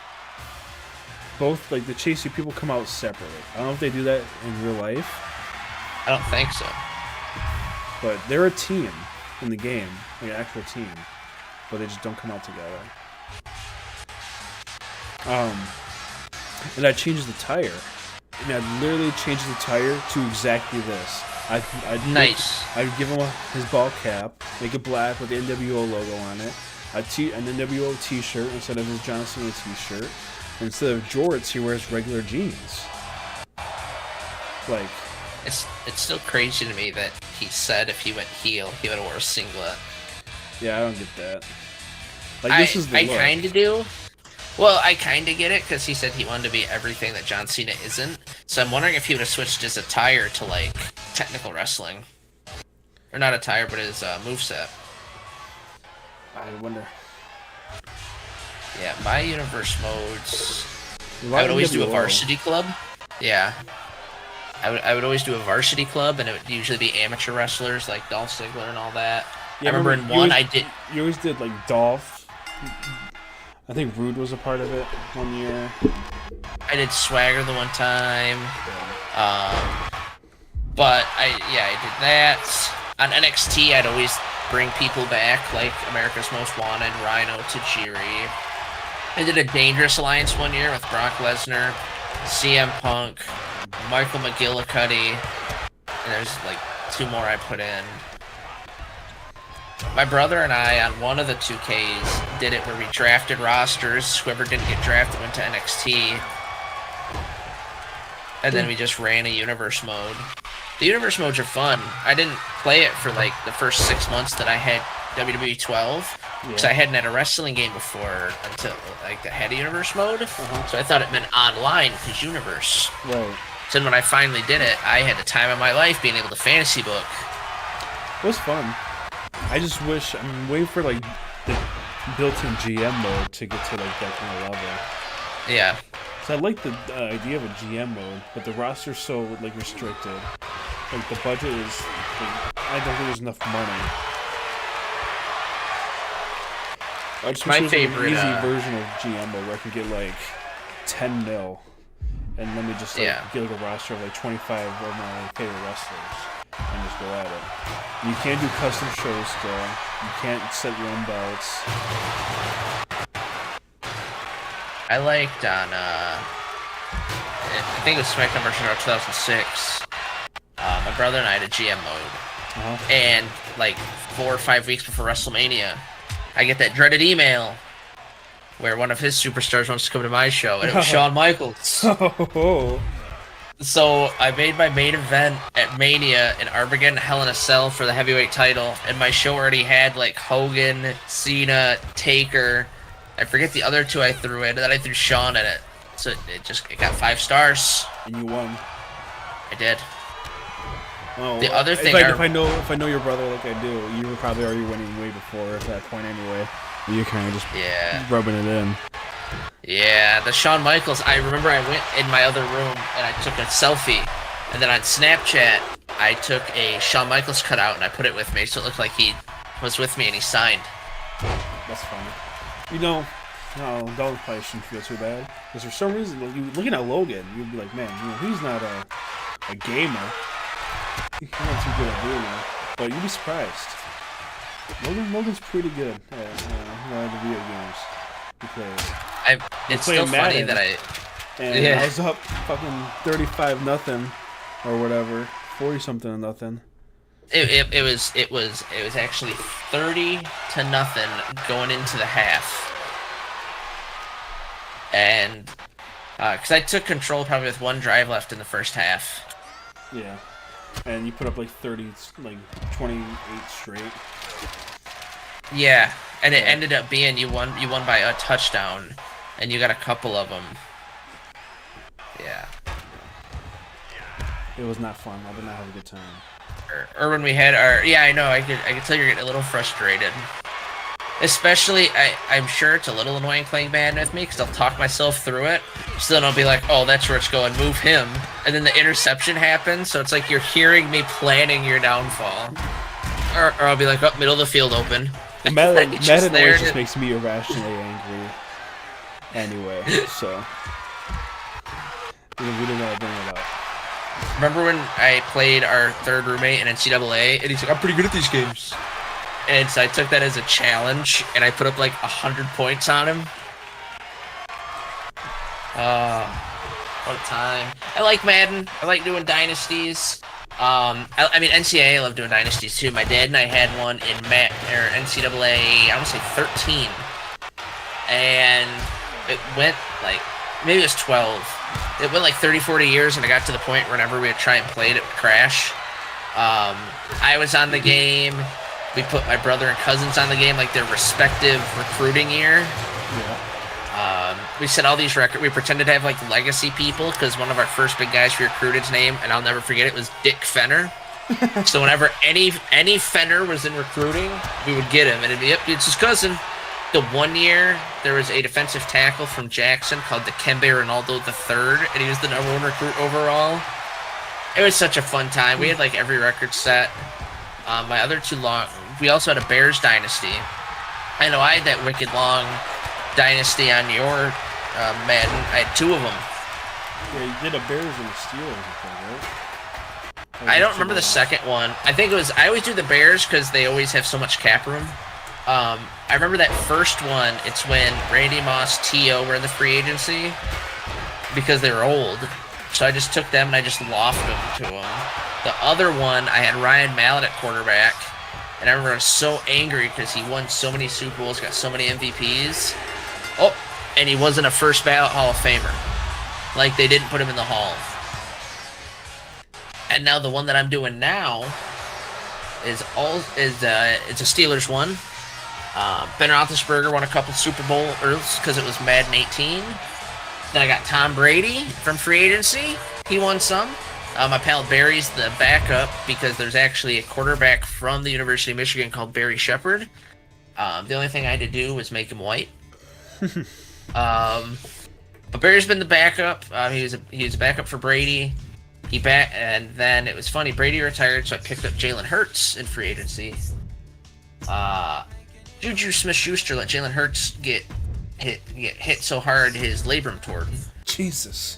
Both, like, the Chase You people come out separately. I don't know if they do that in real life. I don't think so. But they're a team in the game, like an actual team. But they just don't come out together. And I changed the tire. And I literally changed the tire to exactly this. Nice. I'd give him his ball cap, make it black with the NWO logo on it, an NWO t-shirt instead of his John Cena t-shirt. Instead of jorts, he wears regular jeans. Like, it's still crazy to me that he said if he went heel, he would have wore a singlet. yeah, I don't get that. Like, this is the look. I kind of do, Well, I kind of get it because he said he wanted to be everything that John Cena isn't. So I'm wondering if he would have switched his attire to like technical wrestling, or not attire, but his moveset. I wonder. Yeah, my universe modes. I would always do a varsity club. Yeah. I would always do a varsity club, and it would usually be amateur wrestlers like Dolph Ziggler and all that. Yeah, I remember in one I did. You always did like Dolph. I think Rude was a part of it one year. I did Swagger the one time. But I did that. On NXT, I'd always bring people back, like America's Most Wanted, Rhino, Tajiri. I did a Dangerous Alliance one year with Brock Lesnar, CM Punk, Michael McGillicuddy, and there's like 2 more I put in. My brother and I, on one of the 2Ks, did it where we drafted rosters. Whoever didn't get drafted went to NXT. And then we just ran a universe mode. The universe modes are fun. I didn't play it for like the first 6 months that I had WWE 12. Because I hadn't had a wrestling game before until like I had a universe mode. So I thought it meant online because universe. Right. So then when I finally did it, I had the time of my life being able to fantasy book. It was fun. I just wish I'm waiting for like the built-in GM mode to get to like that kind of level. Yeah. So I like the idea of a GM mode, but the roster's so like restricted. Like the budget is, like, I don't think there's enough money. I just wish there was an easy version of GM mode where I could get like 10 mil, and let me just like, get like a roster of like 25 of my favorite wrestlers and just go at it. You can't do custom shows still. You can't set your own belts. I liked on, I think it was SmackDown vs. Raw 2006. My brother and I had a GM mode. And like 4 or 5 weeks before WrestleMania, I get that dreaded email where one of his superstars wants to come to my show, and it was Shawn Michaels. So I made my main event at Mania in Armageddon Hell in a Cell for the heavyweight title, and my show already had like Hogan, Cena, Taker. I forget the other 2 I threw in, and then I threw Shawn in it. So it got 5 stars. And you won. I did. Oh, the other thing, if I know your brother like I do, you were probably already winning way before at that point anyway. You're kind of just rubbing it in. Yeah, the Shawn Michaels. I remember I went in my other room and I took a selfie, and then on Snapchat I took a Shawn Michaels cutout and I put it with me, so it looked like he was with me and he signed. That's funny. You know, no, Dalton probably shouldn't feel too bad, because for some reason, you looking at Logan, you'd be like, man, he's not a gamer. He's not too good at doing it, but you'd be surprised. Logan's pretty good at the video games he plays. It's still funny that I was up fucking 35-0 or whatever, 40-something-0. It was actually 30-0 going into the half, and because I took control probably with 1 drive left in the first half. Yeah, and you put up like 28 straight. Yeah, and it ended up being you won by a touchdown, and you got a couple of them. Yeah. It was not fun. I did not have a good time. Or when we had our... Yeah, I know. I could tell you're getting a little frustrated. Especially, I'm sure it's a little annoying playing bad with me, because I'll talk myself through it. So then I'll be like, oh, that's where it's going. Move him. And then the interception happens, so it's like you're hearing me planning your downfall. Or I'll be like, oh, middle of the field open. Madden always just makes me irrationally angry. Anyway, so... We didn't know what to bring it up. Remember when I played our third roommate in NCAA, and he's like, I'm pretty good at these games. And so I took that as a challenge, and I put up like 100 points on him. What a time. I like Madden. I like doing dynasties. I mean, NCAA, I love doing dynasties too. My dad and I had one in NCAA, I want to say 13. And it went like, maybe it was 12. It went like 30, 40 years, and I got to the point whenever we would try and play it, it would crash. I was on the game. We put my brother and cousins on the game, like their respective recruiting year. Yeah. We set all these records. We pretended to have like legacy people because one of our first big guys we recruited's name, and I'll never forget it, was Dick Fenner. So whenever any Fenner was in recruiting, we would get him, and it'd be, yep, it's his cousin. The one year there was a defensive tackle from Jackson called the Kembe Ronaldo III, and he was the #1 recruit overall. It was such a fun time. We had like every record set. My other two long. We also had a Bears dynasty. I know I had that wicked long dynasty on your Madden. I had 2 of them. Yeah, you did a Bears and a Steelers, right? I don't remember the second one. I think it was. I always do the Bears because they always have so much cap room. I remember that first one. It's when Randy Moss, T.O. were in the free agency because they were old. So I just took them and I just lofted them to them. The other one, I had Ryan Mallett at quarterback. And I remember I was so angry because he won so many Super Bowls, got so many MVPs. Oh, and he wasn't a first ballot Hall of Famer. Like, they didn't put him in the Hall. And now the one that I'm doing now it's a Steelers one. Ben Roethlisberger won a couple Super Bowls because it was Madden 18. Then I got Tom Brady from free agency. He won some. My pal Barry's the backup because there's actually a quarterback from the University of Michigan called Barry Shepard. The only thing I had to do was make him white. But Barry's been the backup. He was a backup for Brady. And then it was funny. Brady retired, so I picked up Jalen Hurts in free agency. Juju Smith-Schuster let Jalen Hurts get hit so hard his labrum tore. Jesus.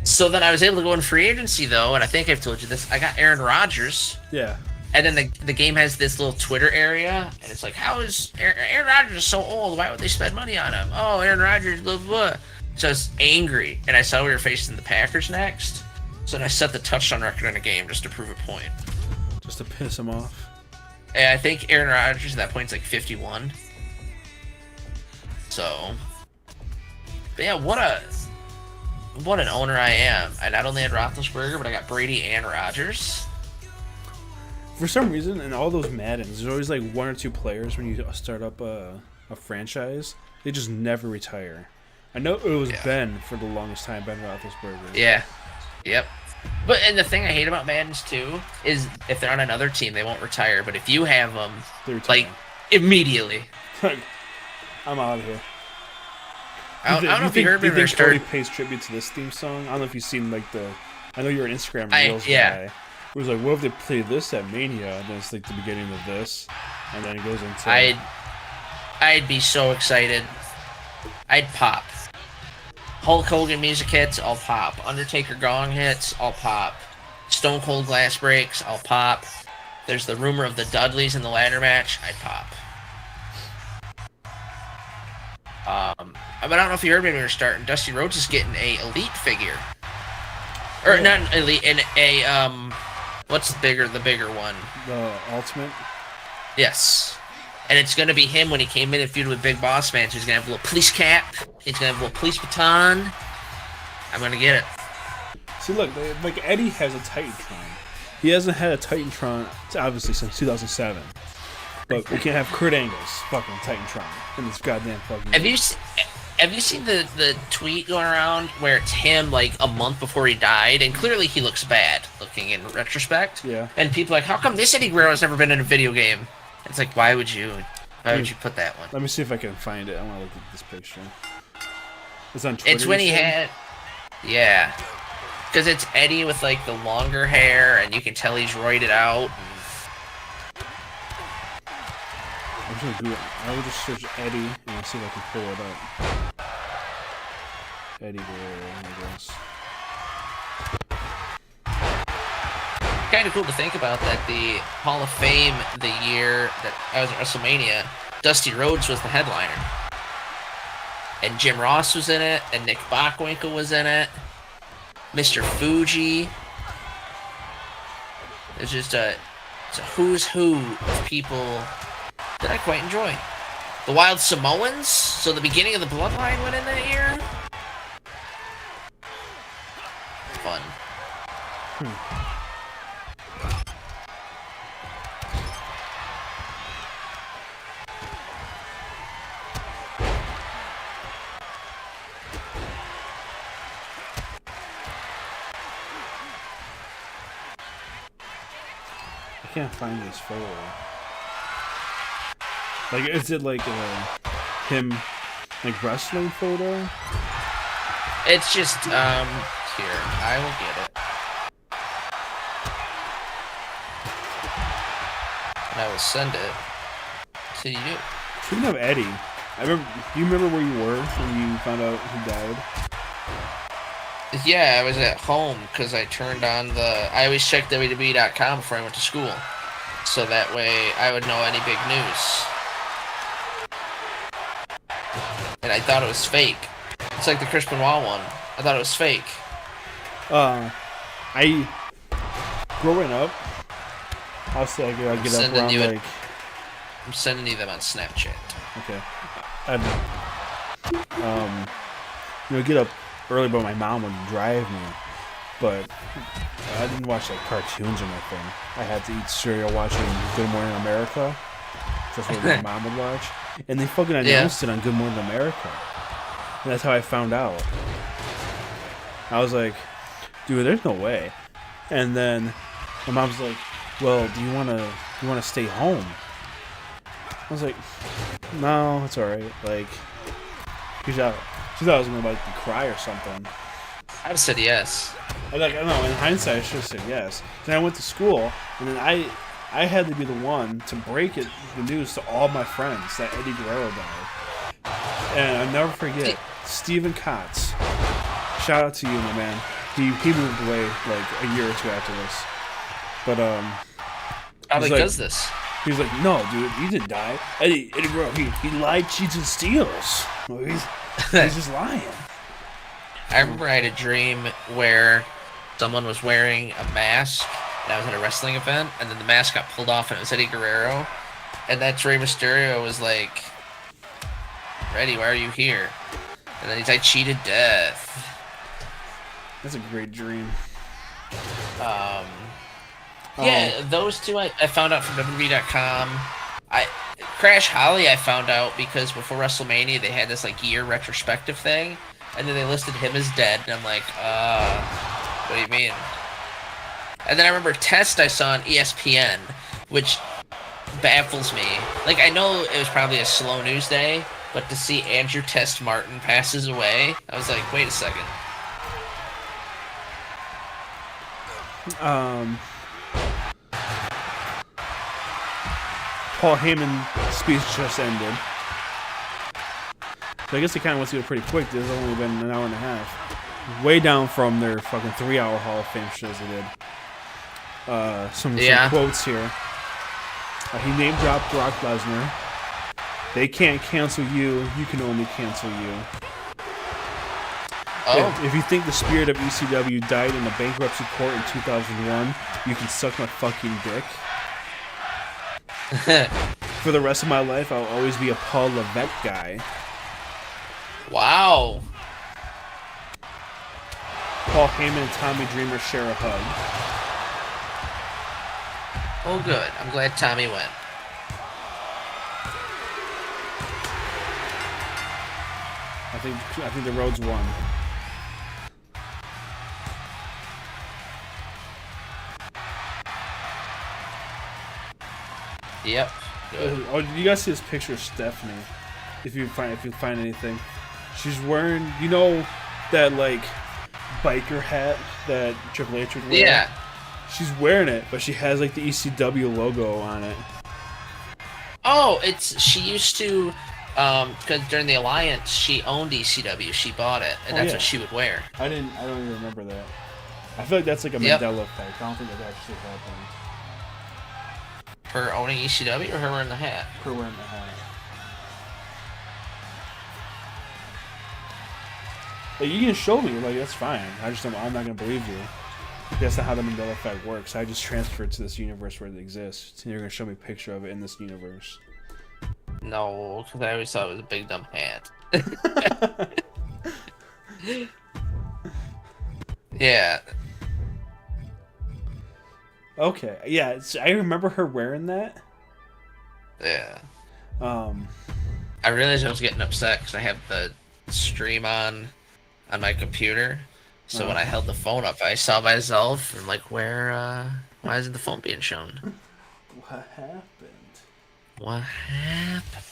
So then I was able to go in free agency though, and I think I've told you this. I got Aaron Rodgers. Yeah. And then the game has this little Twitter area, and it's like, how is Aaron Rodgers is so old? Why would they spend money on him? Oh, Aaron Rodgers, blah, blah, blah. So I was angry, and I saw we were facing the Packers next. So then I set the touchdown record in a game just to prove a point. Just to piss him off. And I think Aaron Rodgers at that point is like 51. So, but yeah, what an owner I am. I not only had Roethlisberger, but I got Brady and Rodgers. For some reason, in all those Maddens, there's always like 1 or 2 players when you start up a franchise. They just never retire. I know it was Ben for the longest time, Ben Roethlisberger. Yeah. Yep. But and the thing I hate about Maddens too is if they're on another team, they won't retire. But if you have them, like immediately, I'm out of here. I don't know if you heard me. Do you think Cody pays tribute to this theme song? I don't know if you've seen like I know you're an Instagram Reels guy. It was like, what if they play this at Mania? And then it's like the beginning of this, and then it goes into. I'd be so excited. I'd pop. Hulk Hogan music hits, I'll pop. Undertaker gong hits, I'll pop. Stone Cold glass breaks, I'll pop. There's the rumor of the Dudleys in the ladder match, I'd pop. But I don't know if you heard me when we were starting. Dusty Rhodes is getting a elite figure, or not an elite, what's the bigger one? The Ultimate. Yes. And it's going to be him when he came in and feuded with Big Boss Man. So he's going to have a little police cap. He's going to have a little police baton. I'm going to get it. See, look, like Eddie has a Titantron. He hasn't had a Titantron, obviously, since 2007. But we can't have Kurt Angle's fucking Titantron in this goddamn fucking. Have you seen the tweet going around where it's him like a month before he died, and clearly he looks bad looking in retrospect. Yeah. And people are like, how come this Eddie Guerrero's never been in a video game? It's like, why would you put that one? Let me see if I can find it. I want to look at this picture. It's on Twitter. It's when he had, yeah, because it's Eddie with like the longer hair, and you can tell he's roided out. I'm just gonna Google. I will just search Eddie and see if I can pull it up. Eddie Guerrero, I guess. Kind of cool to think about that the Hall of Fame the year that I was at WrestleMania, Dusty Rhodes was the headliner. And Jim Ross was in it, and Nick Bockwinkel was in it. Mr. Fuji. It's just it's a who's who of people that I quite enjoy. The Wild Samoans, so the beginning of the Bloodline went in that year. Fun. can't find this photo. Like, is it like him, like, wrestling photo? It's just, here, I will get it. And I will send it to you. Speaking of Eddie, do you remember where you were when you found out he died? Yeah, I was at home because I turned on I always checked WWE.com before I went to school. So that way I would know any big news. And I thought it was fake. It's like the Chris Benoit one. I thought it was fake. Growing up, I'll say I get up around like... I'm sending you them on Snapchat. Okay. Get up early, but my mom would drive me. But I didn't watch like cartoons or nothing. I had to eat cereal watching Good Morning America. That's what my mom would watch. And they fucking announced it on Good Morning America. And that's how I found out. I was like, dude, there's no way. And then my mom's like, well, do you wanna stay home? I was like, no, it's alright. Like, she thought I was gonna like cry or something. I would have said yes. I don't know, in hindsight I should have said yes. Then I went to school, and then I had to be the one to break the news to all my friends that Eddie Guerrero died. And I'll never forget, Steven Kotz. Shout out to you, my man. He moved away like a year or two after this. But How he does this? He was like, no, dude, he didn't die. Eddie Guerrero, he lied, cheats, and steals. Well, he's just lying. I remember I had a dream where someone was wearing a mask, and I was at a wrestling event, and then the mask got pulled off, and it was Eddie Guerrero. And that's Rey Mysterio was like, Eddie, why are you here? And then he's like, cheated death. That's a great dream. Yeah, those two I found out from WWE.com. Crash Holly I found out because before WrestleMania they had this like year retrospective thing, and then they listed him as dead, and I'm like, what do you mean? And then I remember Test I saw on ESPN, which baffles me. Like, I know it was probably a slow news day, but to see Andrew Test Martin passes away, I was like, wait a second. Paul Heyman's speech just ended. So I guess they kind of went through it pretty quick. There's only been an hour and a half. Way down from their fucking 3-hour Hall of Fame shows they did. Some quotes here. He name-dropped Brock Lesnar. They can't cancel you. You can only cancel you. Oh. If you think the spirit of ECW died in a bankruptcy court in 2001, you can suck my fucking dick. For the rest of my life, I'll always be a Paul Levesque guy. Wow. Paul Heyman and Tommy Dreamer share a hug. Oh, good. I'm glad Tommy went. I think the Rhodes won. Yep. Good. Oh, you guys see this picture of Stephanie? If you find anything, she's wearing, you know, that like biker hat that Triple H would wear. Yeah. She's wearing it, but she has like the ECW logo on it. Oh, she used to, because during the Alliance, she owned ECW. She bought it, and that's what she would wear. I don't even remember that. I feel like that's like a Mandela effect. I don't think that actually happened. Her owning ECW or her wearing the hat? Her wearing the hat. Like, you can show me, like, that's fine. I'm not gonna believe you. That's not how the Mandela effect works. I just transferred to this universe where it exists, and you're gonna show me a picture of it in this universe. No, because I always thought it was a big dumb hat. Yeah. Okay, yeah, I remember her wearing that. Yeah. I realized I was getting upset because I have the stream on my computer. So when I held the phone up, I saw myself and like, why isn't the phone being shown? What happened? What happened?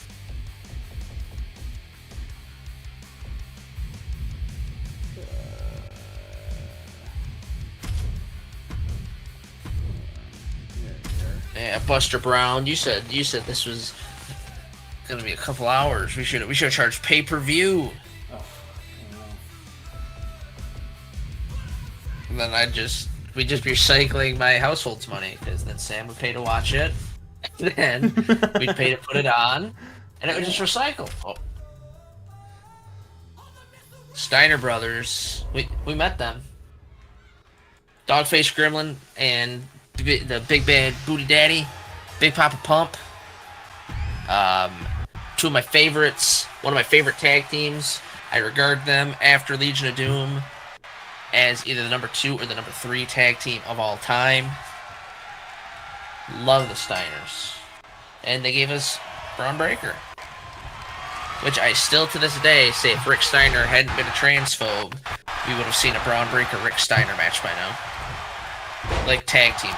Yeah, Buster Brown. You said this was gonna be a couple hours. We should have charged pay-per-view. Oh, And then we'd just be recycling my household's money, because then Sam would pay to watch it, and then we'd pay to put it on, and it would just recycle. Oh. Steiner Brothers. We met them. Dogface Gremlin and the Big Bad Booty Daddy, Big Papa Pump. Two of my favorites. One of my favorite tag teams. I regard them after Legion of Doom as either the number 2 or the number 3 tag team of all time. Love the Steiners. And they gave us Braun Breaker. Which I still to this day say if Rick Steiner hadn't been a transphobe, we would have seen a Braun Breaker Rick Steiner match by now. Like tag team.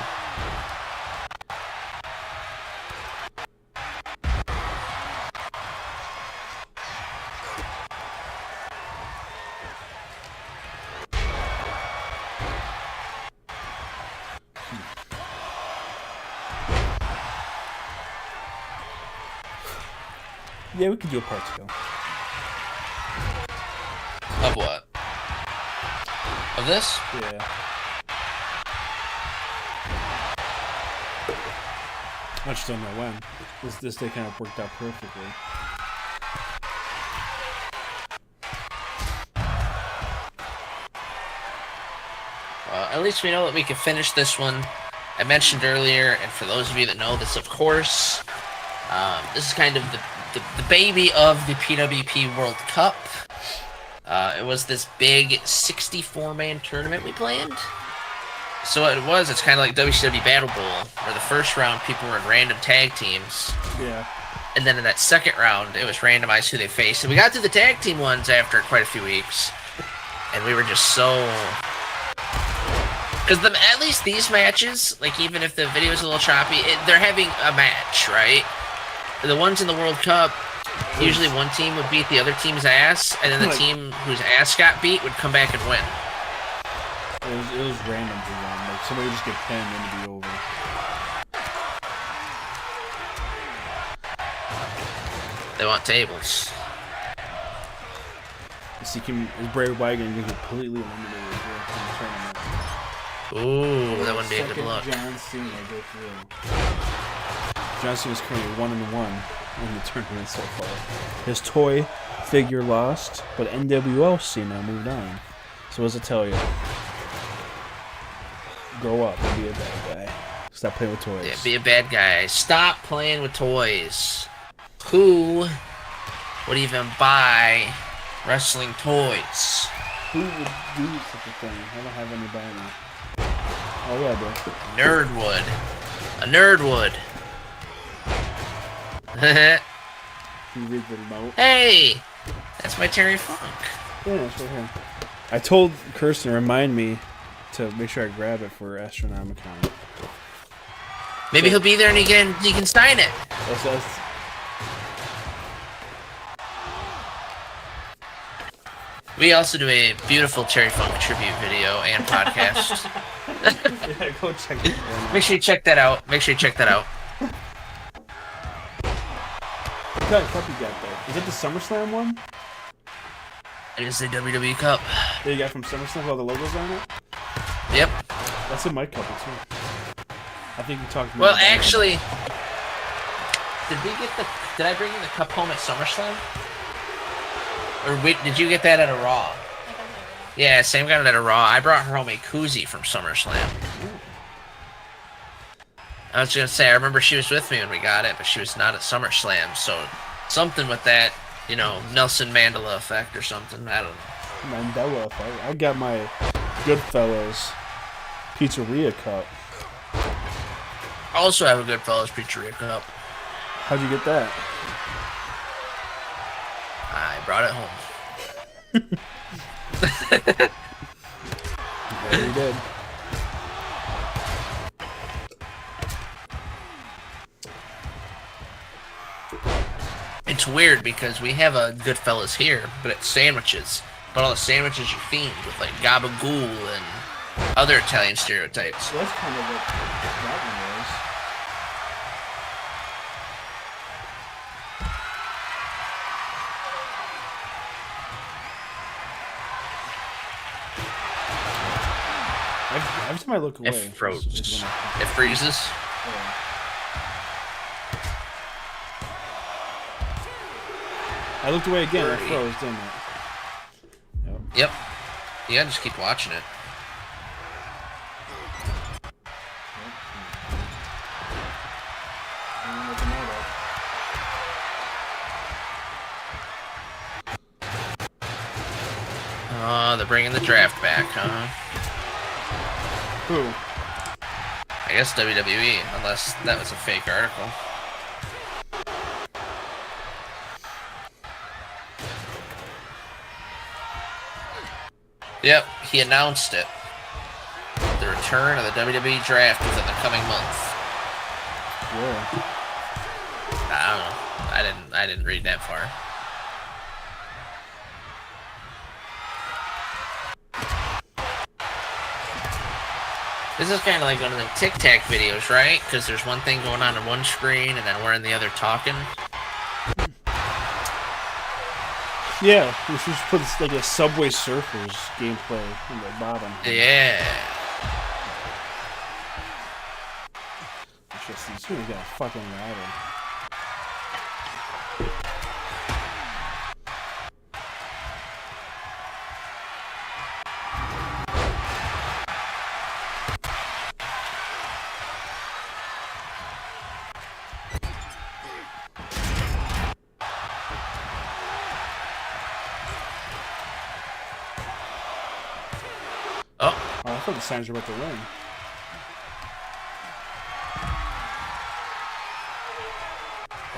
Yeah, we could do a part 2. Of what? Of this? Yeah. I just don't know when. This day kind of worked out perfectly. At least we know that we can finish this one. I mentioned earlier, and for those of you that know this, of course, this is kind of the baby of the PWP World Cup. It was this big 64-man tournament we planned. So what it was, it's kind of like WCW Battle Bowl, where the first round people were in random tag teams. Yeah. And then in that second round, it was randomized who they faced. And we got to the tag team ones after quite a few weeks. And we were just so... Because at least these matches, like even if the video is a little choppy, they're having a match, right? The ones in the World Cup, usually one team would beat the other team's ass, and then the team whose ass got beat would come back and win. It was random for them. Like somebody would just get pinned and it'd be over. They want tables. See, is Bray Wyatt going to be completely eliminated from the tournament? Ooh, that wouldn't be a good look. John Cena go through. John Cena is currently 1-1 in the tournament so far. His toy figure lost, but NWO Cena moved on. So what does it tell you? Grow up and be a bad guy. Stop playing with toys. Yeah, be a bad guy. Stop playing with toys. Who would even buy wrestling toys? Who would do such a thing? I don't have any by me. Oh yeah, bro. Nerd would. A nerd would. You read the remote. Hey! That's my Terry Funk. Yeah, it's right here. I told Kirsten to remind me to make sure I grab it for Astronomicon. Maybe he'll be there and he can sign it. That's We also do a beautiful Terry Funk tribute video and podcast. yeah, go check it out. Make sure you check that out. Make sure you check that out. What cup you got there? Is it the SummerSlam one? It is the WWE Cup. That you got from SummerSlam with all the logos on it? Yep. That's in my cup too. I think you talked to me Well, about it. actually, did I bring you the cup home at SummerSlam? Or did you get that at a Raw? Yeah, Sam got it at a Raw. I brought her home a koozie from SummerSlam. I was gonna say, I remember she was with me when we got it, but she was not at SummerSlam, so something with that, Nelson Mandela effect or something. I don't know. Mandela effect. I got my Goodfellas Pizzeria cup. I also have a Goodfellas Pizzeria cup. How'd you get that? I brought it home. Yeah, you did. it's weird because we have a Goodfellas here, but it's sandwiches. But all the sandwiches are themed with like gabagool and other Italian stereotypes. So that's kind of what that one was. Every time I look away, It froze. It freezes. Yeah. I looked away again. It froze, didn't it? Yep. You gotta just keep watching it. Oh, they're bringing the draft back, huh? Who? I guess WWE, unless that was a fake article. Yep, he announced it. The return of the WWE draft within the coming month. Yeah. I don't know. I didn't read that far. This is kind of like one of the Tic Tac videos, right? Because there's one thing going on one screen, and then we're in the other talking. Yeah, we should put like a Subway Surfers gameplay in the bottom. Yeah. It's just these guys got a fucking rider. Oh, I thought the signs were about to ring.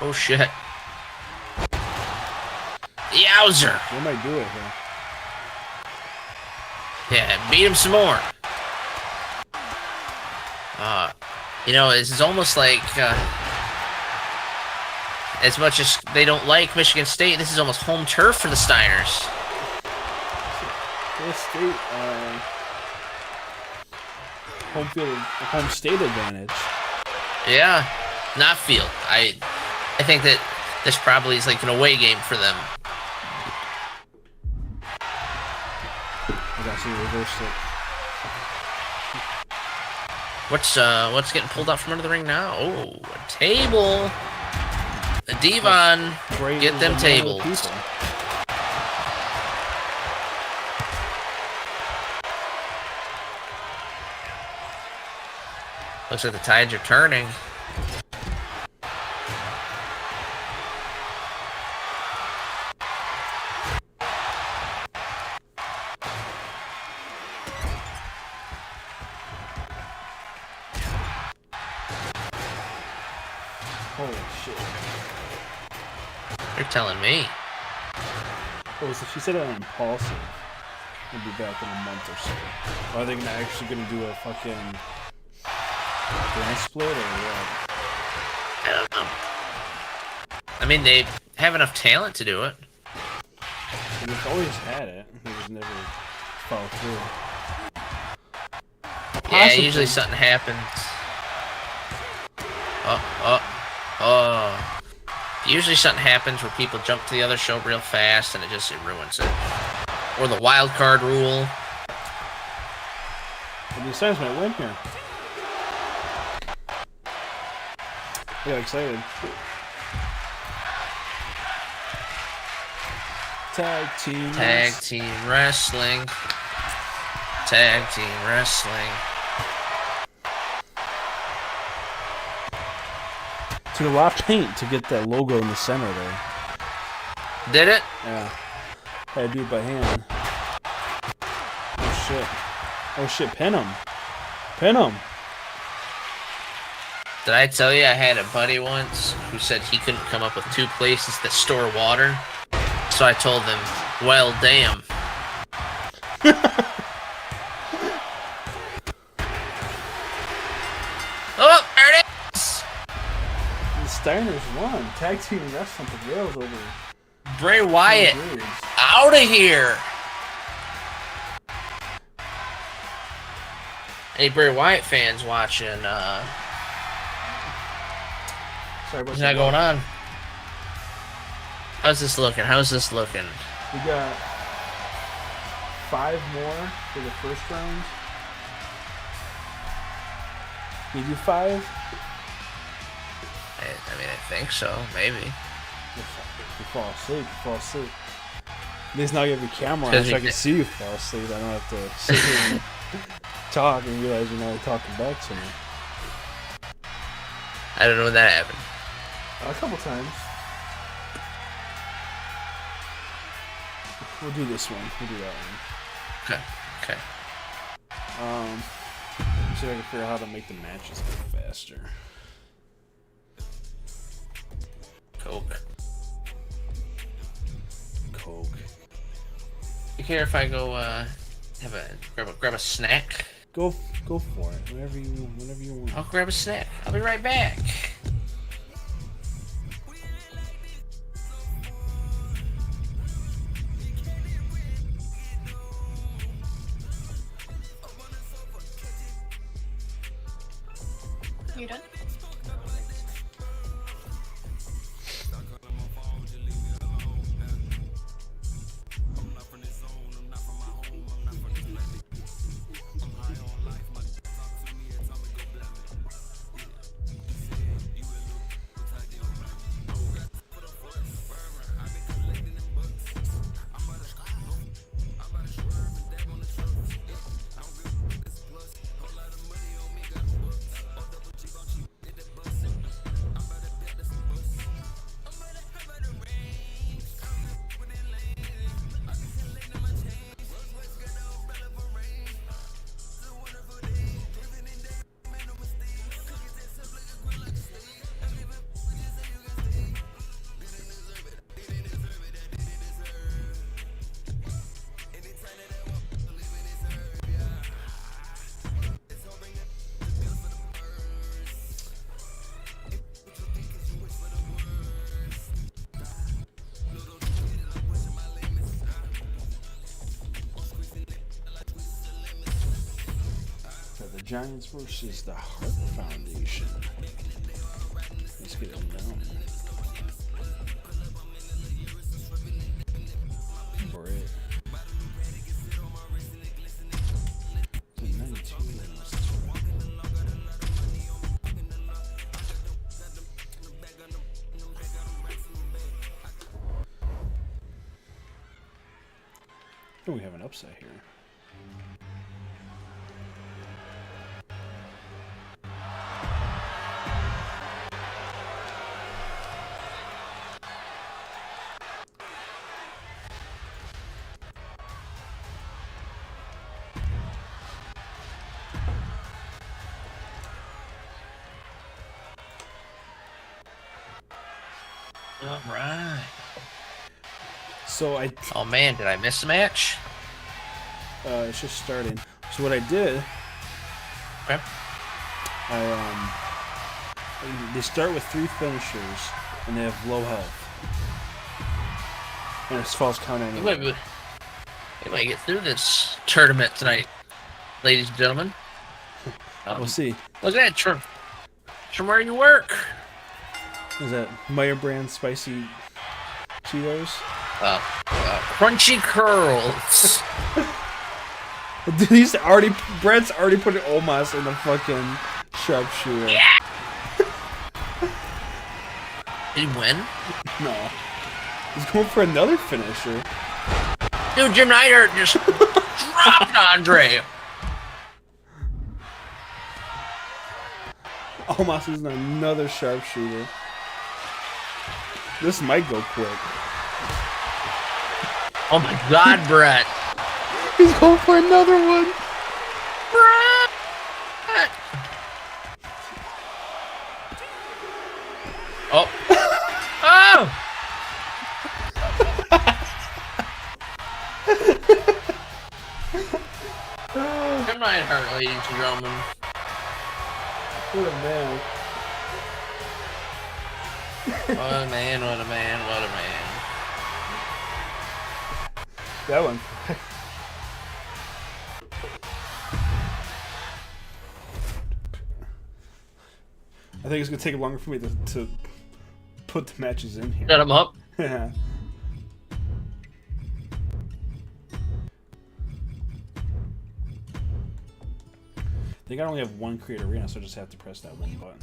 oh shit. Yowzer. What might do it here? Yeah, beat him some more. You know, this is almost like, as much as they don't like Michigan State, this is almost home turf for the Steiners. State, home state advantage. Yeah, not field. I think that this probably is like an away game for them. I got you reversed it. What's getting pulled out from under the ring now? Oh, a table. The Devon, get them tables. Looks like the tides are turning. Holy shit. You're telling me. Oh, so she said it on Impulsive. We'll be back in a month or so. Are they actually gonna do a fucking grand split or what? I don't know. I mean, they have enough talent to do it. They've always had it. They just never follow through. Yeah, usually something happens. Usually something happens where people jump to the other show real fast and it ruins it. Or the wild card rule. Well, the Steiners might win here. I got excited. Tag team wrestling. Tag team wrestling. Took a lot of paint to get that logo in the center there. Did it? Yeah. Had to do it by hand. Oh shit. Oh shit, pin him. Pin him. Did I tell you I had a buddy once who said he couldn't come up with 2 places that store water? So I told him, well, damn. Oh, there it is! Steiners won. Tag team wrestling prevails over Bray Wyatt out of here. Hey, Bray Wyatt fans watching. Sorry, what's not going on? How's this looking? We got 5 more for the first round. Can you do 5? I mean, I think so. Maybe. You fall asleep. At least now you have your camera on, so I can see you fall asleep. I don't have to sit here and talk and realize you're not talking back to me. I don't know when that happened. A couple times. We'll do this one. We'll do that one. Okay. See if I can figure out how to make the matches go faster. Coke. You care if I go grab a snack? Go for it. Whenever you want. I'll grab a snack. I'll be right back. You done? The Giants versus the Hart Foundation. Let's get them down. Brett. 92. Oh, we have an upset here. All right. So Oh man, did I miss a match? It's just starting. So what I did, Okay. they start with 3 finishers, and they have low health, and it's false count anyway. We might get through this tournament tonight, ladies and gentlemen. We'll see. Look at that, from where you work. Is that Meyer brand spicy Cheetos? Crunchy curls. Dude, Brett's already putting Omas in the fucking sharpshooter. Yeah. Did he win? No. He's going for another finisher. Dude, Jim Neidhart just dropped Andre. Omas is another sharpshooter. This might go quick. Oh my God, Brett. He's going for another one. Brett. Oh. Oh. Jim Neidhart, ladies and gentlemen. What a man. What a man, what a man, what a man. That one. I think it's gonna take longer for me to put the matches in here. Set him up. Yeah. I think I only have one create arena, so I just have to press that one button.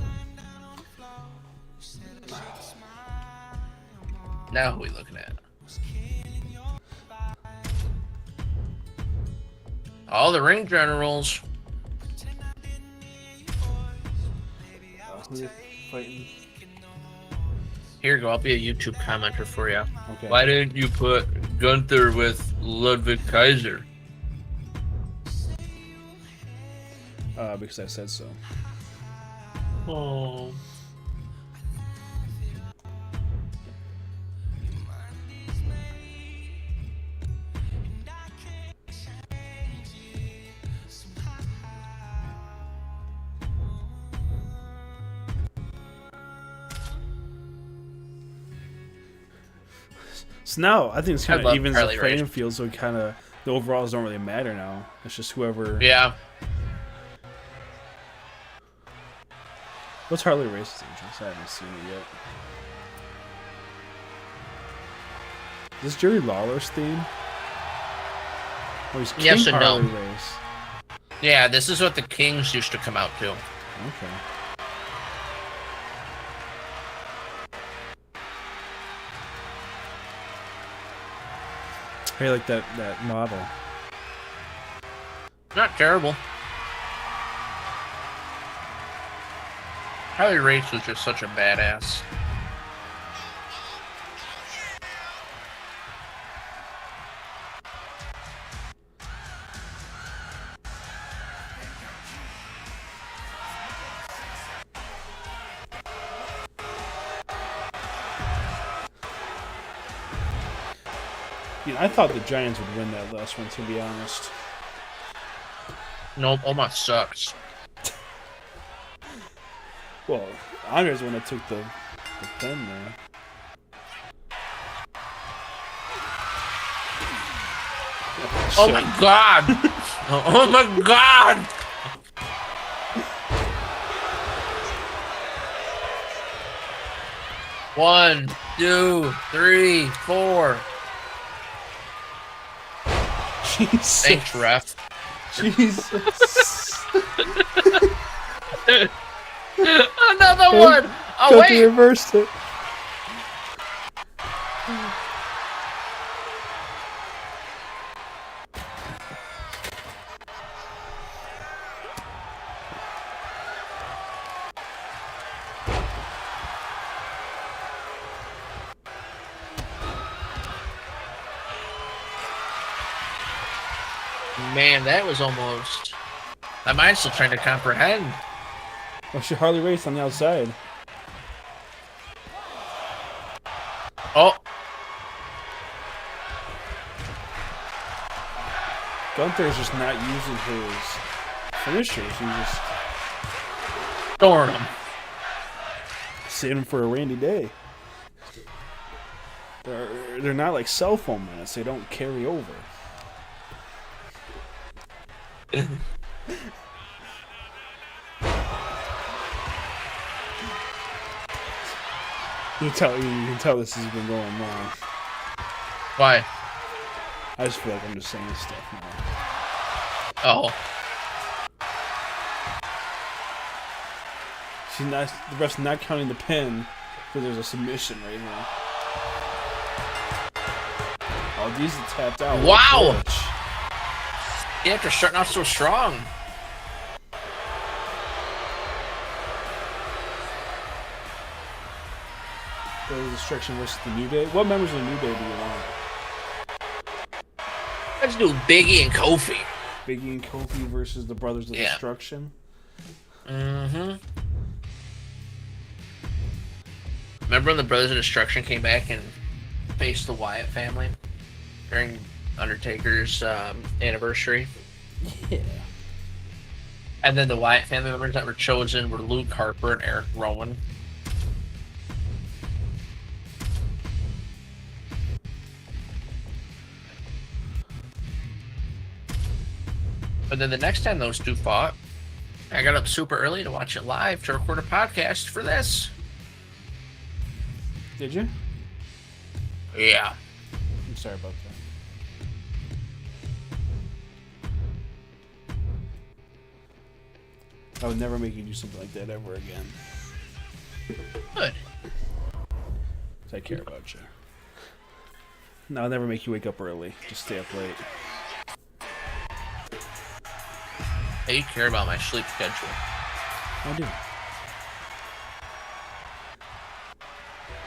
Now who are we looking at? All the ring generals. Who they fighting? Here you go, I'll be a YouTube commenter for you. Okay. Why didn't you put Gunther with Ludwig Kaiser? Because I said so. Oh. So now I think it's kind of evens the Harley playing Race. field, so kind of the overalls don't really matter now. It's just whoever. Yeah. What's Harley Race's entrance? I haven't seen it yet. Is this Jerry Lawler's theme? Oh, he's King Yes and Harley no. Race. Yeah, this is what the Kings used to come out to. Okay. I like that model. Not terrible. Harley Race was just such a badass. Yeah, I thought the Giants would win that last one, to be honest. Nope, Omos sucks. Well, Andre's the one that took the pin there. Oh my god! Oh my god! One, 2, 3, 4. Jesus. Thanks, ref. Jesus. Another one! Oh, Gunther wait! reversed it. Man, that was almost... My mind's still trying to comprehend. Oh, she Harley Race on the outside. Oh, Gunther's just not using his finishers. He's just darn him. saving for a rainy day. They're not like cell phone minutes. They don't carry over. You can tell this has been going long. Why? I just feel like I'm just saying stuff now. Oh. The ref's not counting the pin because there's a submission right now. Oh, these are tapped out. Wow! Yeah, after starting off so strong. Brothers of Destruction versus the New Day. What members of the New Day do you want? Let's do Biggie and Kofi. Biggie and Kofi versus the Brothers of Destruction. Mm-hmm. Remember when the Brothers of Destruction came back and faced the Wyatt family during Undertaker's anniversary? Yeah. And then the Wyatt family members that were chosen were Luke Harper and Eric Rowan. But then the next time those two fought, I got up super early to watch it live to record a podcast for this. Did you? Yeah. I'm sorry about that. I would never make you do something like that ever again. Good. I care about you. No, I'll never make you wake up early. Just stay up late. Hey, you care about my sleep schedule. I do.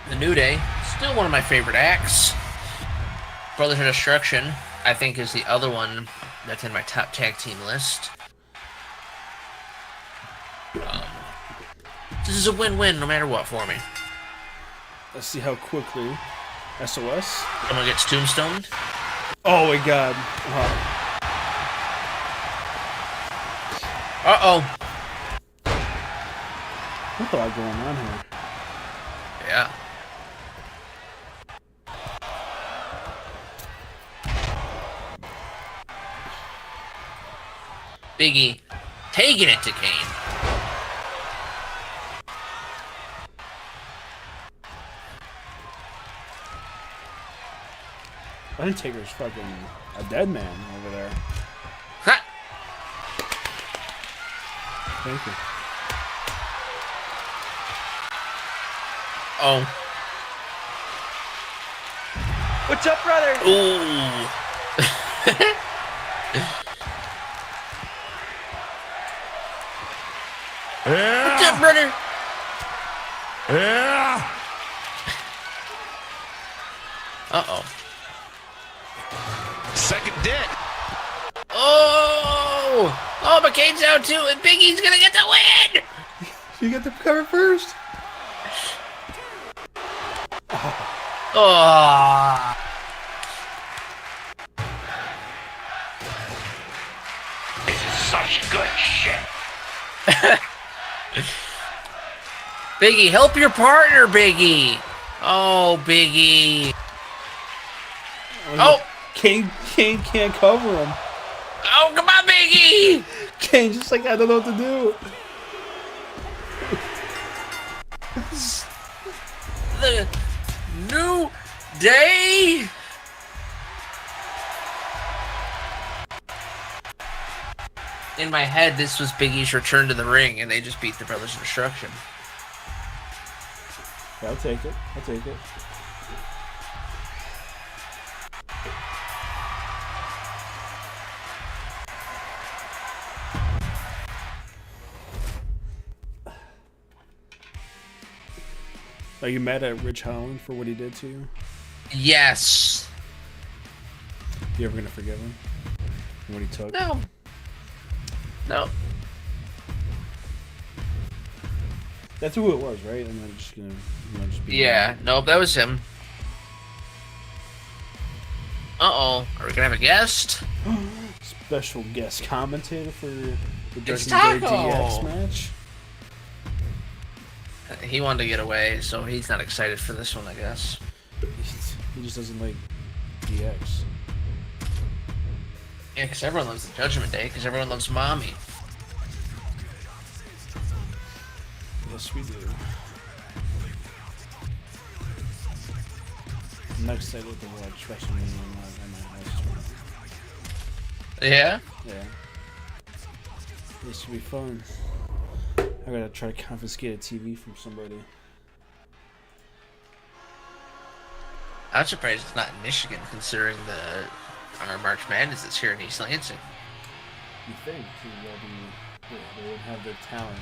The New Day, still one of my favorite acts. Brothers of Destruction, I think, is the other one that's in my top tag team list. This is a win-win no matter what for me. Let's see how quickly SOS. Someone gets tombstoned. Oh my god. Uh-oh. What's a lot going on here? Yeah. Biggie taking it to Kane. Undertaker's fucking a dead man over there. Ha! Thank you. Oh. What's up, brother? Ooh. What's up, brother? Yeah. Uh-oh. Second deck. Oh! Oh, McCain's out too, and Biggie's gonna get the win! You get the cover first? Oh. This is such good shit. Biggie, help your partner, Biggie! Oh, Biggie. Oh! Kane can't cover him. Oh, come on, Biggie! Kane just like, I don't know what to do. The New Day? In my head, this was Biggie's return to the ring, and they just beat the Brothers of Destruction. Yeah, I'll take it. I'll take it. Are you mad at Rich Holland for what he did to you? Yes. You ever gonna forgive him? And what he took? No. No. That's who it was, right? I'm not just gonna, just be. Yeah. Nope, that was him. Uh-oh. Are we gonna have a guest? Special guest commentator for the It's Judgment Day Taco! DX match. He wanted to get away, so he's not excited for this one, I guess. He just doesn't like DX. Yeah, because everyone loves the Judgment Day, because everyone loves Mommy. Yes, we do. I'm not excited to watch WrestleMania live in my house tomorrow. Yeah? Yeah. This should be fun. I gotta try to confiscate a TV from somebody. I'm surprised it's not in Michigan, considering our March Madness is here in East Lansing. You think they would have their talent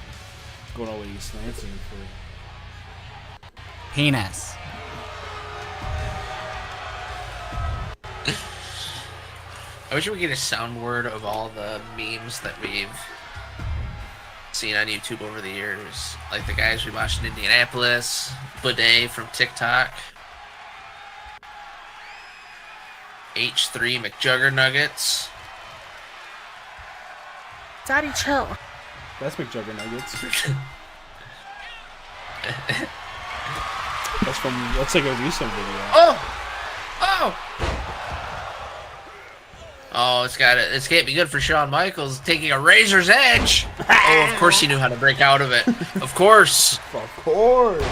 going all the way to East Lansing for Penis. I wish we could get a soundboard of all the memes that we've seen on YouTube over the years. Like the guys we watched in Indianapolis, Bidet from TikTok, H3 McJuggernuggets. Daddy, chill. that's McJuggernuggets. That's like a recent video. Oh! Oh! Oh, it's can't be good for Shawn Michaels taking a razor's edge. Oh, of course he knew how to break out of it. Of course. Of course.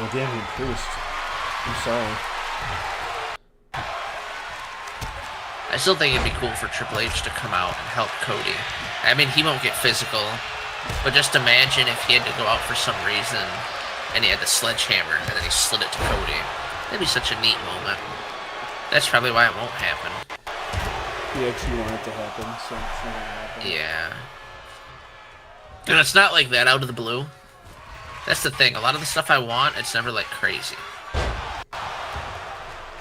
Oh, damn, he Priest. I'm sorry. I still think it'd be cool for Triple H to come out and help Cody. I mean, he won't get physical, but just imagine if he had to go out for some reason and he had the sledgehammer and then he slid it to Cody. That'd be such a neat moment. That's probably why it won't happen. He actually want it to happen, so it's not gonna happen. Yeah. And it's not like that out of the blue. That's the thing. A lot of the stuff I want, it's never like crazy.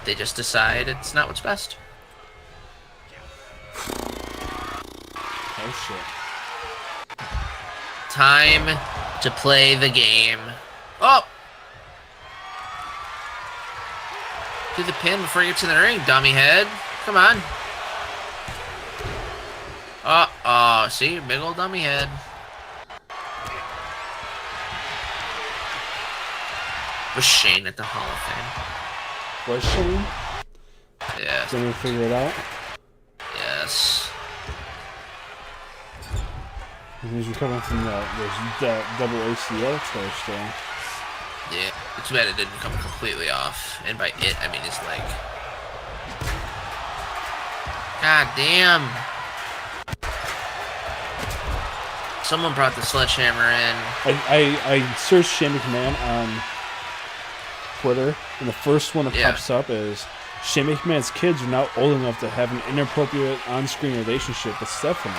They just decide it's not what's best. Oh shit. Time to play the game. Oh! Do the pin before he gets in the ring, dummy head. Come on. Uh-oh, see? Big old dummy head. Was Shane at the Hall of Fame? Was Shane? Yeah. Did we figure it out? Yes. He's recovering from the double ACL tear still. Yeah. It's too bad it didn't come completely off. And by it, I mean his leg. God damn. Someone brought the sledgehammer in. I searched Shane McMahon on Twitter, and the first one that pops up is Shane McMahon's kids are now old enough to have an inappropriate on-screen relationship with Stephanie.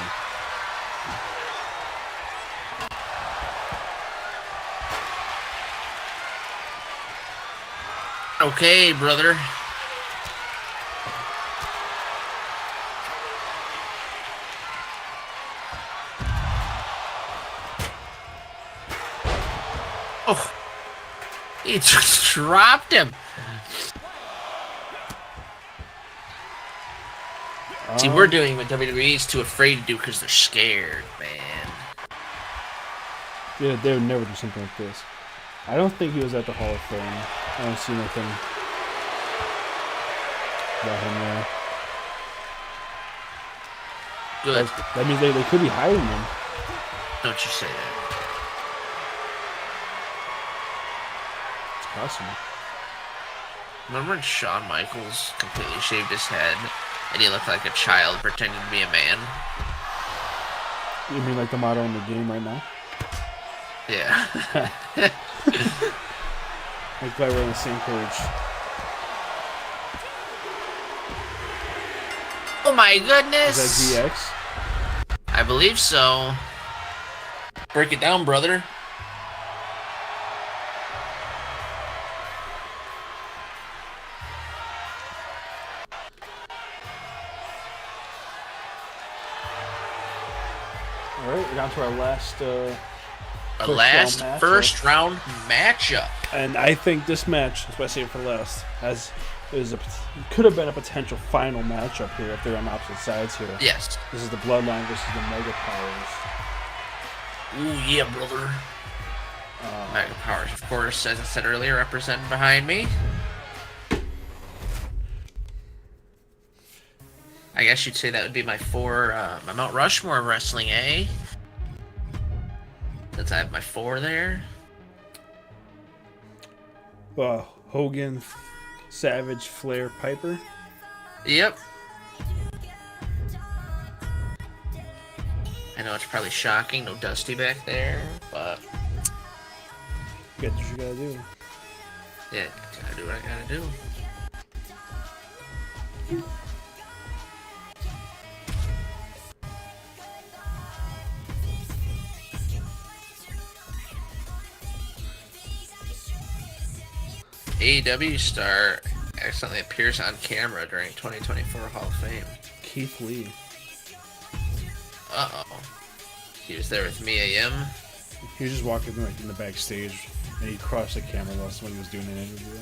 Okay, brother. Oh, he just dropped him. See, we're doing what WWE's too afraid to do because they're scared, man. Yeah, they would never do something like this. I don't think he was at the Hall of Fame. I don't see anything about him there. Good. That means they could be hiding him. Don't you say that. It's possible. Remember when Shawn Michaels completely shaved his head and he looked like a child pretending to be a man? You mean like the motto in the game right now? Yeah. I'm glad we're on the same page. Oh my goodness! Is that DX? I believe so. Break it down, brother. Alright, we're down to our last first round matchup. And I think this match, that's why I say it for last, could have been a potential final matchup here if they're on opposite sides here. Yes. This is the Bloodline versus the Mega Powers. Ooh, yeah, brother. Mega Powers, of course, as I said earlier, represented behind me. I guess you'd say that would be my my Mount Rushmore of wrestling, eh? Since I have my 4 there. Hogan, Savage, Flair, Piper. Yep. I know it's probably shocking, no Dusty back there, but You got what you gotta do. yeah, gotta do what I gotta do. AEW star accidentally appears on camera during 2024 Hall of Fame. Keith Lee. Uh-oh. He was there with Mia Yim. He was just walking like in the backstage, and he crossed the camera while somebody was doing an interview.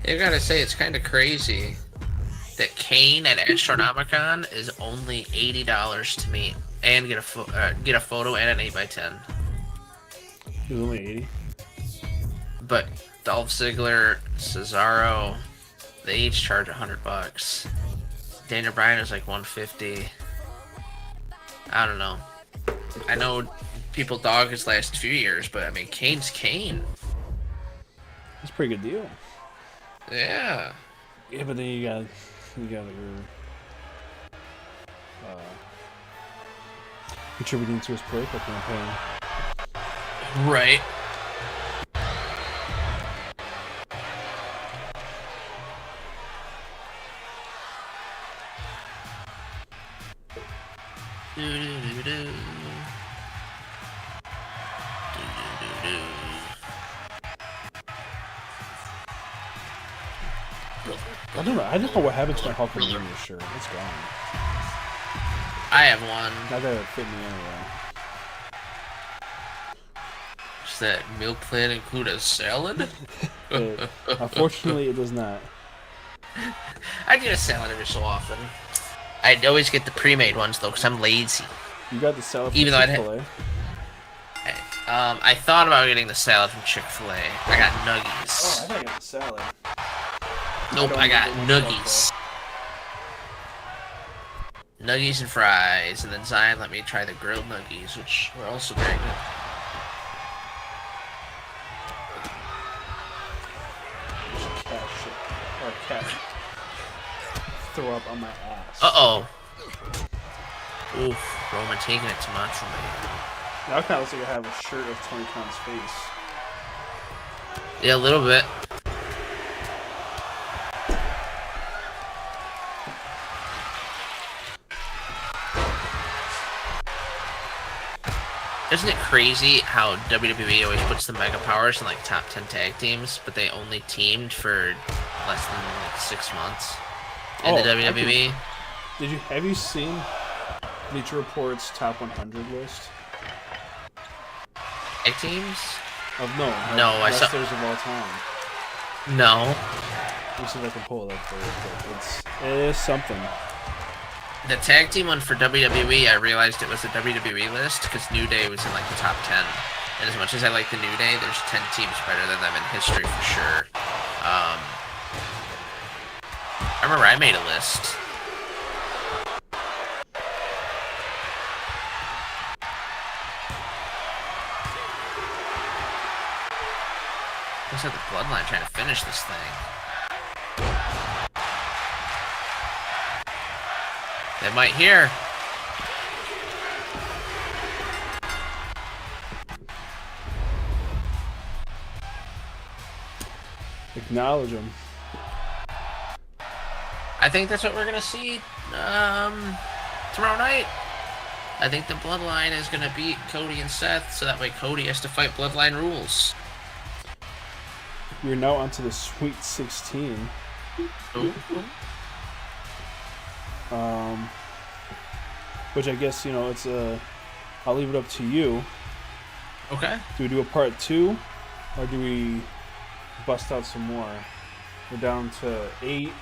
I gotta say, it's kind of crazy that Kane at Astronomicon is only $80 to meet and get a photo and an 8x10. It was only 80. But Dolph Ziggler, Cesaro, they each charge $100. Daniel Bryan is like 150. I don't know. I know people dog his last few years, but I mean, Kane's Kane. That's a pretty good deal. Yeah. Yeah, but then you got your contributing to his political campaign. Right. I don't know. I don't know what happened to my Hulkamania shirt. It's gone. I have one. Not that it fit me anyway. Does that meal plan include a salad? Unfortunately, it does not. I get a salad every so often. I always get the pre-made ones though, because I'm lazy. You got the salad from Even though Chick-fil-A? I thought about getting the salad from Chick-fil-A. I got nuggies. Oh, I thought you got the salad. Nope, I got nuggies. Nuggies and fries, and then Zion let me try the grilled nuggies, which were also very good. Cat shit. Or cat throw up on my ass. Uh-oh. Oof, Roman taking it too much from me. Now it kind of looks like I have a shirt of Tony Khan's face. Yeah, a little bit. Isn't it crazy how WWE always puts the Mega Powers in like top 10 tag teams, but they only teamed for less than like 6 months in the WWE? Have you seen Bleacher Report's top 100 list? Tag teams? No, I saw. wrestlers of all time. No. Let me see if I can pull it up for you. It is something. The tag team one for WWE, I realized it was a WWE list because New Day was in like the top 10. And as much as I like the New Day, there's 10 teams better than them in history for sure. I remember I made a list. Looks like the Bloodline trying to finish this thing. They might hear. Acknowledge him. I think that's what we're gonna see tomorrow night. I think the Bloodline is gonna beat Cody and Seth, so that way Cody has to fight Bloodline rules. We're now onto the Sweet 16. Ooh. Which I guess, it's I'll leave it up to you. Okay. Do we do a part 2, or do we bust out some more? We're down to 8,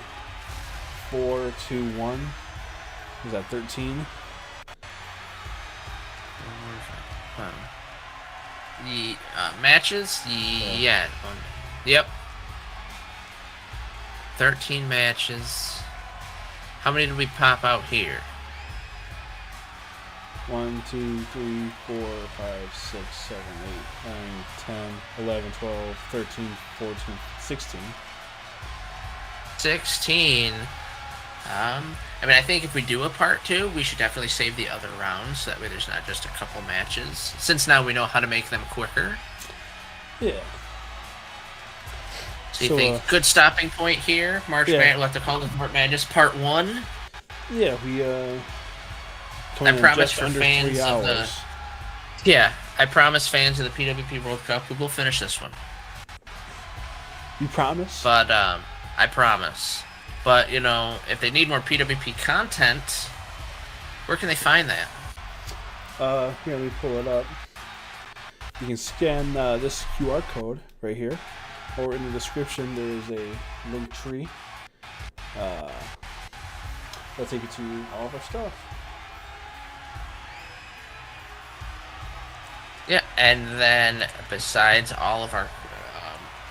4, 2, 1. Was that 13? The matches? Yeah. Yep. 13 matches. How many did we pop out here? 1, 2, 3, 4, 5, 6, 7, 8, 9, 10, 11, 12, 13, 14, 16. 16. I think if we do a part 2, we should definitely save the other rounds, so that way there's not just a couple matches. Since now we know how to make them quicker. Yeah. So you think good stopping point here? March Madness, we'll have to call this March Madness Part 1? Yeah, we I promise for fans of the... Yeah, I promise fans of the PWP World Cup we will finish this one. You promise? But, I promise. But, if they need more PWP content, where can they find that? Here, let me pull it up. You can scan this QR code right here, or in the description there is a link tree. That'll take you to all of our stuff. Yeah, and then besides all of our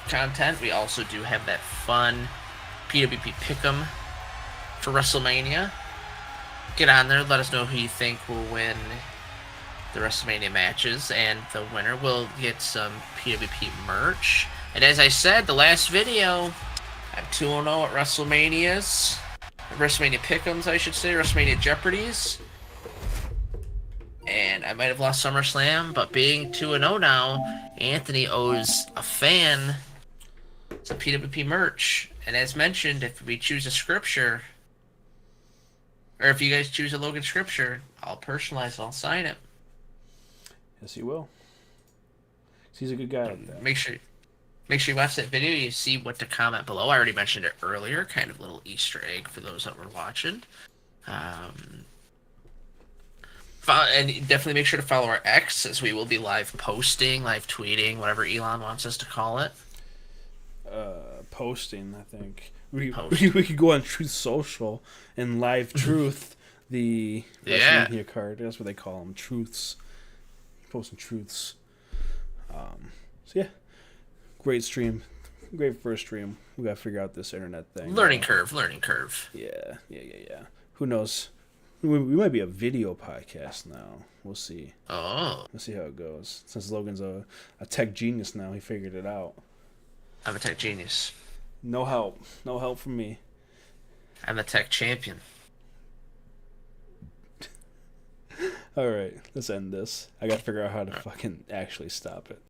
content, we also do have that fun PWP Pick'em for WrestleMania. Get on there, let us know who you think will win the WrestleMania matches, and the winner will get some PWP merch. And as I said, the last video, I'm 2-0 at WrestleManias. WrestleMania Pick'ems, I should say. WrestleMania Jeopardies. And I might have lost SummerSlam, but being 2-0 now, Anthony owes a fan some PWP merch. And as mentioned, if we choose a scripture, or if you guys choose a Logan scripture, I'll personalize it, I'll sign it. Yes, he will. He's a good guy like that. Make sure you watch that video. You see what to comment below. I already mentioned it earlier. Kind of a little Easter egg for those that were watching. And definitely make sure to follow our X, as we will be live posting, live tweeting, whatever Elon wants us to call it. Posting, I think. We could go on Truth Social and Live Truth, the media card. That's what they call them, truths. Posting truths. So yeah, great stream, great first stream. We gotta figure out this internet thing. Learning curve. Yeah. Who knows? We might be a video podcast now. We'll see. Oh. We'll see how it goes. Since Logan's a tech genius now, he figured it out. I'm a tech genius. No help from me. I'm a tech champion. All right, let's end this. I gotta figure out how to fucking actually stop it.